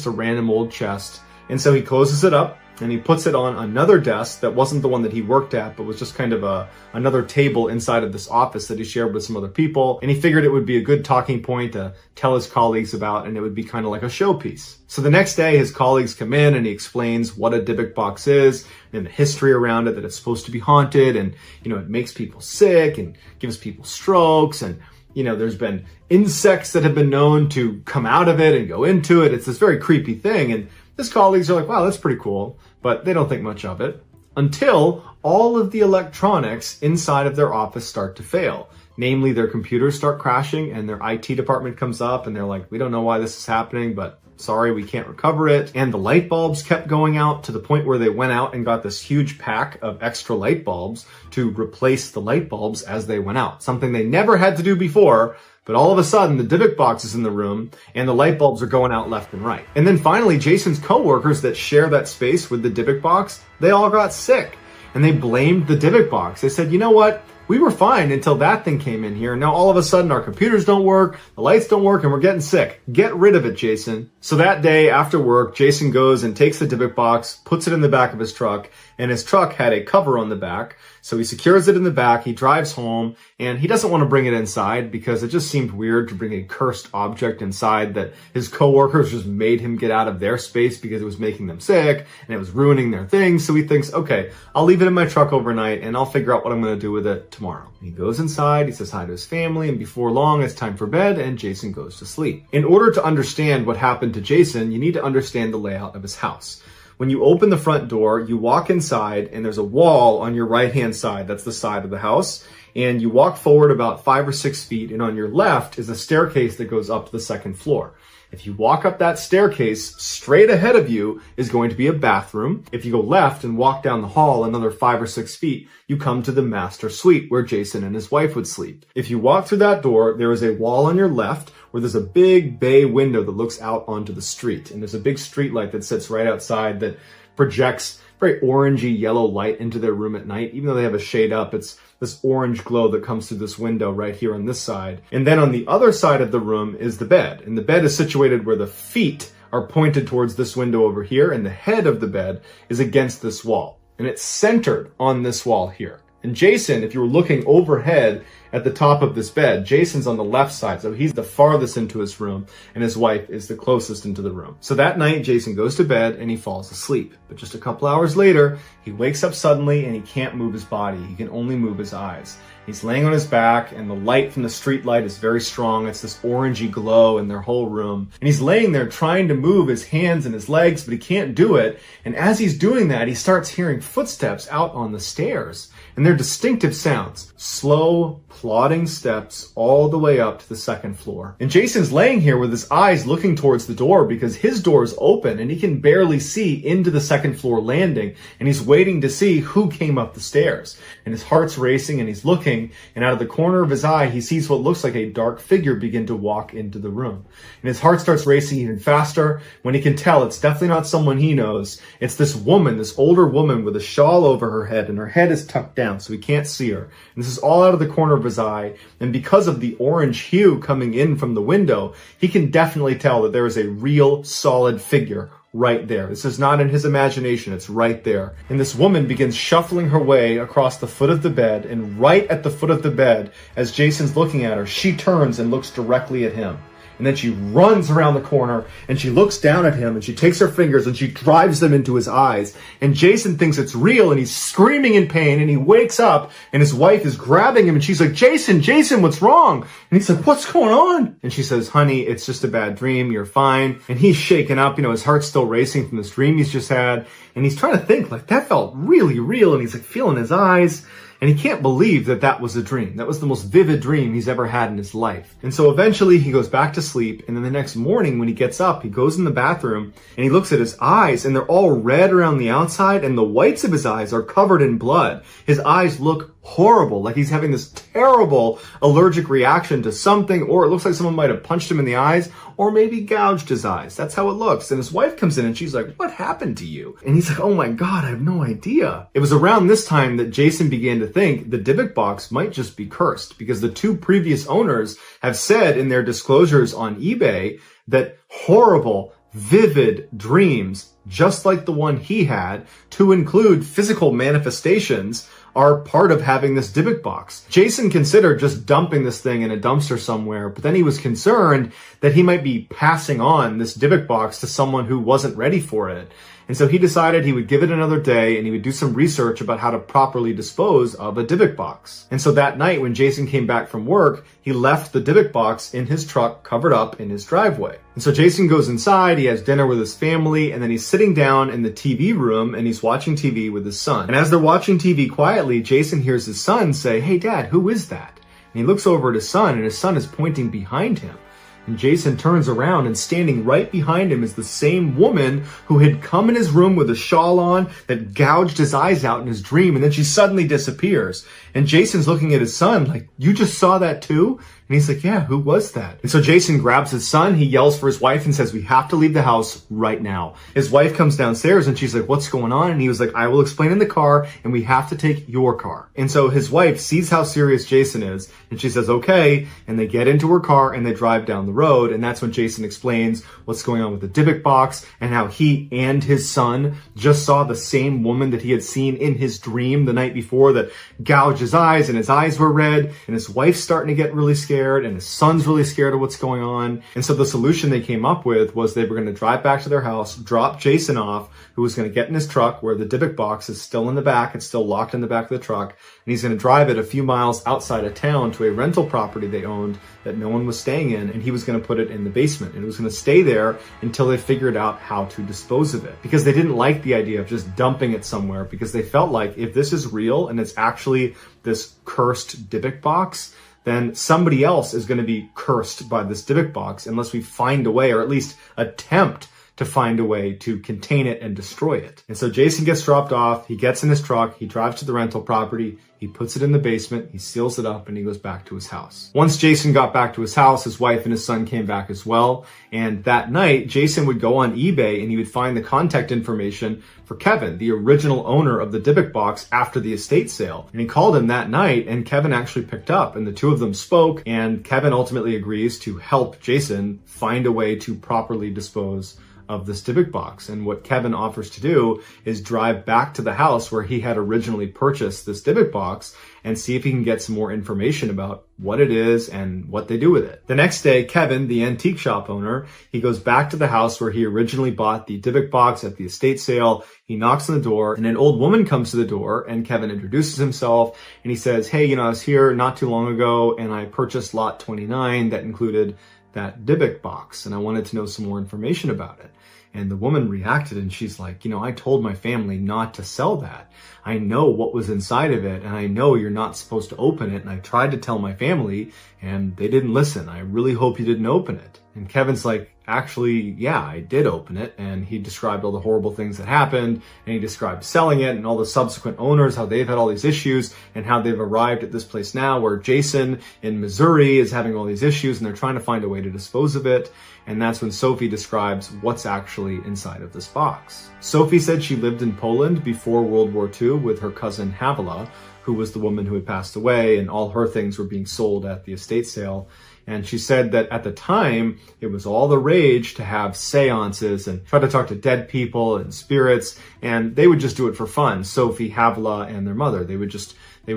a random old chest. And so he closes it up, and he puts it on another desk that wasn't the one that he worked at, but was just kind of another table inside of this office that he shared with some other people. And he figured it would be a good talking point to tell his colleagues about, and it would be kind of like a showpiece. So the next day, his colleagues come in, and he explains what a Dybbuk box is and the history around it, that it's supposed to be haunted, and, it makes people sick and gives people strokes, and, there's been insects that have been known to come out of it and go into it. It's this very creepy thing. And his colleagues are like, wow, that's pretty cool, but they don't think much of it until all of the electronics inside of their office start to fail. Namely, their computers start crashing, and their IT department comes up, and they're like, we don't know why this is happening, but sorry, we can't recover it. And the light bulbs kept going out to the point where they went out and got this huge pack of extra light bulbs to replace the light bulbs as they went out. Something they never had to do before, But all of a sudden, the Dybbuk box is in the room and the light bulbs are going out left and right. And then finally, Jason's coworkers that share that space with the Dybbuk box, they all got sick. And they blamed the Dybbuk box. They said, you know what? We were fine until that thing came in here. Now all of a sudden our computers don't work, the lights don't work, and we're getting sick. Get rid of it, Jason. So that day after work, Jason goes and takes the Dybbuk box, puts it in the back of his truck, and his truck had a cover on the back. So he secures it in the back, he drives home, and he doesn't want to bring it inside because it just seemed weird to bring a cursed object inside that his coworkers just made him get out of their space because it was making them sick and it was ruining their things. So he thinks, okay, I'll leave it in my truck overnight and I'll figure out what I'm going to do with it tomorrow. He goes inside, he says hi to his family, and before long it's time for bed and Jason goes to sleep. In order to understand what happened to Jason, you need to understand the layout of his house. When you open the front door, you walk inside and there's a wall on your right-hand side. That's the side of the house. And you walk forward about 5 or 6 feet, and on your left is a staircase that goes up to the second floor. If you walk up that staircase, straight ahead of you is going to be a bathroom. If you go left and walk down the hall another 5 or 6 feet, you come to the master suite where Jason and his wife would sleep. If you walk through that door, there is a wall on your left where there's a big bay window that looks out onto the street. And there's a big street light that sits right outside that projects very orangey yellow light into their room at night. Even though they have a shade up, it's this orange glow that comes through this window right here on this side. And then on the other side of the room is the bed. And the bed is situated where the feet are pointed towards this window over here, and the head of the bed is against this wall. And it's centered on this wall here. And Jason, if you were looking overhead at the top of this bed, Jason's on the left side, so he's the farthest into his room, and his wife is the closest into the room. So that night, Jason goes to bed and he falls asleep. But just a couple hours later, he wakes up suddenly and he can't move his body. He can only move his eyes. He's laying on his back, and the light from the street light is very strong. It's this orangey glow in their whole room. And he's laying there trying to move his hands and his legs, but he can't do it. And as he's doing that, he starts hearing footsteps out on the stairs. And they're distinctive sounds. Slow, plodding steps all the way up to the second floor. And Jason's laying here with his eyes looking towards the door because his door is open and he can barely see into the second floor landing. And he's waiting to see who came up the stairs. And his heart's racing and he's looking, and out of the corner of his eye, he sees what looks like a dark figure begin to walk into the room. And his heart starts racing even faster when he can tell it's definitely not someone he knows. It's this woman, this older woman with a shawl over her head, and her head is tucked down so he can't see her. And this is all out of the corner of his eye. And because of the orange hue coming in from the window, he can definitely tell that there is a real solid figure right there. This is not in his imagination, it's right there. And this woman begins shuffling her way across the foot of the bed, and right at the foot of the bed, as Jason's looking at her, she turns and looks directly at him. And then she runs around the corner and she looks down at him and she takes her fingers and she drives them into his eyes. And Jason thinks it's real and he's screaming in pain, and he wakes up and his wife is grabbing him and she's like, Jason, what's wrong? And he's like, what's going on? And she says, honey, it's just a bad dream. You're fine. And he's shaken up. His heart's still racing from this dream he's just had. And he's trying to think, like, that felt really real. And he's like feeling his eyes. And he can't believe that that was a dream. That was the most vivid dream he's ever had in his life. And so eventually he goes back to sleep. And then the next morning when he gets up, he goes in the bathroom and he looks at his eyes, and they're all red around the outside, and the whites of his eyes are covered in blood. His eyes look horrible, like he's having this terrible allergic reaction to something, or it looks like someone might have punched him in the eyes, or maybe gouged his eyes. That's how it looks. And his wife comes in and she's like, what happened to you? And he's like, oh my God, I have no idea. It was around this time that Jason began to think the Dybbuk box might just be cursed, because the 2 previous owners have said in their disclosures on eBay that horrible, vivid dreams, just like the one he had, to include physical manifestations, are part of having this Dybbuk box. Jason considered just dumping this thing in a dumpster somewhere, but then he was concerned that he might be passing on this Dybbuk box to someone who wasn't ready for it. And so he decided he would give it another day and he would do some research about how to properly dispose of a Dybbuk box. And so that night when Jason came back from work, he left the Dybbuk box in his truck covered up in his driveway. And so Jason goes inside, he has dinner with his family, and then he's sitting down in the TV room and he's watching TV with his son. And as they're watching TV quietly, Jason hears his son say, hey Dad, who is that? And he looks over at his son, and his son is pointing behind him. And Jason turns around, and standing right behind him is the same woman who had come in his room with a shawl on that gouged his eyes out in his dream, and then she suddenly disappears. And Jason's looking at his son like, you just saw that too? And he's like, yeah, who was that? And so Jason grabs his son, he yells for his wife and says, we have to leave the house right now. His wife comes downstairs and she's like, what's going on? And he was like, I will explain in the car, and we have to take your car. And so his wife sees how serious Jason is, and she says, okay. And they get into her car and they drive down the road. And that's when Jason explains what's going on with the Dybbuk box and how he and his son just saw the same woman that he had seen in his dream the night before that gouged his eyes, and his eyes were red, and his wife's starting to get really scared, and his son's really scared of what's going on. And so the solution they came up with was they were going to drive back to their house, drop Jason off, who was going to get in his truck where the Dybbuk box is still in the back. It's still locked in the back of the truck. And he's going to drive it a few miles outside of town to a rental property they owned that no one was staying in. And he was going to put it in the basement. And it was going to stay there until they figured out how to dispose of it. Because they didn't like the idea of just dumping it somewhere, because they felt like if this is real and it's actually this cursed Dybbuk box, then somebody else is going to be cursed by this Dybbuk box unless we find a way, or at least attempt to find a way to contain it and destroy it. And so Jason gets dropped off, he gets in his truck, he drives to the rental property, he puts it in the basement, he seals it up, and he goes back to his house. Once Jason got back to his house, his wife and his son came back as well. And that night, Jason would go on eBay and he would find the contact information for Kevin, the original owner of the Dybbuk box, after the estate sale. And he called him that night, and Kevin actually picked up, and the two of them spoke, and Kevin ultimately agrees to help Jason find a way to properly dispose of this Dybbuk box. And what Kevin offers to do is drive back to the house where he had originally purchased this Dybbuk box and see if he can get some more information about what it is and what they do with it. The next day, Kevin, the antique shop owner, he goes back to the house where he originally bought the Dybbuk box at the estate sale. He knocks on the door, and an old woman comes to the door, and Kevin introduces himself, and he says, hey, I was here not too long ago, and I purchased lot 29 that included that Dybbuk box, and I wanted to know some more information about it. And the woman reacted, and she's like, I told my family not to sell that. I know what was inside of it, and I know you're not supposed to open it, and I tried to tell my family, and they didn't listen. I really hope you didn't open it. And Kevin's like, actually, yeah, I did open it. And he described all the horrible things that happened, and he described selling it and all the subsequent owners, how they've had all these issues, and how they've arrived at this place now where Jason in Missouri is having all these issues, and they're trying to find a way to dispose of it. And that's when Sophie describes what's actually inside of this box. Sophie said she lived in Poland before World War II with her cousin Havila, who was the woman who had passed away, and all her things were being sold at the estate sale. And she said that at the time, it was all the rage to have seances and try to talk to dead people and spirits, and they would just do it for fun. Sophie, Havila, and their mother, they would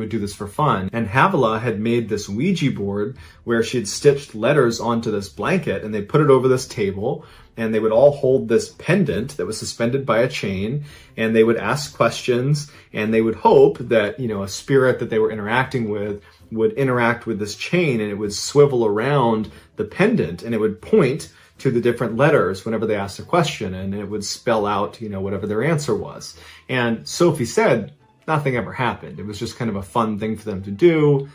do this for fun. And Havila had made this Ouija board where she had stitched letters onto this blanket, and they put it over this table, and they would all hold this pendant that was suspended by a chain, and they would ask questions, and they would hope that, a spirit that they were interacting with would interact with this chain, and it would swivel around the pendant, and it would point to the different letters whenever they asked a question, and it would spell out, whatever their answer was. And Sophie said nothing ever happened. It was just kind of a fun thing for them to do.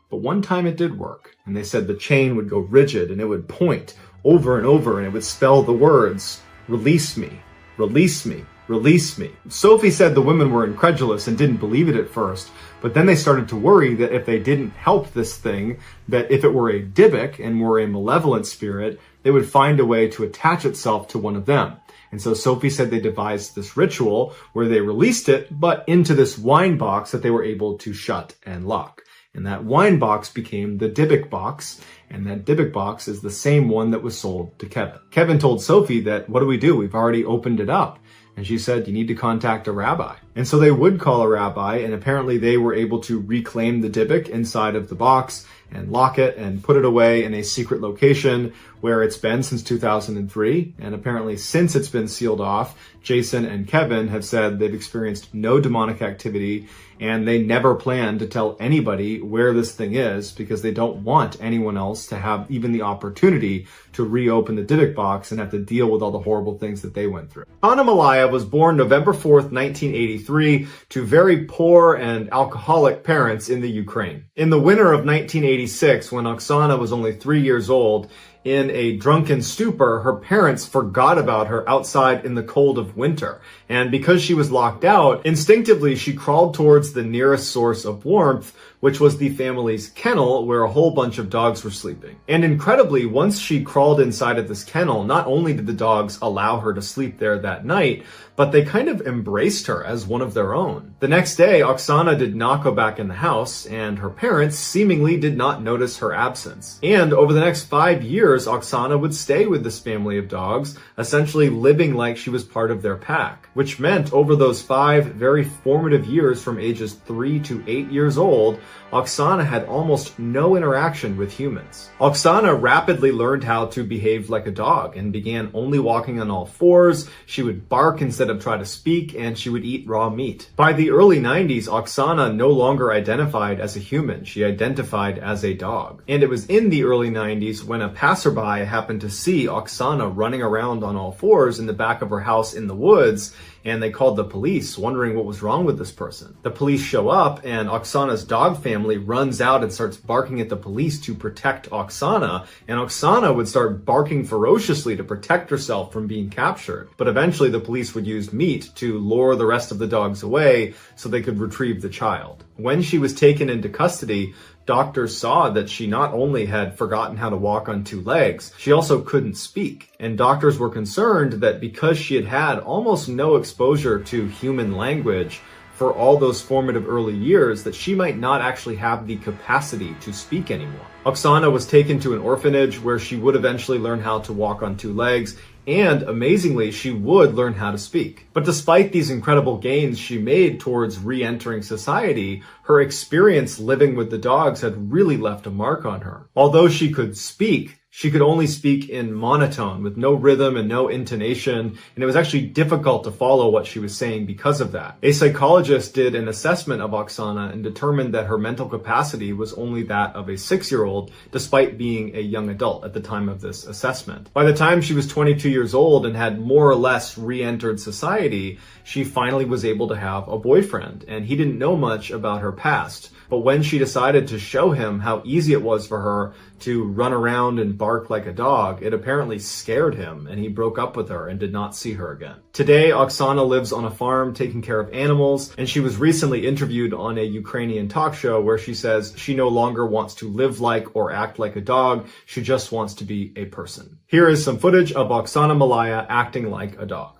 But one time it did work, and they said the chain would go rigid, and it would point over and over, and it would spell the words, release me, release me, release me. Sophie said the women were incredulous and didn't believe it at first, but then they started to worry that if they didn't help this thing, that if it were a Dybbuk and were a malevolent spirit, they would find a way to attach itself to one of them. And so Sophie said they devised this ritual where they released it, but into this wine box that they were able to shut and lock. And that wine box became the Dybbuk box, and that Dybbuk box is the same one that was sold to Kevin. Kevin told Sophie that, what do we do? We've already opened it up. And she said, you need to contact a rabbi. And so they would call a rabbi, and apparently they were able to reclaim the Dybbuk inside of the box and lock it and put it away in a secret location where it's been since 2003. And apparently since it's been sealed off, Jason and Kevin have said they've experienced no demonic activity, and they never plan to tell anybody where this thing is because they don't want anyone else to have even the opportunity to reopen the Dybbuk box and have to deal with all the horrible things that they went through. Anna Malaya was born November 4th, 1983 to very poor and alcoholic parents in the Ukraine. In the winter of 1986, when Oksana was only 3 years old, In a drunken stupor, her parents forgot about her outside in the cold of winter. And because she was locked out, instinctively she crawled towards the nearest source of warmth, which was the family's kennel where a whole bunch of dogs were sleeping. And incredibly, once she crawled inside of this kennel, not only did the dogs allow her to sleep there that night, but they kind of embraced her as one of their own. The next day, Oksana did not go back in the house, and her parents seemingly did not notice her absence. And over the next 5 years, Oksana would stay with this family of dogs, essentially living like she was part of their pack, which meant over those 5 very formative years from ages 3 to 8 years old, Oksana had almost no interaction with humans. Oksana rapidly learned how to behave like a dog and began only walking on all fours. She would bark instead of try to speak, and she would eat raw meat. By the early 90s, Oksana no longer identified as a human. She identified as a dog. And it was in the early 90s when a passerby happened to see Oksana running around on all fours in the back of her house in the woods, and they called the police, wondering what was wrong with this person. The police show up, and Oksana's dog family runs out and starts barking at the police to protect Oksana, and Oksana would start barking ferociously to protect herself from being captured. But eventually the police would use meat to lure the rest of the dogs away so they could retrieve the child. When she was taken into custody, doctors saw that she not only had forgotten how to walk on 2 legs, she also couldn't speak. And doctors were concerned that because she had had almost no exposure to human language for all those formative early years, that she might not actually have the capacity to speak anymore. Oksana was taken to an orphanage where she would eventually learn how to walk on 2 legs, and amazingly, she would learn how to speak. But despite these incredible gains she made towards re-entering society, her experience living with the dogs had really left a mark on her. Although she could speak, she could only speak in monotone with no rhythm and no intonation, and it was actually difficult to follow what she was saying because of that. A psychologist did an assessment of Oksana and determined that her mental capacity was only that of a 6-year-old, despite being a young adult at the time of this assessment. By the time she was 22 years old and had more or less re-entered society, she finally was able to have a boyfriend, and he didn't know much about her past. But when she decided to show him how easy it was for her to run around and bark like a dog, it apparently scared him, and he broke up with her and did not see her again. Today, Oksana lives on a farm taking care of animals, and she was recently interviewed on a Ukrainian talk show where she says she no longer wants to live like or act like a dog, she just wants to be a person. Here is some footage of Oksana Malaya acting like a dog.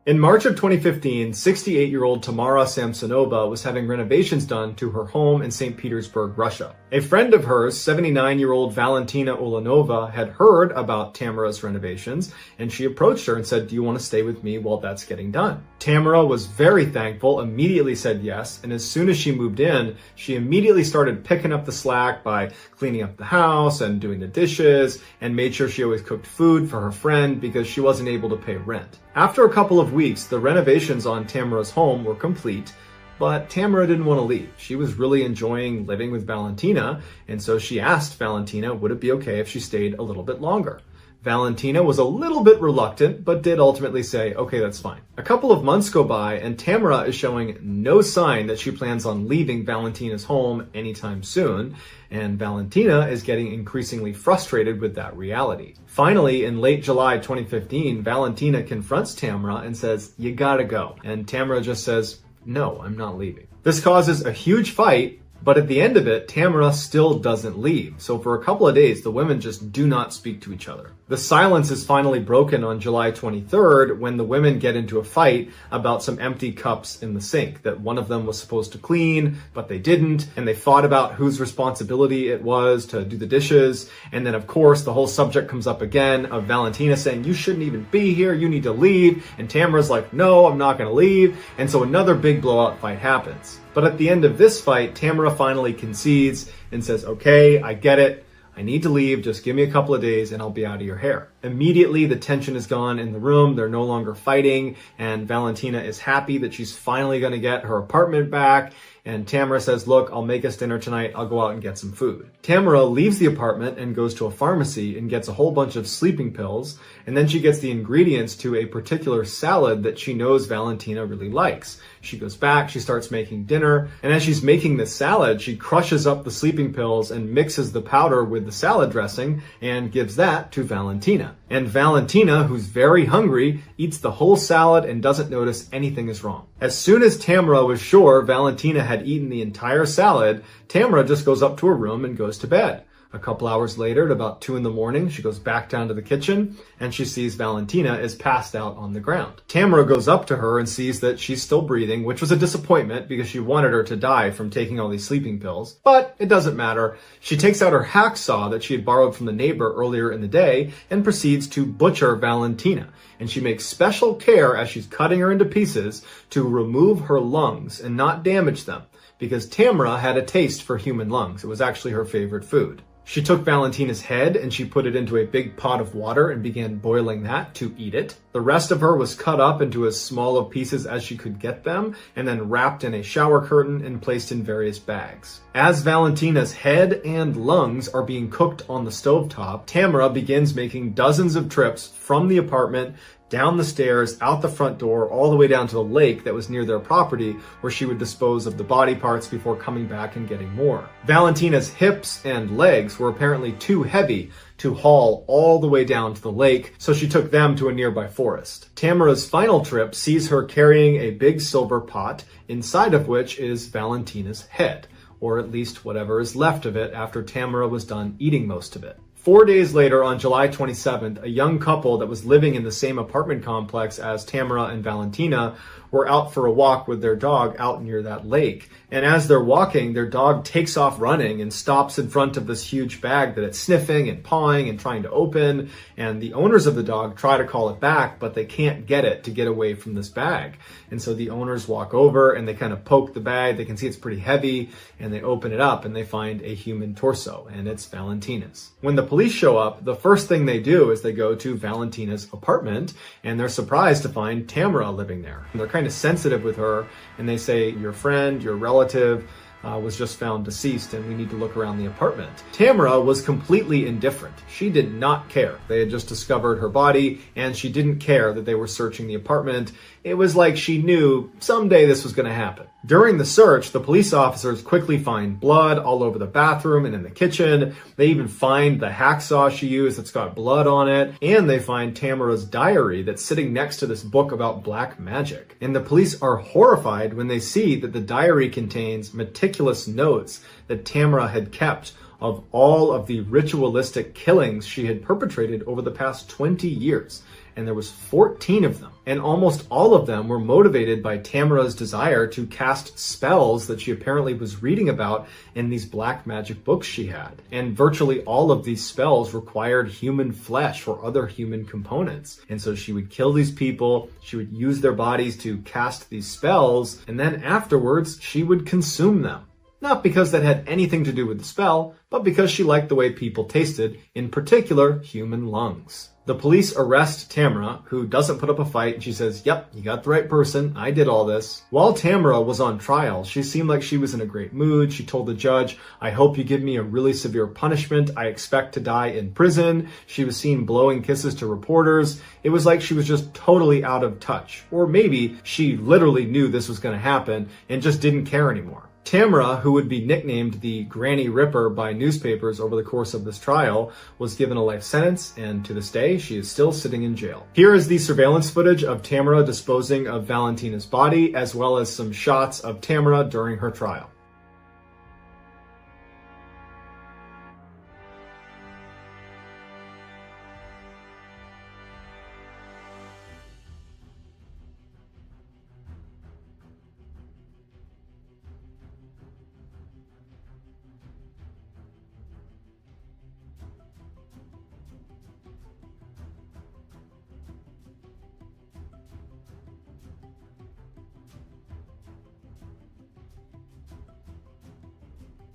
In March of 2015, 68-year-old Tamara Samsonova was having renovations done to her home in St. Petersburg, Russia. A friend of hers, 79-year-old Valentina Ulanova, had heard about Tamara's renovations, and she approached her and said, "Do you want to stay with me while that's getting done?" Tamara was very thankful, immediately said yes, and as soon as she moved in, she immediately started picking up the slack by cleaning up the house and doing the dishes, and made sure she always cooked food for her friend because she wasn't able to pay rent. After a couple of weeks, the renovations on Tamara's home were complete, but Tamara didn't want to leave. She was really enjoying living with Valentina, and so she asked Valentina would it be okay if she stayed a little bit longer. Valentina was a little bit reluctant, but did ultimately say, okay, that's fine. A couple of months go by, and Tamara is showing no sign that she plans on leaving Valentina's home anytime soon, and Valentina is getting increasingly frustrated with that reality. Finally, in late July 2015, Valentina confronts Tamara and says, "You gotta go." And Tamara just says, "No, I'm not leaving." This causes a huge fight, but at the end of it, Tamara still doesn't leave. So for a couple of days, the women just do not speak to each other. The silence is finally broken on July 23rd when the women get into a fight about some empty cups in the sink that one of them was supposed to clean, but they didn't, and they fought about whose responsibility it was to do the dishes. And then, of course, the whole subject comes up again of Valentina saying, "You shouldn't even be here, you need to leave." And Tamara's like, "No, I'm not gonna leave." And so another big blowout fight happens. But at the end of this fight, Tamara finally concedes and says, "Okay, I get it. I need to leave. Just give me a couple of days and I'll be out of your hair." Immediately, the tension is gone in the room. They're no longer fighting, and Valentina is happy that she's finally going to get her apartment back. and Tamara says, look, I'll make us dinner tonight. I'll go out and get some food. Tamara leaves the apartment and goes to a pharmacy and gets a whole bunch of sleeping pills, and then she gets the ingredients to a particular salad that she knows Valentina really likes. She goes back, she starts making dinner, and as she's making this salad, she crushes up the sleeping pills and mixes the powder with the salad dressing and gives that to Valentina. And Valentina, who's very hungry, eats the whole salad and doesn't notice anything is wrong. As soon as Tamara was sure Valentina had eaten the entire salad, Tamara just goes up to her room and goes to bed. A couple hours later, at about 2 a.m, she goes back down to the kitchen and she sees Valentina is passed out on the ground. Tamara goes up to her and sees that she's still breathing, which was a disappointment because she wanted her to die from taking all these sleeping pills. But it doesn't matter. She takes out her hacksaw that she had borrowed from the neighbor earlier in the day and proceeds to butcher Valentina. And she makes special care as she's cutting her into pieces to remove her lungs and not damage them, because Tamara had a taste for human lungs. It was actually her favorite food. She took Valentina's head and she put it into a big pot of water and began boiling that to eat it. The rest of her was cut up into as small of pieces as she could get them and then wrapped in a shower curtain and placed in various bags. As Valentina's head and lungs are being cooked on the stovetop, Tamara begins making dozens of trips from the apartment down the stairs, out the front door, all the way down to the lake that was near their property, where she would dispose of the body parts before coming back and getting more. Valentina's hips and legs were apparently too heavy to haul all the way down to the lake, so she took them to a nearby forest. Tamara's final trip sees her carrying a big silver pot, inside of which is Valentina's head, or at least whatever is left of it after Tamara was done eating most of it. 4 days later, on July 27th, a young couple that was living in the same apartment complex as Tamara and Valentina were out for a walk with their dog out near that lake. And as they're walking, their dog takes off running and stops in front of this huge bag that it's sniffing and pawing and trying to open. And the owners of the dog try to call it back, but they can't get it to get away from this bag. And so the owners walk over and they kind of poke the bag. They can see it's pretty heavy, and they open it up and they find a human torso, and it's Valentina's. When the police show up, the first thing they do is they go to Valentina's apartment, and they're surprised to find Tamara living there. And they're kind of sensitive with her, and they say, your friend, your relative, was just found deceased and we need to look around the apartment. Tamara was completely indifferent. She did not care. They had just discovered her body and she didn't care that they were searching the apartment. It was like she knew someday this was going to happen. During the search, the police officers quickly find blood all over the bathroom and in the kitchen. They even find the hacksaw she used that's got blood on it. And they find Tamara's diary that's sitting next to this book about black magic. And the police are horrified when they see that the diary contains meticulous notes that Tamara had kept of all of the ritualistic killings she had perpetrated over the past 20 years. And there was 14 of them. And almost all of them were motivated by Tamara's desire to cast spells that she apparently was reading about in these black magic books she had. And virtually all of these spells required human flesh or other human components. And so she would kill these people, she would use their bodies to cast these spells, and then afterwards she would consume them. Not because that had anything to do with the spell, but because she liked the way people tasted, in particular human lungs. The police arrest Tamara, who doesn't put up a fight, and she says, yep, you got the right person, I did all this. While Tamara was on trial, she seemed like she was in a great mood. She told the judge, I hope you give me a really severe punishment. I expect to die in prison. She was seen blowing kisses to reporters. It was like she was just totally out of touch. Or maybe she literally knew this was going to happen and just didn't care anymore. Tamara, who would be nicknamed the Granny Ripper by newspapers over the course of this trial, was given a life sentence, and to this day, she is still sitting in jail. Here is the surveillance footage of Tamara disposing of Valentina's body, as well as some shots of Tamara during her trial.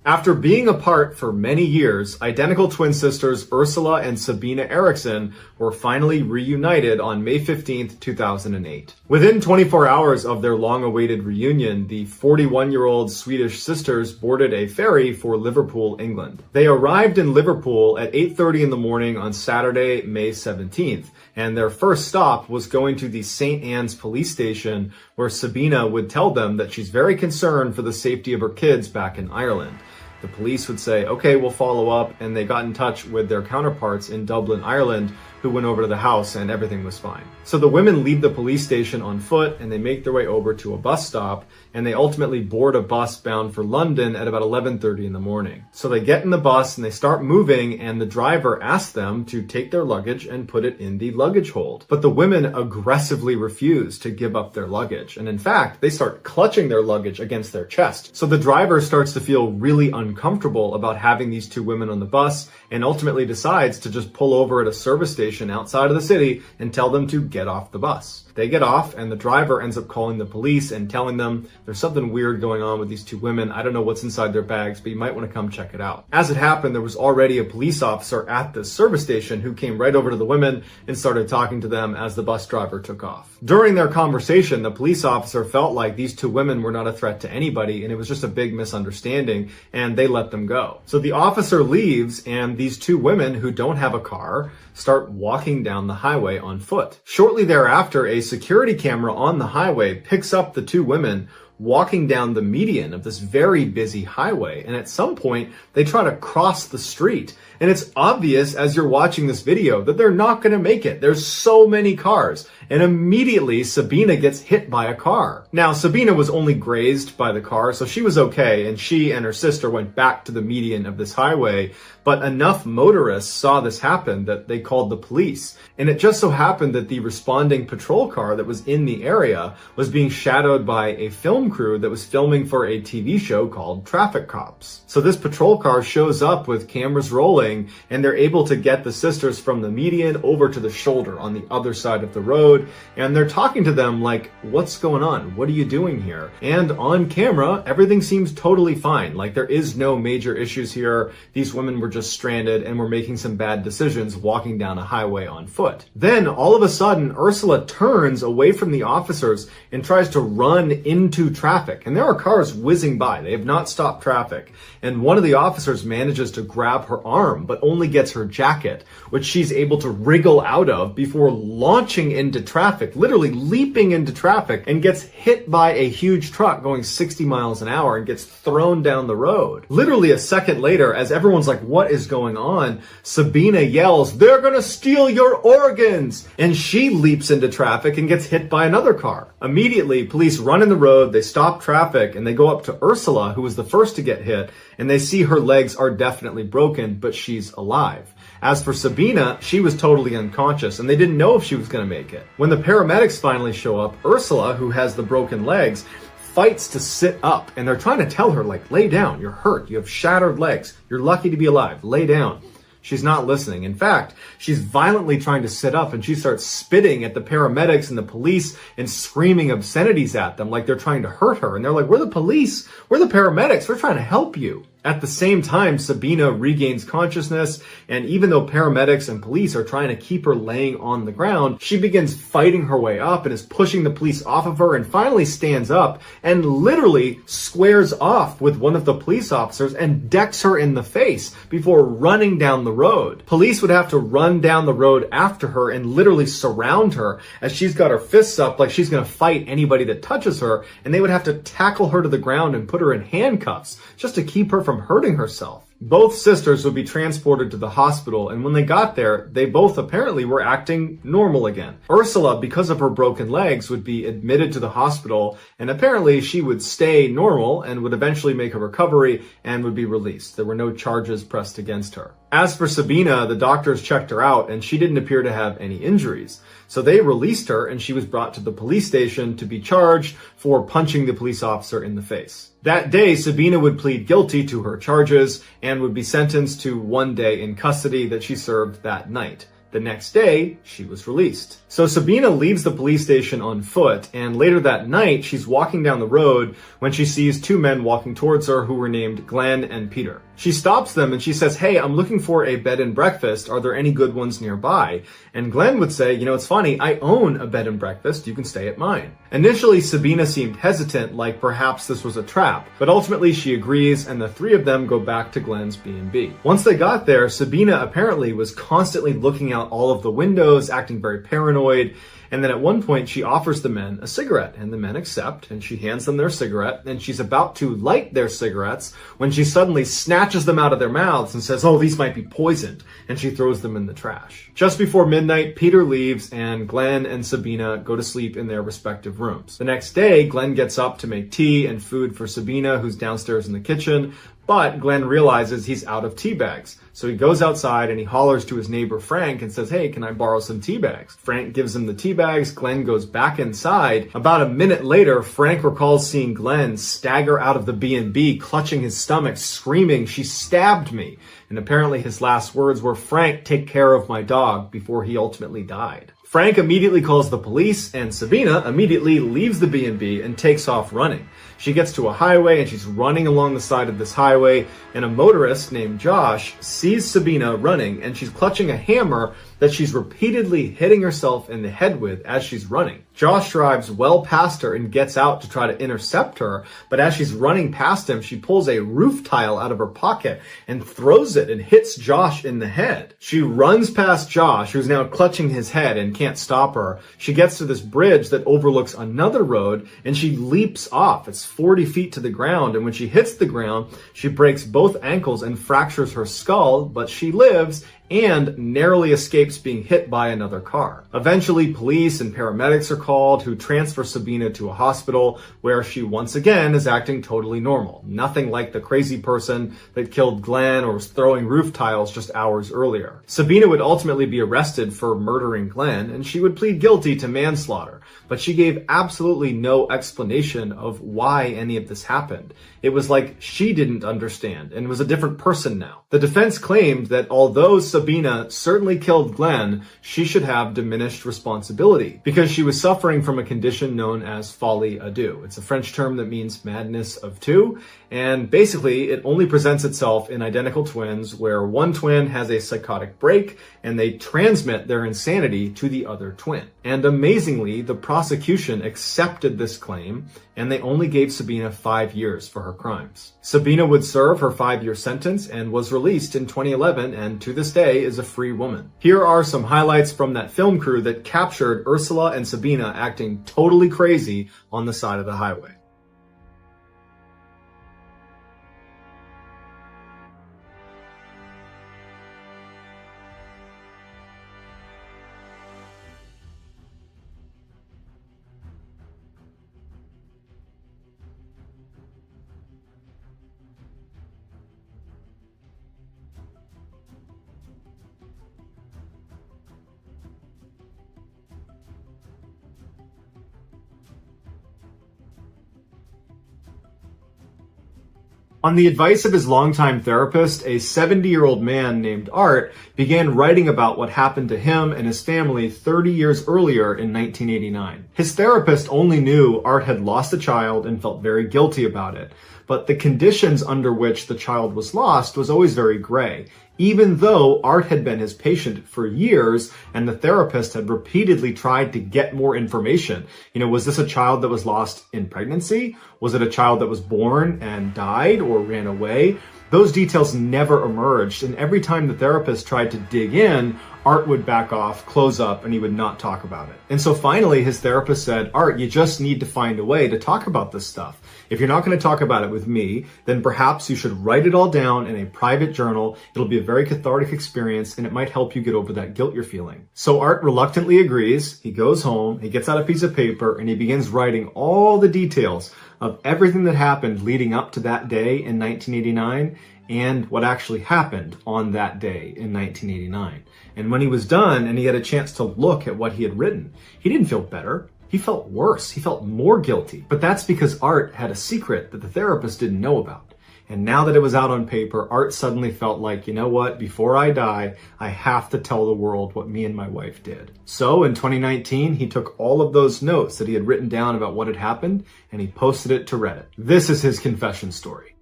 After being apart for many years, identical twin sisters Ursula and Sabina Eriksson were finally reunited on May 15th, 2008. Within 24 hours of their long-awaited reunion, the 41-year-old Swedish sisters boarded a ferry for Liverpool, England. They arrived in Liverpool at 8:30 in the morning on Saturday, May 17th, and their first stop was going to the St. Anne's police station, where Sabina would tell them that she's very concerned for the safety of her kids back in Ireland. The police would say, okay, we'll follow up, and they got in touch with their counterparts in Dublin, Ireland, who went over to the house and everything was fine. So the women leave the police station on foot and they make their way over to a bus stop, and they ultimately board a bus bound for London at about 11:30 in the morning. So they get in the bus and they start moving, and the driver asks them to take their luggage and put it in the luggage hold. But the women aggressively refuse to give up their luggage. And in fact, they start clutching their luggage against their chest. So the driver starts to feel really uncomfortable about having these two women on the bus, and ultimately decides to just pull over at a service station outside of the city and tell them to get off the bus. They get off, and the driver ends up calling the police and telling them there's something weird going on with these two women. I don't know what's inside their bags, but you might want to come check it out. As it happened, there was already a police officer at the service station who came right over to the women and started talking to them as the bus driver took off. During their conversation, the police officer felt like these two women were not a threat to anybody, and it was just a big misunderstanding, and they let them go. So the officer leaves, and these two women who don't have a car start walking down the highway on foot. Shortly thereafter, a security camera on the highway picks up the two women walking down the median of this very busy highway. And at some point, they try to cross the street. And it's obvious as you're watching this video that they're not going to make it. There's so many cars. And immediately, Sabina gets hit by a car. Now, Sabina was only grazed by the car, so she was okay. And she and her sister went back to the median of this highway. But enough motorists saw this happen that they called the police. And it just so happened that the responding patrol car that was in the area was being shadowed by a film crew that was filming for a TV show called Traffic Cops. So this patrol car shows up with cameras rolling, and they're able to get the sisters from the median over to the shoulder on the other side of the road. And they're talking to them like, what's going on? What are you doing here? And on camera, everything seems totally fine. Like, there is no major issues here. These women were just stranded and were making some bad decisions walking down a highway on foot. Then all of a sudden, Ursula turns away from the officers and tries to run into traffic. And there are cars whizzing by. They have not stopped traffic. And one of the officers manages to grab her arm, but only gets her jacket, which she's able to wriggle out of before launching into traffic, literally leaping into traffic, and gets hit by a huge truck going 60 miles an hour and gets thrown down the road. Literally a second later, as everyone's like, what is going on? Sabina yells, "They're gonna steal your organs!" And she leaps into traffic and gets hit by another car. Immediately, police run in the road, they stop traffic, and they go up to Ursula, who was the first to get hit, and they see her legs are definitely broken, but she's alive. As for Sabina, she was totally unconscious, and they didn't know if she was going to make it. When the paramedics finally show up, Ursula, who has the broken legs, fights to sit up, and they're trying to tell her, like, lay down, you're hurt, you have shattered legs, you're lucky to be alive, lay down. She's not listening. In fact, she's violently trying to sit up, and she starts spitting at the paramedics and the police and screaming obscenities at them like they're trying to hurt her. And they're like, we're the police, we're the paramedics, we're trying to help you. At the same time, Sabina regains consciousness, and even though paramedics and police are trying to keep her laying on the ground, she begins fighting her way up and is pushing the police off of her, and finally stands up and literally squares off with one of the police officers and decks her in the face before running down the road. Police would have to run down the road after her and literally surround her as she's got her fists up like she's going to fight anybody that touches her, and they would have to tackle her to the ground and put her in handcuffs just to keep her from hurting herself. Both sisters would be transported to the hospital, and when they got there, they both apparently were acting normal again. Ursula, because of her broken legs, would be admitted to the hospital, and apparently she would stay normal and would eventually make a recovery and would be released. There were no charges pressed against her. As for Sabina, the doctors checked her out, and she didn't appear to have any injuries. So they released her, and she was brought to the police station to be charged for punching the police officer in the face. That day, Sabina would plead guilty to her charges and would be sentenced to 1 day in custody that she served that night. The next day, she was released. So Sabina leaves the police station on foot, and later that night, she's walking down the road when she sees two men walking towards her who were named Glenn and Peter. She stops them and she says, "Hey, I'm looking for a bed and breakfast. Are there any good ones nearby?" And Glenn would say, "It's funny, I own a bed and breakfast. You can stay at mine." Initially, Sabina seemed hesitant, like perhaps this was a trap, but ultimately she agrees, and the three of them go back to Glenn's B&B. Once they got there, Sabina apparently was constantly looking out all of the windows, acting very paranoid, and then at one point she offers the men a cigarette, and the men accept, and she hands them their cigarette, and she's about to light their cigarettes when she suddenly snatches them out of their mouths and says, "Oh, these might be poisoned," and she throws them in the trash. Just before midnight, Peter leaves, and Glenn and Sabina go to sleep in their respective rooms. The next day, Glenn gets up to make tea and food for Sabina, who's downstairs in the kitchen, but Glenn realizes he's out of tea bags. So he goes outside and he hollers to his neighbor Frank and says, "Hey, can I borrow some tea bags?" Frank gives him the tea bags. Glenn goes back inside. About a minute later, Frank recalls seeing Glenn stagger out of the B&B, clutching his stomach, screaming, "She stabbed me." And apparently his last words were, "Frank, take care of my dog," before he ultimately died. Frank immediately calls the police, and Sabina immediately leaves the B&B and takes off running. She gets to a highway and she's running along the side of this highway, and a motorist named Josh sees Sabina running, and she's clutching a hammer that she's repeatedly hitting herself in the head with as she's running. Josh drives well past her and gets out to try to intercept her, but as she's running past him, she pulls a roof tile out of her pocket and throws it and hits Josh in the head. She runs past Josh, who's now clutching his head and can't stop her. She gets to this bridge that overlooks another road, and she leaps off. It's 40 feet to the ground, and when she hits the ground, she breaks both ankles and fractures her skull, but she lives and narrowly escapes being hit by another car. Eventually, police and paramedics are called, who transfer Sabina to a hospital where she once again is acting totally normal. Nothing like the crazy person that killed Glenn or was throwing roof tiles just hours earlier. Sabina would ultimately be arrested for murdering Glenn, and she would plead guilty to manslaughter, but she gave absolutely no explanation of why any of this happened. It was like she didn't understand and was a different person now. The defense claimed that although Sabina certainly killed Glenn, she should have diminished responsibility because she was suffering from a condition known as folie à deux. It's a French term that means madness of two, and basically it only presents itself in identical twins where one twin has a psychotic break and they transmit their insanity to the other twin. And amazingly, the prosecution accepted this claim, and they only gave Sabina 5 years for her crimes. Sabina would serve her 5-year sentence and was released in 2011, and to this day is a free woman. Here are some highlights from that film crew that captured Ursula and Sabina acting totally crazy on the side of the highway. On the advice of his longtime therapist, a 70-year-old man named Art began writing about what happened to him and his family 30 years earlier in 1989. His therapist only knew Art had lost a child and felt very guilty about it, but the conditions under which the child was lost was always very gray, even though Art had been his patient for years and the therapist had repeatedly tried to get more information. Was this a child that was lost in pregnancy? Was it a child that was born and died or ran away? Those details never emerged, and every time the therapist tried to dig in, Art would back off, close up, and he would not talk about it. And so finally, his therapist said, "Art, you just need to find a way to talk about this stuff. If you're not going to talk about it with me, then perhaps you should write it all down in a private journal. It'll be a very cathartic experience, and it might help you get over that guilt you're feeling." So Art reluctantly agrees. He goes home, he gets out a piece of paper, and he begins writing all the details of everything that happened leading up to that day in 1989 and what actually happened on that day in 1989. And when he was done and he had a chance to look at what he had written, he didn't feel better. He felt worse. He felt more guilty. But that's because Art had a secret that the therapist didn't know about. And now that it was out on paper, Art suddenly felt like, you know what, before I die, I have to tell the world what me and my wife did. So in 2019, he took all of those notes that he had written down about what had happened, and he posted it to Reddit. This is his confession story.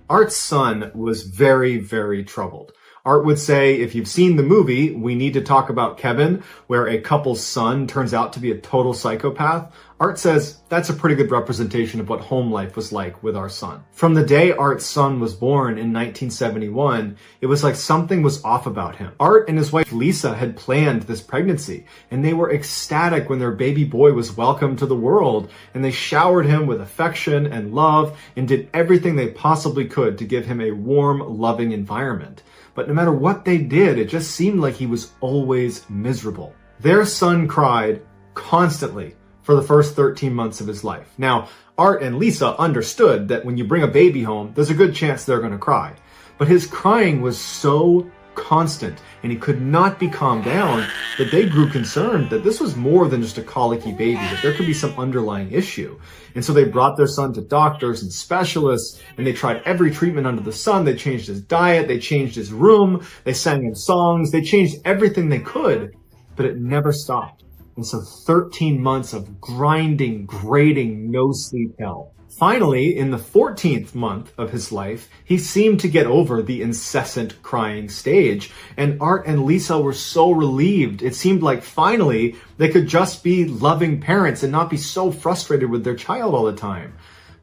Art's son was very, very troubled. Art would say, if you've seen the movie, We Need to Talk About Kevin, where a couple's son turns out to be a total psychopath, Art says that's a pretty good representation of what home life was like with our son. From the day Art's son was born in 1971, it was like something was off about him. Art and his wife Lisa had planned this pregnancy, and they were ecstatic when their baby boy was welcomed to the world, and they showered him with affection and love and did everything they possibly could to give him a warm, loving environment. But no matter what they did, it just seemed like he was always miserable. Their son cried constantly for the first 13 months of his life. Now, Art and Lisa understood that when you bring a baby home, there's a good chance they're going to cry. But his crying was so constant, and he could not be calmed down, that they grew concerned that this was more than just a colicky baby, that there could be some underlying issue. And so they brought their son to doctors and specialists, and they tried every treatment under the sun. They changed his diet, they changed his room, they sang him songs, they changed everything they could, but it never stopped. And so 13 months of grinding, grating, no sleep hell. Finally, in the 14th month of his life, he seemed to get over the incessant crying stage, and Art and Lisa were so relieved. It seemed like finally they could just be loving parents and not be so frustrated with their child all the time.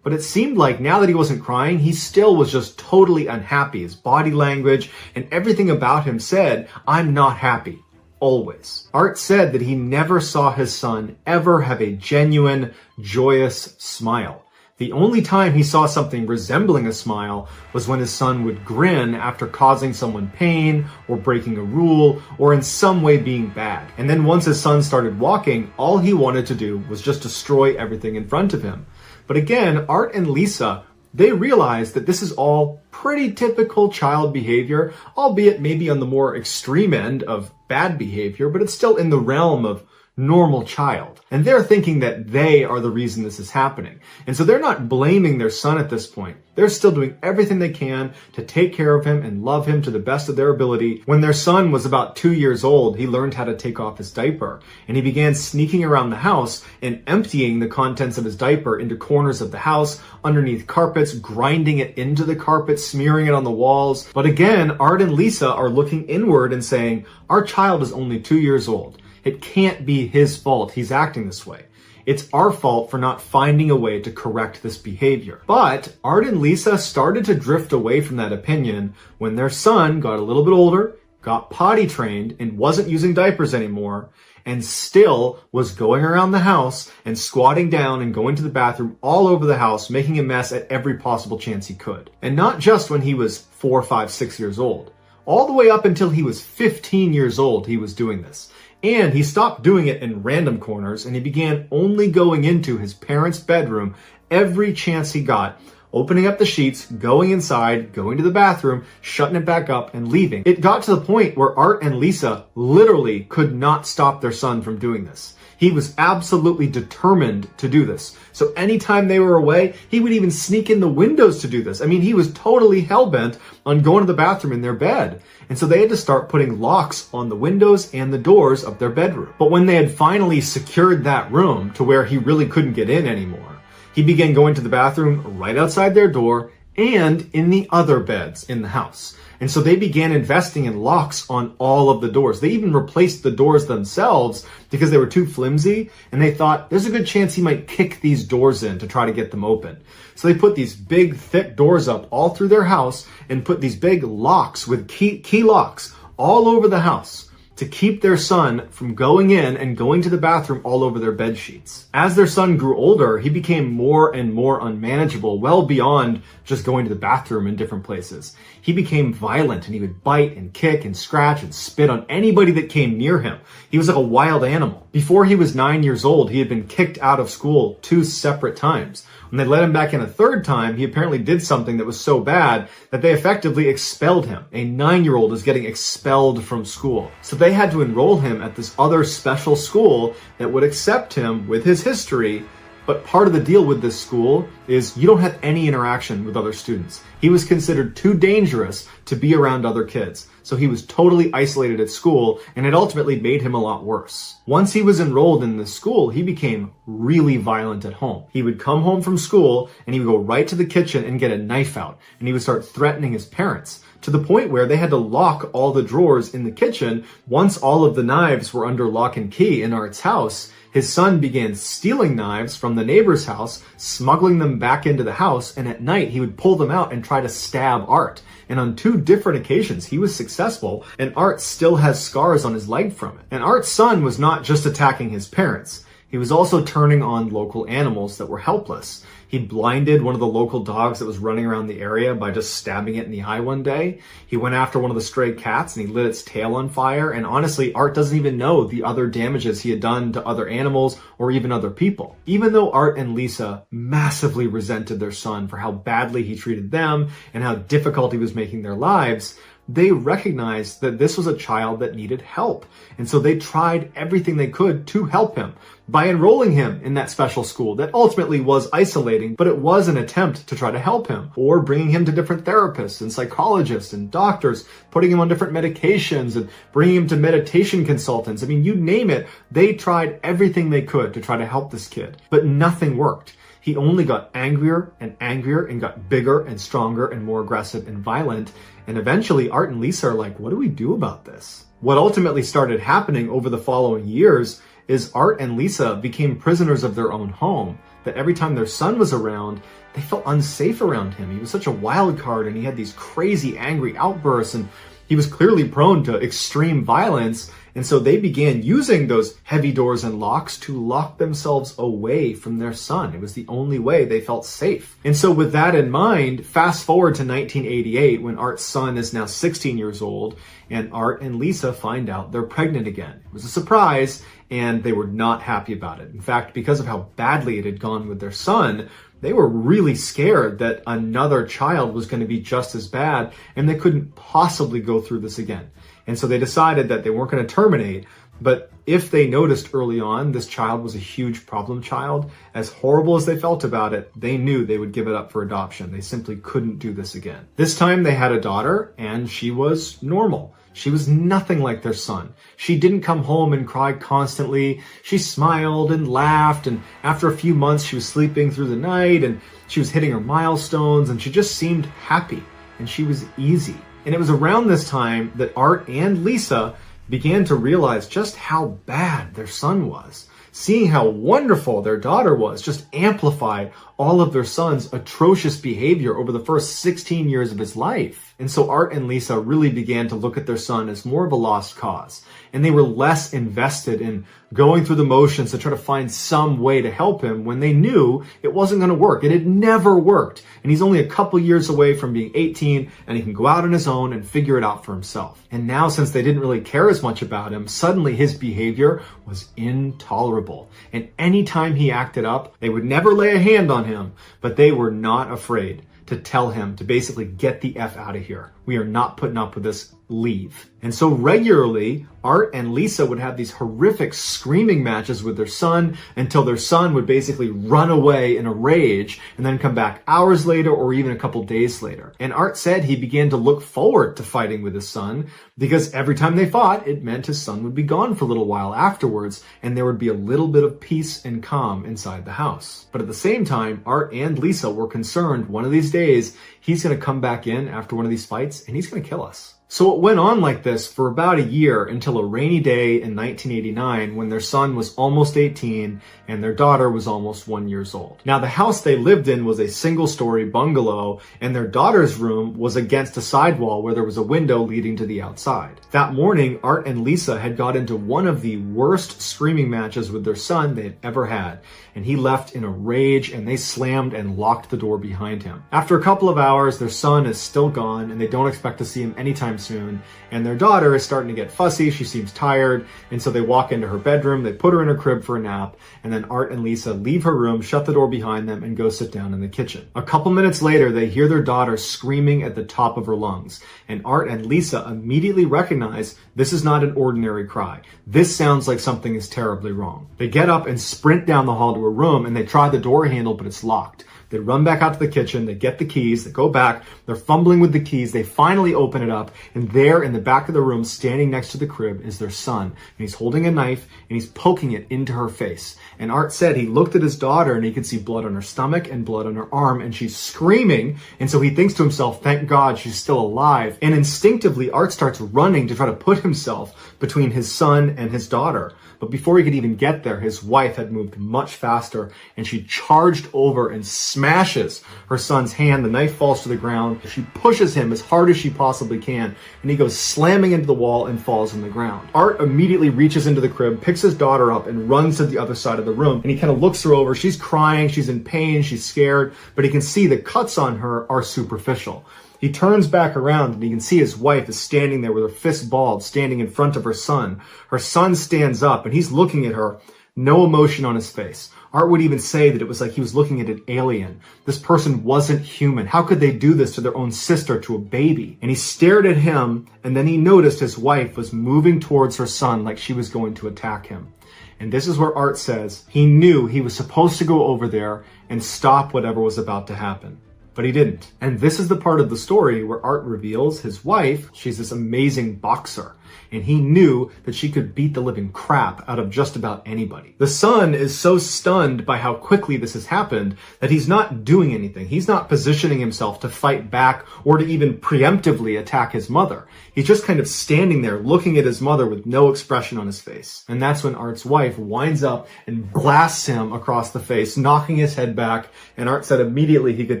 But it seemed like now that he wasn't crying, he still was just totally unhappy. His body language and everything about him said, "I'm not happy." Always. Art said that he never saw his son ever have a genuine, joyous smile. The only time he saw something resembling a smile was when his son would grin after causing someone pain or breaking a rule or in some way being bad. And then once his son started walking, all he wanted to do was just destroy everything in front of him. But again, Art and Lisa, they realized that this is all pretty typical child behavior, albeit maybe on the more extreme end of bad behavior, but it's still in the realm of normal child. And they're thinking that they are the reason this is happening. And so they're not blaming their son at this point. They're still doing everything they can to take care of him and love him to the best of their ability. When their son was about 2 years old, he learned how to take off his diaper, and he began sneaking around the house and emptying the contents of his diaper into corners of the house, underneath carpets, grinding it into the carpet, smearing it on the walls. But again, Art and Lisa are looking inward and saying, our child is only 2 years old. It can't be his fault he's acting this way. It's our fault for not finding a way to correct this behavior. But Art and Lisa started to drift away from that opinion when their son got a little bit older, got potty trained, and wasn't using diapers anymore, and still was going around the house and squatting down and going to the bathroom all over the house, making a mess at every possible chance he could. And not just when he was 4, 5, 6 years old. All the way up until he was 15 years old, he was doing this. And he stopped doing it in random corners, and he began only going into his parents' bedroom every chance he got, opening up the sheets, going inside, going to the bathroom, shutting it back up, and leaving. It got to the point where Art and Lisa literally could not stop their son from doing this. He was absolutely determined to do this. So anytime they were away, he would even sneak in the windows to do this. I mean, he was totally hell-bent on going to the bathroom in their bed. And so they had to start putting locks on the windows and the doors of their bedroom. But when they had finally secured that room to where he really couldn't get in anymore, he began going to the bathroom right outside their door and in the other beds in the house. And so they began investing in locks on all of the doors. They even replaced the doors themselves because they were too flimsy, and they thought there's a good chance he might kick these doors in to try to get them open. So they put these big, thick doors up all through their house and put these big locks with key locks all over the house to keep their son from going in and going to the bathroom all over their bed sheets. As their son grew older, he became more and more unmanageable, well beyond just going to the bathroom in different places. He became violent, and he would bite and kick and scratch and spit on anybody that came near him. He was like a wild animal. Before he was 9 years old, he had been kicked out of school 2 separate times. When they let him back in a third time, he apparently did something that was so bad that they effectively expelled him. A 9-year-old is getting expelled from school. So they had to enroll him at this other special school that would accept him with his history, But part of the deal with this school is you don't have any interaction with other students. He was considered too dangerous to be around other kids. So he was totally isolated at school, and it ultimately made him a lot worse. Once he was enrolled in this school, he became really violent at home. He would come home from school and he would go right to the kitchen and get a knife out, and he would start threatening his parents, to the point where they had to lock all the drawers in the kitchen. Once all of the knives were under lock and key in Art's house, his son began stealing knives from the neighbor's house, smuggling them back into the house, and at night he would pull them out and try to stab Art. And on 2 different occasions, he was successful, and Art still has scars on his leg from it. And Art's son was not just attacking his parents. He was also turning on local animals that were helpless. He blinded one of the local dogs that was running around the area by just stabbing it in the eye one day. He went after one of the stray cats and he lit its tail on fire. And honestly, Art doesn't even know the other damages he had done to other animals or even other people. Even though Art and Lisa massively resented their son for how badly he treated them and how difficult he was making their lives, they recognized that this was a child that needed help. And so they tried everything they could to help him by enrolling him in that special school that ultimately was isolating, but it was an attempt to try to help him, or bringing him to different therapists and psychologists and doctors, putting him on different medications and bringing him to meditation consultants. I mean, you name it, they tried everything they could to try to help this kid, but nothing worked. He only got angrier and got bigger and stronger and more aggressive and violent. And eventually Art and Lisa are like, what do we do about this? What ultimately started happening over the following years is Art and Lisa became prisoners of their own home, that every time their son was around, they felt unsafe around him. He was such a wild card and he had these crazy angry outbursts and he was clearly prone to extreme violence. And so they began using those heavy doors and locks to lock themselves away from their son. It was the only way they felt safe. And so with that in mind, fast forward to 1988, when Art's son is now 16 years old, and Art and Lisa find out they're pregnant again. It was a surprise, and they were not happy about it. In fact, because of how badly it had gone with their son, they were really scared that another child was going to be just as bad, and they couldn't possibly go through this again. And so they decided that they weren't going to terminate, but if they noticed early on this child was a huge problem child, as horrible as they felt about it, they knew they would give it up for adoption. They simply couldn't do this again. This time they had a daughter, and she was normal. She was nothing like their son. She didn't come home and cry constantly. She smiled and laughed, and after a few months she was sleeping through the night, and she was hitting her milestones, and she just seemed happy, and she was easy. And it was around this time that Art and Lisa began to realize just how bad their son was. Seeing how wonderful their daughter was just amplified all of their son's atrocious behavior over the first 16 years of his life. And so Art and Lisa really began to look at their son as more of a lost cause. And they were less invested in going through the motions to try to find some way to help him when they knew it wasn't going to work. It had never worked. And he's only a couple years away from being 18, and he can go out on his own and figure it out for himself. And now, since they didn't really care as much about him, suddenly his behavior was intolerable. And anytime he acted up, they would never lay a hand on him, but they were not afraid to tell him to basically get the F out of here. We are not putting up with this. Leave. And so regularly, Art and Lisa would have these horrific screaming matches with their son until their son would basically run away in a rage and then come back hours later or even a couple days later. And Art said he began to look forward to fighting with his son because every time they fought, it meant his son would be gone for a little while afterwards and there would be a little bit of peace and calm inside the house. But at the same time, Art and Lisa were concerned one of these days he's going to come back in after one of these fights and he's going to kill us. So it went on like this for about a year until a rainy day in 1989 when their son was almost 18 and their daughter was almost 1 year old. Now the house they lived in was a single-story bungalow and their daughter's room was against a sidewall where there was a window leading to the outside. That morning, Art and Lisa had got into one of the worst screaming matches with their son they had ever had, and he left in a rage and they slammed and locked the door behind him. After a couple of hours, their son is still gone and they don't expect to see him anytime anytime soon. And their daughter is starting to get fussy. She seems tired. And so they walk into her bedroom. They put her in her crib for a nap. And then Art and Lisa leave her room, shut the door behind them, and go sit down in the kitchen. A couple minutes later, they hear their daughter screaming at the top of her lungs. And Art and Lisa immediately recognize this is not an ordinary cry. This sounds like something is terribly wrong. They get up and sprint down the hall to her room, and they try the door handle, but it's locked. They run back out to the kitchen, they get the keys, they go back, they're fumbling with the keys, they finally open it up, and there in the back of the room, standing next to the crib, is their son. And he's holding a knife, and he's poking it into her face. And Art said he looked at his daughter, and he could see blood on her stomach and blood on her arm, and she's screaming, and so he thinks to himself, thank God she's still alive. And instinctively, Art starts running to try to put himself between his son and his daughter. But before he could even get there, his wife had moved much faster, and she charged over and smashes her son's hand. The knife falls to the ground. She pushes him as hard as she possibly can, and he goes slamming into the wall and falls on the ground. Art immediately reaches into the crib, picks his daughter up, and runs to the other side of the room. And he kind of looks her over. She's crying, she's in pain, she's scared, but he can see the cuts on her are superficial. He turns back around and he can see his wife is standing there with her fist balled, standing in front of her son. Her son stands up and he's looking at her, no emotion on his face. Art would even say that it was like he was looking at an alien. This person wasn't human. How could they do this to their own sister, to a baby? And he stared at him, and then he noticed his wife was moving towards her son like she was going to attack him. And this is where Art says he knew he was supposed to go over there and stop whatever was about to happen. But he didn't. And this is the part of the story where Art reveals his wife, she's this amazing boxer. And he knew that she could beat the living crap out of just about anybody. The son is so stunned by how quickly this has happened that he's not doing anything. He's not positioning himself to fight back or to even preemptively attack his mother. He's just kind of standing there looking at his mother with no expression on his face. And that's when Art's wife winds up and blasts him across the face, knocking his head back. And Art said immediately he could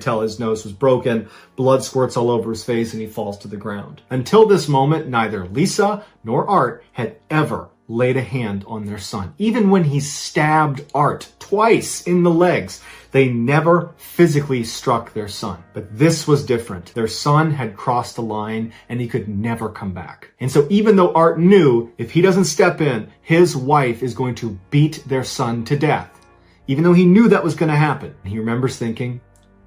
tell his nose was broken, blood squirts all over his face, and he falls to the ground. Until this moment, neither Lisa nor Art had ever laid a hand on their son. Even when he stabbed Art twice in the legs, they never physically struck their son. But this was different. Their son had crossed the line and he could never come back. And so even though Art knew if he doesn't step in, his wife is going to beat their son to death, even though he knew that was going to happen, he remembers thinking,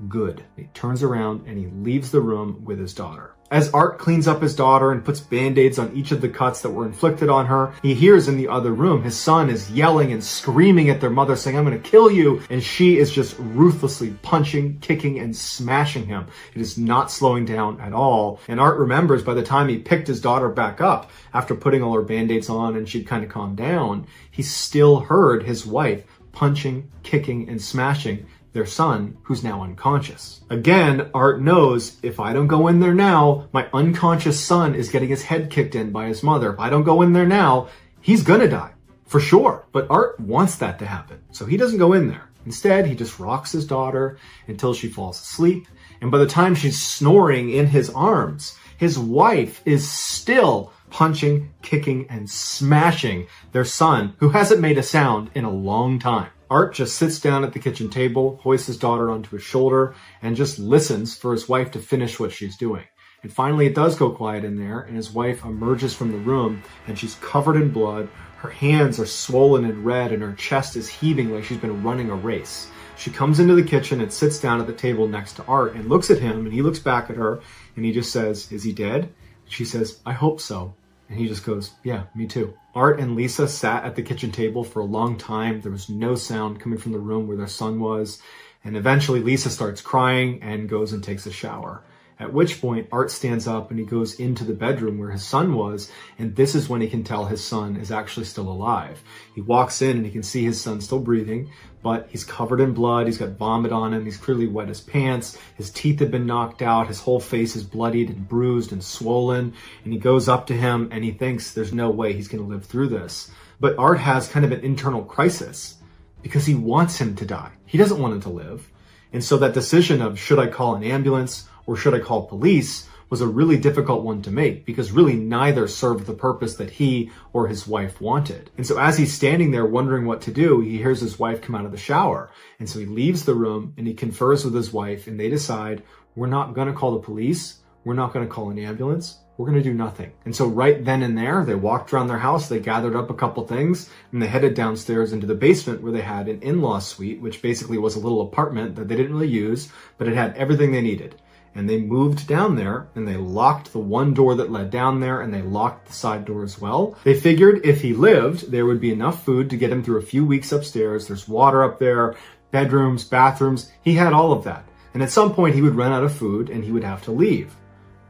good. He turns around and he leaves the room with his daughter. As Art cleans up his daughter and puts band-aids on each of the cuts that were inflicted on her, he hears in the other room his son is yelling and screaming at their mother saying, I'm going to kill you. And she is just ruthlessly punching, kicking, and smashing him. It is not slowing down at all. And Art remembers by the time he picked his daughter back up after putting all her band-aids on and she'd kind of calmed down, he still heard his wife punching, kicking, and smashing their son, who's now unconscious. Again, Art knows if I don't go in there now, my unconscious son is getting his head kicked in by his mother. If I don't go in there now, he's gonna die, for sure. But Art wants that to happen, so he doesn't go in there. Instead, he just rocks his daughter until she falls asleep, and by the time she's snoring in his arms, his wife is still punching, kicking, and smashing their son, who hasn't made a sound in a long time. Art just sits down at the kitchen table, hoists his daughter onto his shoulder, and just listens for his wife to finish what she's doing. And finally it does go quiet in there, and his wife emerges from the room, and she's covered in blood. Her hands are swollen and red, and her chest is heaving like she's been running a race. She comes into the kitchen and sits down at the table next to Art and looks at him, and he looks back at her, and he just says, is he dead? She says, I hope so. And he just goes, yeah, me too. Art and Lisa sat at the kitchen table for a long time. There was no sound coming from the room where their son was. And eventually Lisa starts crying and goes and takes a shower. At which point Art stands up and he goes into the bedroom where his son was. And this is when he can tell his son is actually still alive. He walks in and he can see his son still breathing, but he's covered in blood. He's got vomit on him. He's clearly wet his pants. His teeth have been knocked out. His whole face is bloodied and bruised and swollen. And he goes up to him and he thinks there's no way he's going to live through this. But Art has kind of an internal crisis because he wants him to die. He doesn't want him to live. And so that decision of should I call an ambulance or should I call police was a really difficult one to make because really neither served the purpose that he or his wife wanted. And so as he's standing there wondering what to do, he hears his wife come out of the shower. And so he leaves the room and he confers with his wife and they decide we're not going to call the police. we're not going to call an ambulance. We're going to do nothing. And so right then and there, they walked around their house, they gathered up a couple things, and they headed downstairs into the basement where they had an in-law suite, which basically was a little apartment that they didn't really use, but it had everything they needed. And they moved down there, and they locked the one door that led down there, and they locked the side door as well. They figured if he lived, there would be enough food to get him through a few weeks upstairs. There's water up there, bedrooms, bathrooms. He had all of that. And at some point, he would run out of food, and he would have to leave.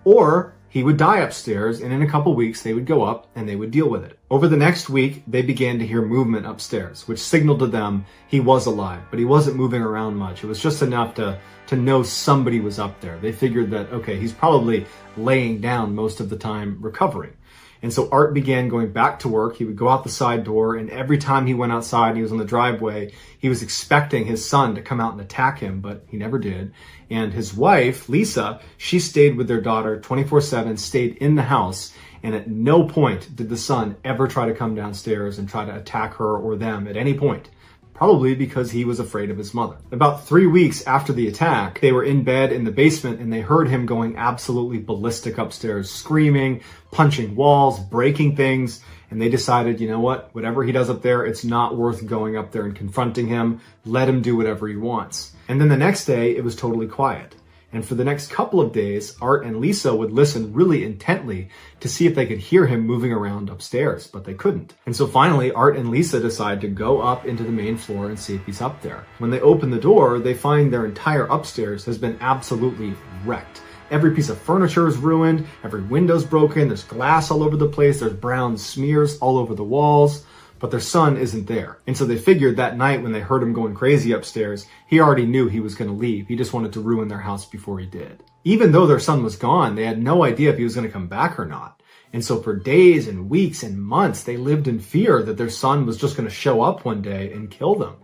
Or he would die upstairs, and in a couple weeks, they would go up and they would deal with it. Over the next week, they began to hear movement upstairs, which signaled to them he was alive, but he wasn't moving around much. It was just enough to know somebody was up there. They figured that, okay, he's probably laying down most of the time recovering. And so Art began going back to work. He would go out the side door, and every time he went outside, he was on the driveway, he was expecting his son to come out and attack him, but he never did. And his wife, Lisa, she stayed with their daughter 24/7, stayed in the house, and at no point did the son ever try to come downstairs and try to attack her or them at any point. Probably because he was afraid of his mother. About 3 weeks after the attack, they were in bed in the basement and they heard him going absolutely ballistic upstairs, screaming, punching walls, breaking things. And they decided, you know what, whatever he does up there, it's not worth going up there and confronting him. Let him do whatever he wants. And then the next day, it was totally quiet. And for the next couple of days, Art and Lisa would listen really intently to see if they could hear him moving around upstairs, but they couldn't. And so finally, Art and Lisa decide to go up into the main floor and see if he's up there. When they open the door, they find their entire upstairs has been absolutely wrecked. Every piece of furniture is ruined, every window's broken, there's glass all over the place, there's brown smears all over the walls. But their son isn't there. And so they figured that night when they heard him going crazy upstairs, he already knew he was going to leave. He just wanted to ruin their house before he did. Even though their son was gone, they had no idea if he was going to come back or not. And so for days and weeks and months, they lived in fear that their son was just going to show up one day and kill them.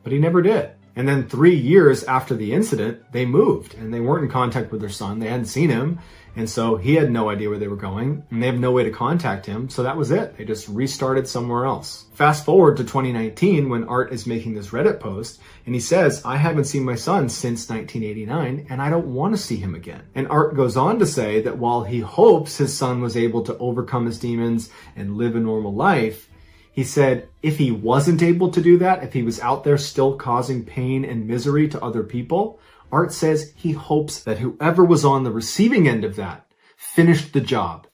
But he never did. And then 3 years after the incident, they moved and they weren't in contact with their son. They hadn't seen him. And so he had no idea where they were going and they have no way to contact him. So that was it. They just restarted somewhere else. Fast forward to 2019 when Art is making this Reddit post and he says, I haven't seen my son since 1989 and I don't want to see him again. And Art goes on to say that while he hopes his son was able to overcome his demons and live a normal life, he said if he wasn't able to do that, if he was out there still causing pain and misery to other people, Art says he hopes that whoever was on the receiving end of that finished the job.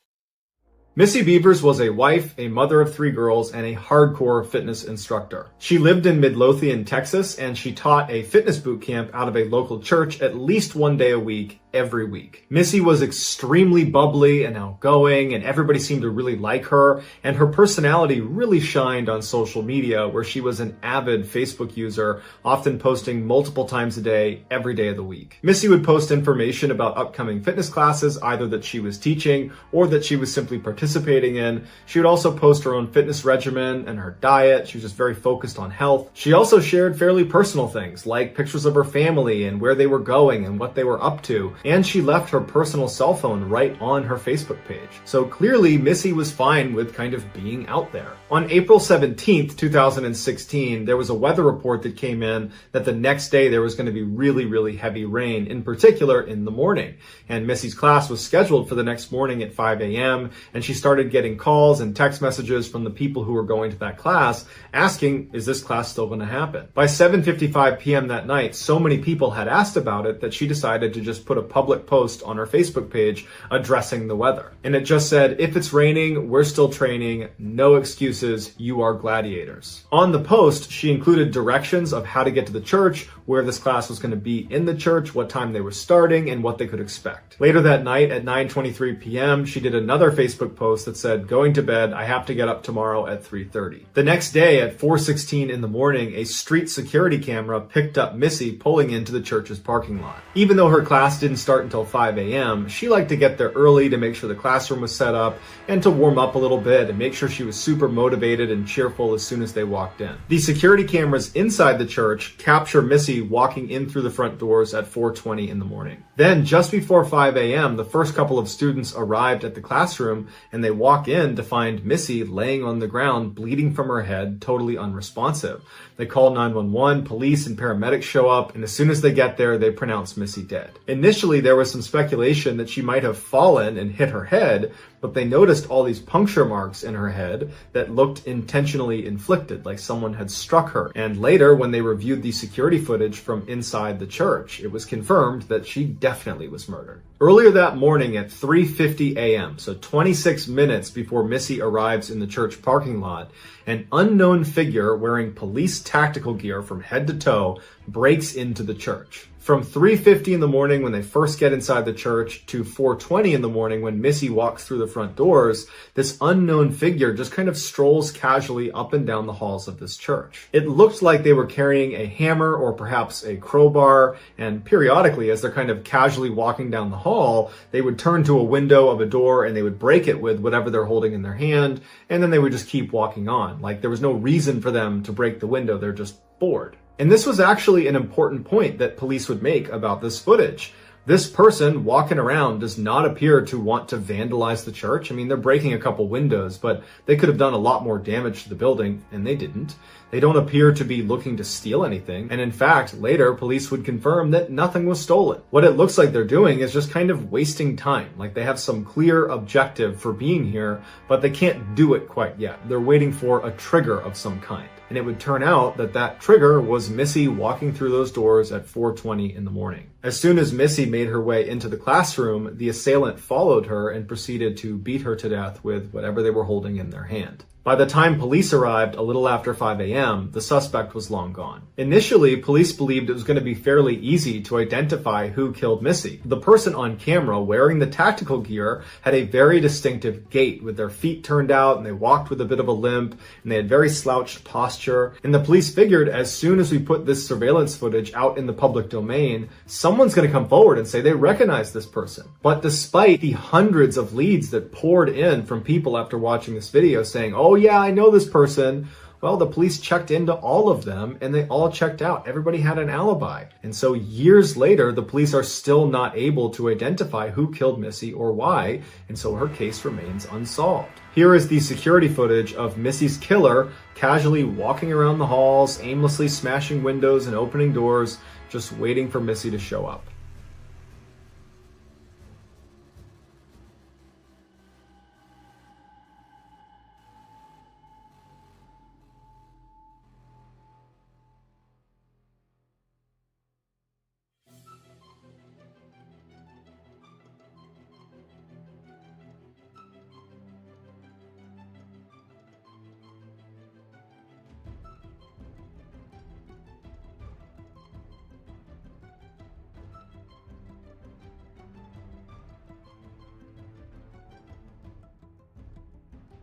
Missy Beavers was a wife, a mother of 3 girls, and a hardcore fitness instructor. She lived in Midlothian, Texas, and she taught a fitness boot camp out of a local church at least one day a week, every week. Missy was extremely bubbly and outgoing, and everybody seemed to really like her, and her personality really shined on social media, where she was an avid Facebook user, often posting multiple times a day, every day of the week. Missy would post information about upcoming fitness classes, either that she was teaching or that she was simply participating in. She would also post her own fitness regimen and her diet. She was just very focused on health. She also shared fairly personal things, like pictures of her family and where they were going and what they were up to. And she left her personal cell phone right on her Facebook page. So clearly, Missy was fine with kind of being out there. On April 17th, 2016, there was a weather report that came in that the next day there was going to be really, really heavy rain, in particular in the morning. And Missy's class was scheduled for the next morning at 5 a.m. and she started getting calls and text messages from the people who were going to that class asking, is this class still going to happen? By 7:55 p.m. that night, so many people had asked about it that she decided to just put a public post on her Facebook page addressing the weather. And it just said, if it's raining, we're still training, no excuses, you are gladiators. On the post, she included directions of how to get to the church, where this class was going to be in the church, what time they were starting, and what they could expect. Later that night at 9:23 p.m., she did another Facebook post that said, going to bed, I have to get up tomorrow at 3:30. The next day at 4:16 in the morning, a street security camera picked up Missy pulling into the church's parking lot. Even though her class didn't start until 5 a.m., she liked to get there early to make sure the classroom was set up and to warm up a little bit and make sure she was super motivated and cheerful as soon as they walked in. The security cameras inside the church capture Missy walking in through the front doors at 4:20 in the morning. Then, just before 5 a.m., the first couple of students arrived at the classroom and they walk in to find Missy laying on the ground, bleeding from her head, totally unresponsive. They call 911, police and paramedics show up, and as soon as they get there, they pronounce Missy dead. Initially, Initially, there was some speculation that she might have fallen and hit her head, but they noticed all these puncture marks in her head that looked intentionally inflicted, like someone had struck her. And later, when they reviewed the security footage from inside the church, it was confirmed that she definitely was murdered. Earlier that morning at 3:50 a.m., so 26 minutes before Missy arrives in the church parking lot, an unknown figure wearing police tactical gear from head to toe breaks into the church. From 3:50 in the morning when they first get inside the church to 4:20 in the morning when Missy walks through the front doors, this unknown figure just kind of strolls casually up and down the halls of this church. It looked like they were carrying a hammer or perhaps a crowbar, and periodically, as they're kind of casually walking down the hall, they would turn to a window of a door and they would break it with whatever they're holding in their hand, and then they would just keep walking on. Like there was no reason for them to break the window, they're just bored. And this was actually an important point that police would make about this footage. This person walking around does not appear to want to vandalize the church. I mean, they're breaking a couple windows, but they could have done a lot more damage to the building, and they didn't. They don't appear to be looking to steal anything. And in fact, later, police would confirm that nothing was stolen. What it looks like they're doing is just kind of wasting time. Like they have some clear objective for being here, but they can't do it quite yet. They're waiting for a trigger of some kind. And it would turn out that that trigger was Missy walking through those doors at 4:20 in the morning. As soon as Missy made her way into the classroom, the assailant followed her and proceeded to beat her to death with whatever they were holding in their hand. By the time police arrived a little after 5 a.m., the suspect was long gone. Initially, police believed it was going to be fairly easy to identify who killed Missy. The person on camera wearing the tactical gear had a very distinctive gait with their feet turned out, and they walked with a bit of a limp, and they had very slouched posture. And the police figured as soon as we put this surveillance footage out in the public domain, someone's going to come forward and say they recognize this person. But despite the hundreds of leads that poured in from people after watching this video saying, "Oh yeah, I know this person," well, the police checked into all of them and they all checked out. Everybody had an alibi. And so years later, the police are still not able to identify who killed Missy or why. And so her case remains unsolved. Here is the security footage of Missy's killer casually walking around the halls, aimlessly smashing windows and opening doors, just waiting for Missy to show up.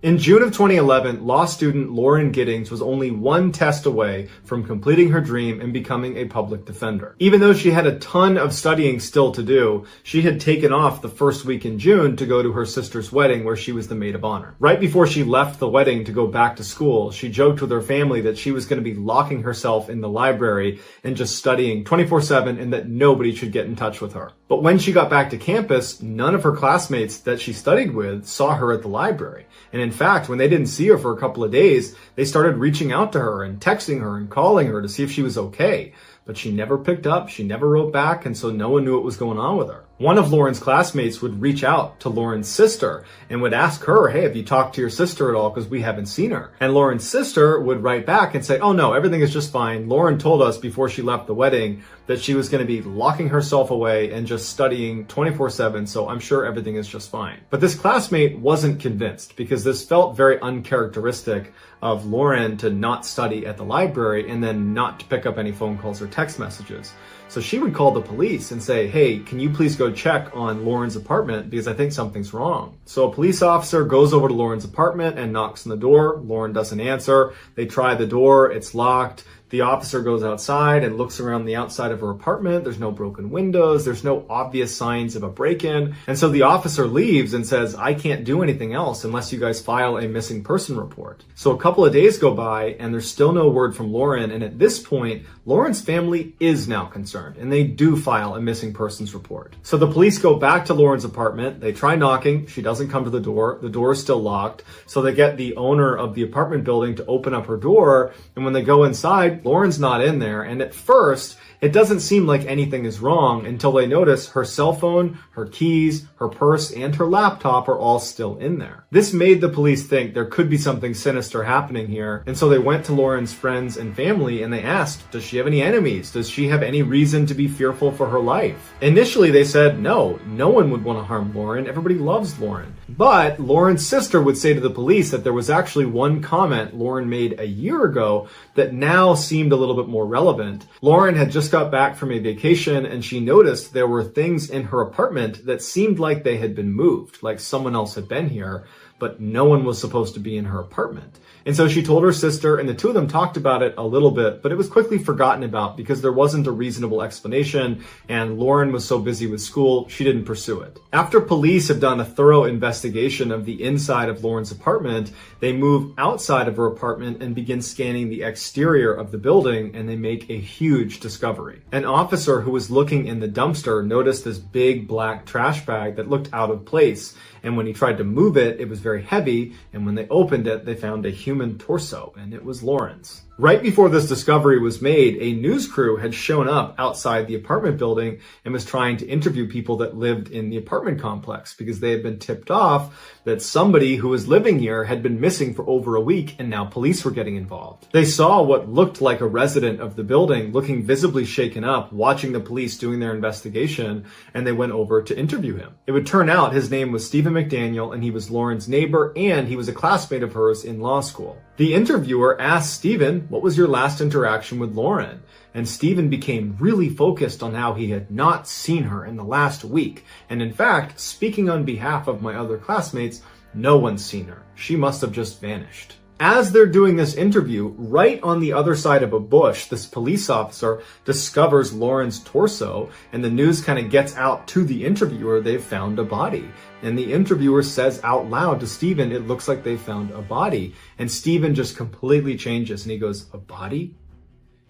In June of 2011, law student Lauren Giddings was only one test away from completing her dream and becoming a public defender. Even though she had a ton of studying still to do, she had taken off the first week in June to go to her sister's wedding where she was the maid of honor. Right before she left the wedding to go back to school, she joked with her family that she was going to be locking herself in the library and just studying 24/7 and that nobody should get in touch with her. But when she got back to campus, none of her classmates that she studied with saw her at the library. And in fact, when they didn't see her for a couple of days, they started reaching out to her and texting her and calling her to see if she was okay. But she never picked up, she never wrote back, and so no one knew what was going on with her. One of Lauren's classmates would reach out to Lauren's sister and would ask her, "Hey, have you talked to your sister at all? Because we haven't seen her." And Lauren's sister would write back and say, "Oh no, everything is just fine. Lauren told us before she left the wedding that she was going to be locking herself away and just studying 24/7, so I'm sure everything is just fine." But this classmate wasn't convinced because this felt very uncharacteristic of Lauren to not study at the library and then not to pick up any phone calls or text messages. So she would call the police and say, "Hey, can you please go check on Lauren's apartment because I think something's wrong." So a police officer goes over to Lauren's apartment and knocks on the door. Lauren doesn't answer. They try the door. It's locked. The officer goes outside and looks around the outside of her apartment. There's no broken windows. There's no obvious signs of a break-in. And so the officer leaves and says, "I can't do anything else unless you guys file a missing person report." So a couple of days go by and there's still no word from Lauren. And at this point, Lauren's family is now concerned and they do file a missing persons report. So the police go back to Lauren's apartment. They try knocking. She doesn't come to the door. The door is still locked. So they get the owner of the apartment building to open up her door. And when they go inside, Lauren's not in there, and at first, It doesn't seem like anything is wrong until they notice her cell phone, her keys, her purse, and her laptop are all still in there. This made the police think there could be something sinister happening here, and so they went to Lauren's friends and family and they asked, does she have any enemies? Does she have any reason to be fearful for her life? Initially they said no one would want to harm Lauren. Everybody loves Lauren. But Lauren's sister would say to the police that there was actually one comment Lauren made a year ago that now seemed a little bit more relevant. Lauren had just got back from a vacation and she noticed there were things in her apartment that seemed like they had been moved, like someone else had been here, but no one was supposed to be in her apartment. And so she told her sister, and the two of them talked about it a little bit, but it was quickly forgotten about because there wasn't a reasonable explanation, and Lauren was so busy with school, she didn't pursue it. After police have done a thorough investigation of the inside of Lauren's apartment, they move outside of her apartment and begin scanning the exterior of the building, and they make a huge discovery. An officer who was looking in the dumpster noticed this big black trash bag that looked out of place, and when he tried to move it, it was very heavy, and when they opened it, they found a human torso, and it was Lauren's. Right before this discovery was made, a news crew had shown up outside the apartment building and was trying to interview people that lived in the apartment complex because they had been tipped off that somebody who was living here had been missing for over a week and now police were getting involved. They saw what looked like a resident of the building looking visibly shaken up, watching the police doing their investigation, and they went over to interview him. It would turn out his name was Stephen McDaniel and he was Lauren's neighbor and he was a classmate of hers in law school. The interviewer asked Stephen, what was your last interaction with Lauren? And Stephen became really focused on how he had not seen her in the last week. And in fact, speaking on behalf of my other classmates, no one's seen her. She must have just vanished. As they're doing this interview, right on the other side of a bush, this police officer discovers Lauren's torso, and the news kind of gets out to the interviewer they've found a body. And the interviewer says out loud to Stephen, it looks like they found a body. And Stephen just completely changes and he goes, a body?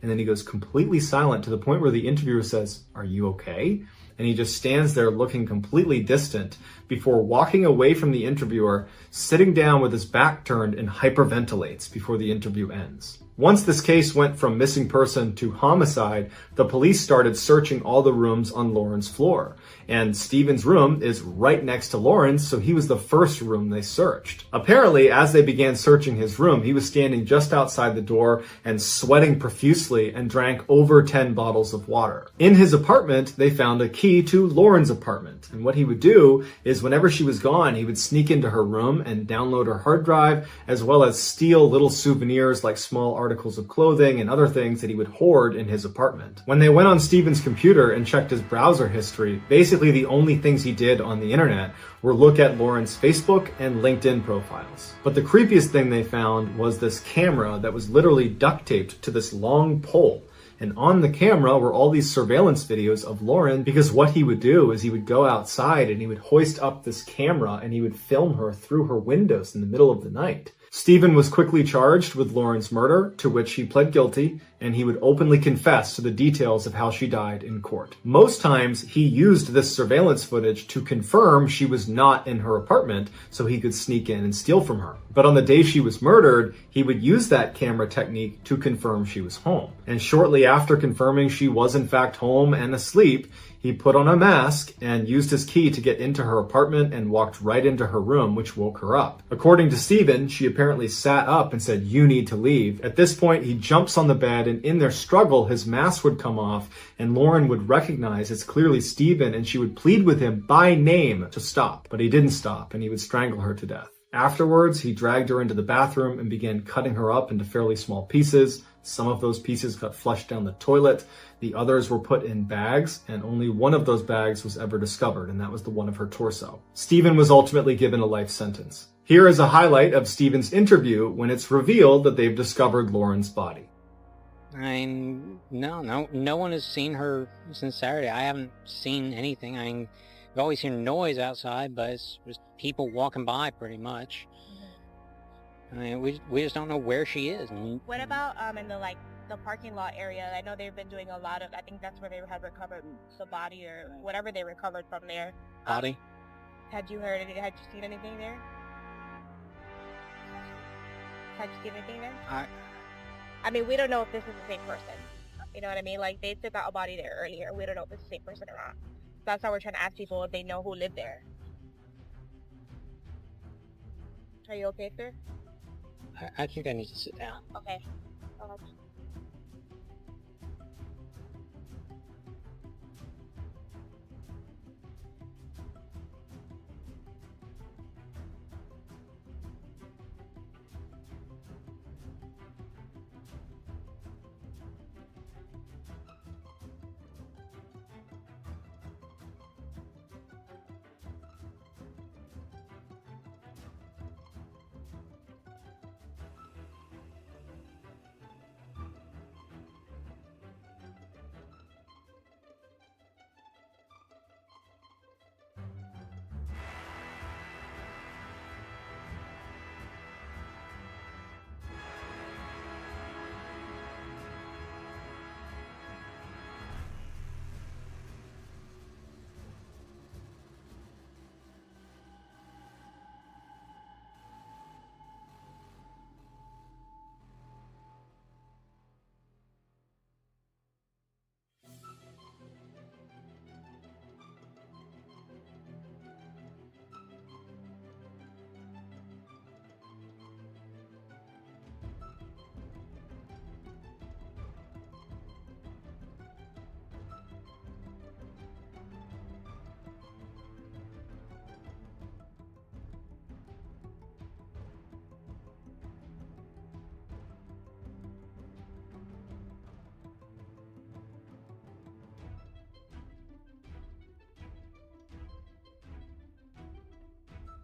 And then he goes completely silent to the point where the interviewer says, are you okay? And he just stands there looking completely distant before walking away from the interviewer, sitting down with his back turned and hyperventilates before the interview ends. Once this case went from missing person to homicide, the police started searching all the rooms on Lauren's floor. And Stephen's room is right next to Lauren's, so he was the first room they searched. Apparently, as they began searching his room, he was standing just outside the door and sweating profusely and drank over 10 bottles of water. In his apartment, they found a key to Lauren's apartment. And what he would do is whenever she was gone, he would sneak into her room and download her hard drive, as well as steal little souvenirs like small articles of clothing and other things that he would hoard in his apartment. When they went on Stephen's computer and checked his browser history, basically the only things he did on the internet were look at Lauren's Facebook and LinkedIn profiles. But the creepiest thing they found was this camera that was literally duct taped to this long pole. And on the camera were all these surveillance videos of Lauren, because what he would do is he would go outside and he would hoist up this camera and he would film her through her windows in the middle of the night. Stephen was quickly charged with Lauren's murder, to which he pled guilty, and he would openly confess to the details of how she died in court. Most times, he used this surveillance footage to confirm she was not in her apartment so he could sneak in and steal from her. But on the day she was murdered, he would use that camera technique to confirm she was home. And shortly after confirming she was in fact home and asleep, he put on a mask and used his key to get into her apartment and walked right into her room, which woke her up. According to Stephen, she apparently sat up and said, "You need to leave." At this point, he jumps on the bed, and in their struggle, his mask would come off, and Lauren would recognize it's clearly Stephen, and she would plead with him by name to stop. But he didn't stop, and he would strangle her to death. Afterwards, he dragged her into the bathroom and began cutting her up into fairly small pieces. Some of those pieces got flushed down the toilet. The others were put in bags, and only one of those bags was ever discovered, and that was the one of her torso. Stephen was ultimately given a life sentence. Here is a highlight of Stephen's interview when it's revealed that they've discovered Lauren's body. No one has seen her since Saturday. I haven't seen anything. I've always heard noise outside, but it's just people walking by pretty much. We just don't know where she is. What about in the parking lot area? I know they've been doing a lot of, I think that's where they had recovered the body or whatever they recovered from there. Body? Had you seen anything there? Had you seen anything there? I mean, we don't know if this is the same person. You know what I mean? Like, they took out a body there earlier. We don't know if it's the same person or not. That's how we're trying to ask people if they know who lived there. Are you okay, sir? I think I need to sit down. Okay.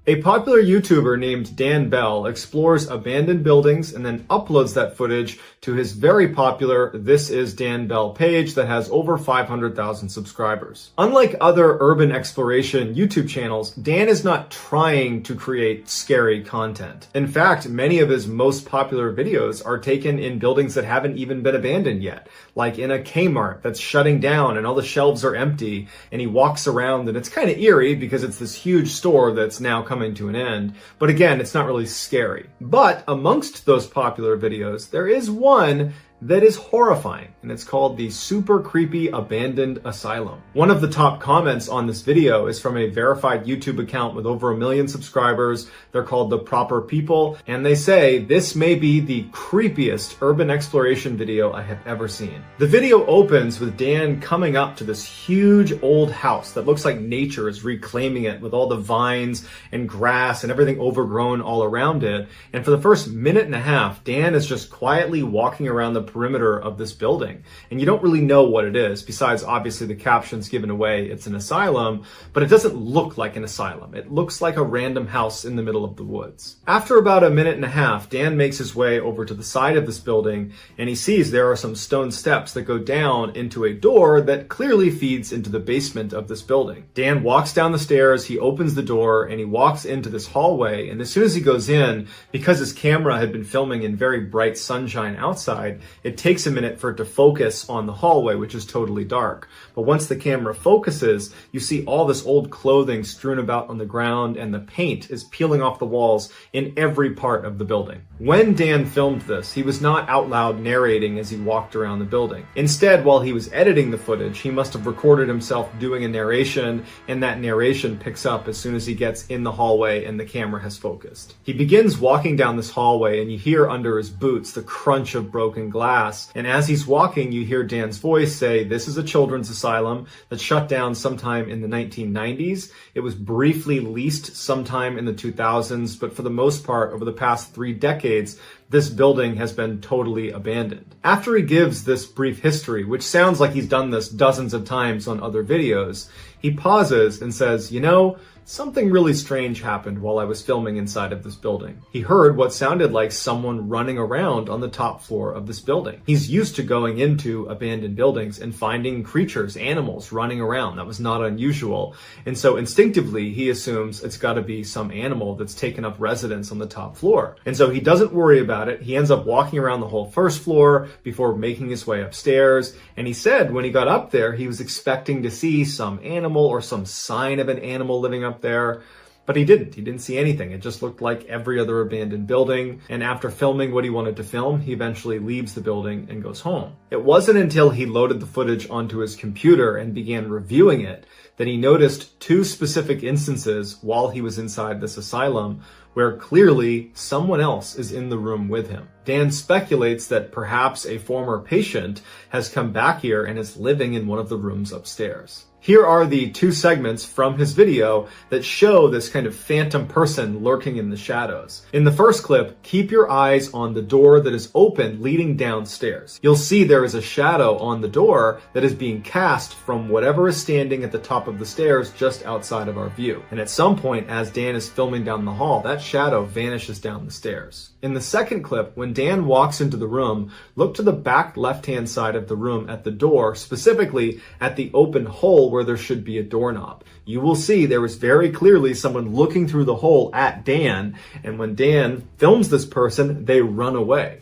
A popular YouTuber named Dan Bell explores abandoned buildings and then uploads that footage to his very popular This Is Dan Bell page that has over 500,000 subscribers. Unlike other urban exploration YouTube channels, Dan is not trying to create scary content. In fact, many of his most popular videos are taken in buildings that haven't even been abandoned yet, like in a Kmart that's shutting down and all the shelves are empty, and he walks around and it's kind of eerie because it's this huge store that's now coming to an end. But again, it's not really scary. But amongst those popular videos, there is one that is horrifying, and it's called the Super Creepy Abandoned Asylum. One of the top comments on this video is from a verified YouTube account with over 1 million subscribers. They're called The Proper People, and they say, "This may be the creepiest urban exploration video I have ever seen." The video opens with Dan coming up to this huge old house that looks like nature is reclaiming it with all the vines and grass and everything overgrown all around it. And for the first minute and a half, Dan is just quietly walking around the perimeter of this building, and you don't really know what it is, besides obviously the captions given away it's an asylum, but it doesn't look like an asylum. It looks like a random house in the middle of the woods. After about a minute and a half, Dan makes his way over to the side of this building, and he sees there are some stone steps that go down into a door that clearly feeds into the basement of this building. Dan walks down the stairs, he opens the door, and he walks into this hallway, and as soon as he goes in, because his camera had been filming in very bright sunshine outside, it takes a minute for it to focus on the hallway, which is totally dark. But once the camera focuses, you see all this old clothing strewn about on the ground, and the paint is peeling off the walls in every part of the building. When Dan filmed this, he was not out loud narrating as he walked around the building. Instead, while he was editing the footage, he must have recorded himself doing a narration, and that narration picks up as soon as he gets in the hallway and the camera has focused. He begins walking down this hallway, and you hear under his boots the crunch of broken glass. And as he's walking, you hear Dan's voice say, "This is a children's asylum that shut down sometime in the 1990s. It was briefly leased sometime in the 2000s, but for the most part, over the past 3 decades, this building has been totally abandoned." After he gives this brief history, which sounds like he's done this dozens of times on other videos, he pauses and says, "You know, something really strange happened while I was filming inside of this building." He heard what sounded like someone running around on the top floor of this building. He's used to going into abandoned buildings and finding creatures, animals running around. That was not unusual. And so instinctively, he assumes it's got to be some animal that's taken up residence on the top floor. And so he doesn't worry about it. He ends up walking around the whole first floor before making his way upstairs. And he said when he got up there, he was expecting to see some animal or some sign of an animal living up there. But he didn't. He didn't see anything. It just looked like every other abandoned building. And after filming what he wanted to film, he eventually leaves the building and goes home. It wasn't until he loaded the footage onto his computer and began reviewing it that he noticed two specific instances while he was inside this asylum where clearly someone else is in the room with him. Dan speculates that perhaps a former patient has come back here and is living in one of the rooms upstairs. Here are the two segments from his video that show this kind of phantom person lurking in the shadows. In the first clip, keep your eyes on the door that is open leading downstairs. You'll see there is a shadow on the door that is being cast from whatever is standing at the top of the stairs just outside of our view. And at some point, as Dan is filming down the hall, that shadow vanishes down the stairs. In the second clip, when Dan walks into the room, look to the back left-hand side of the room at the door, specifically at the open hole where there should be a doorknob. You will see there is very clearly someone looking through the hole at Dan, and when Dan films this person, they run away.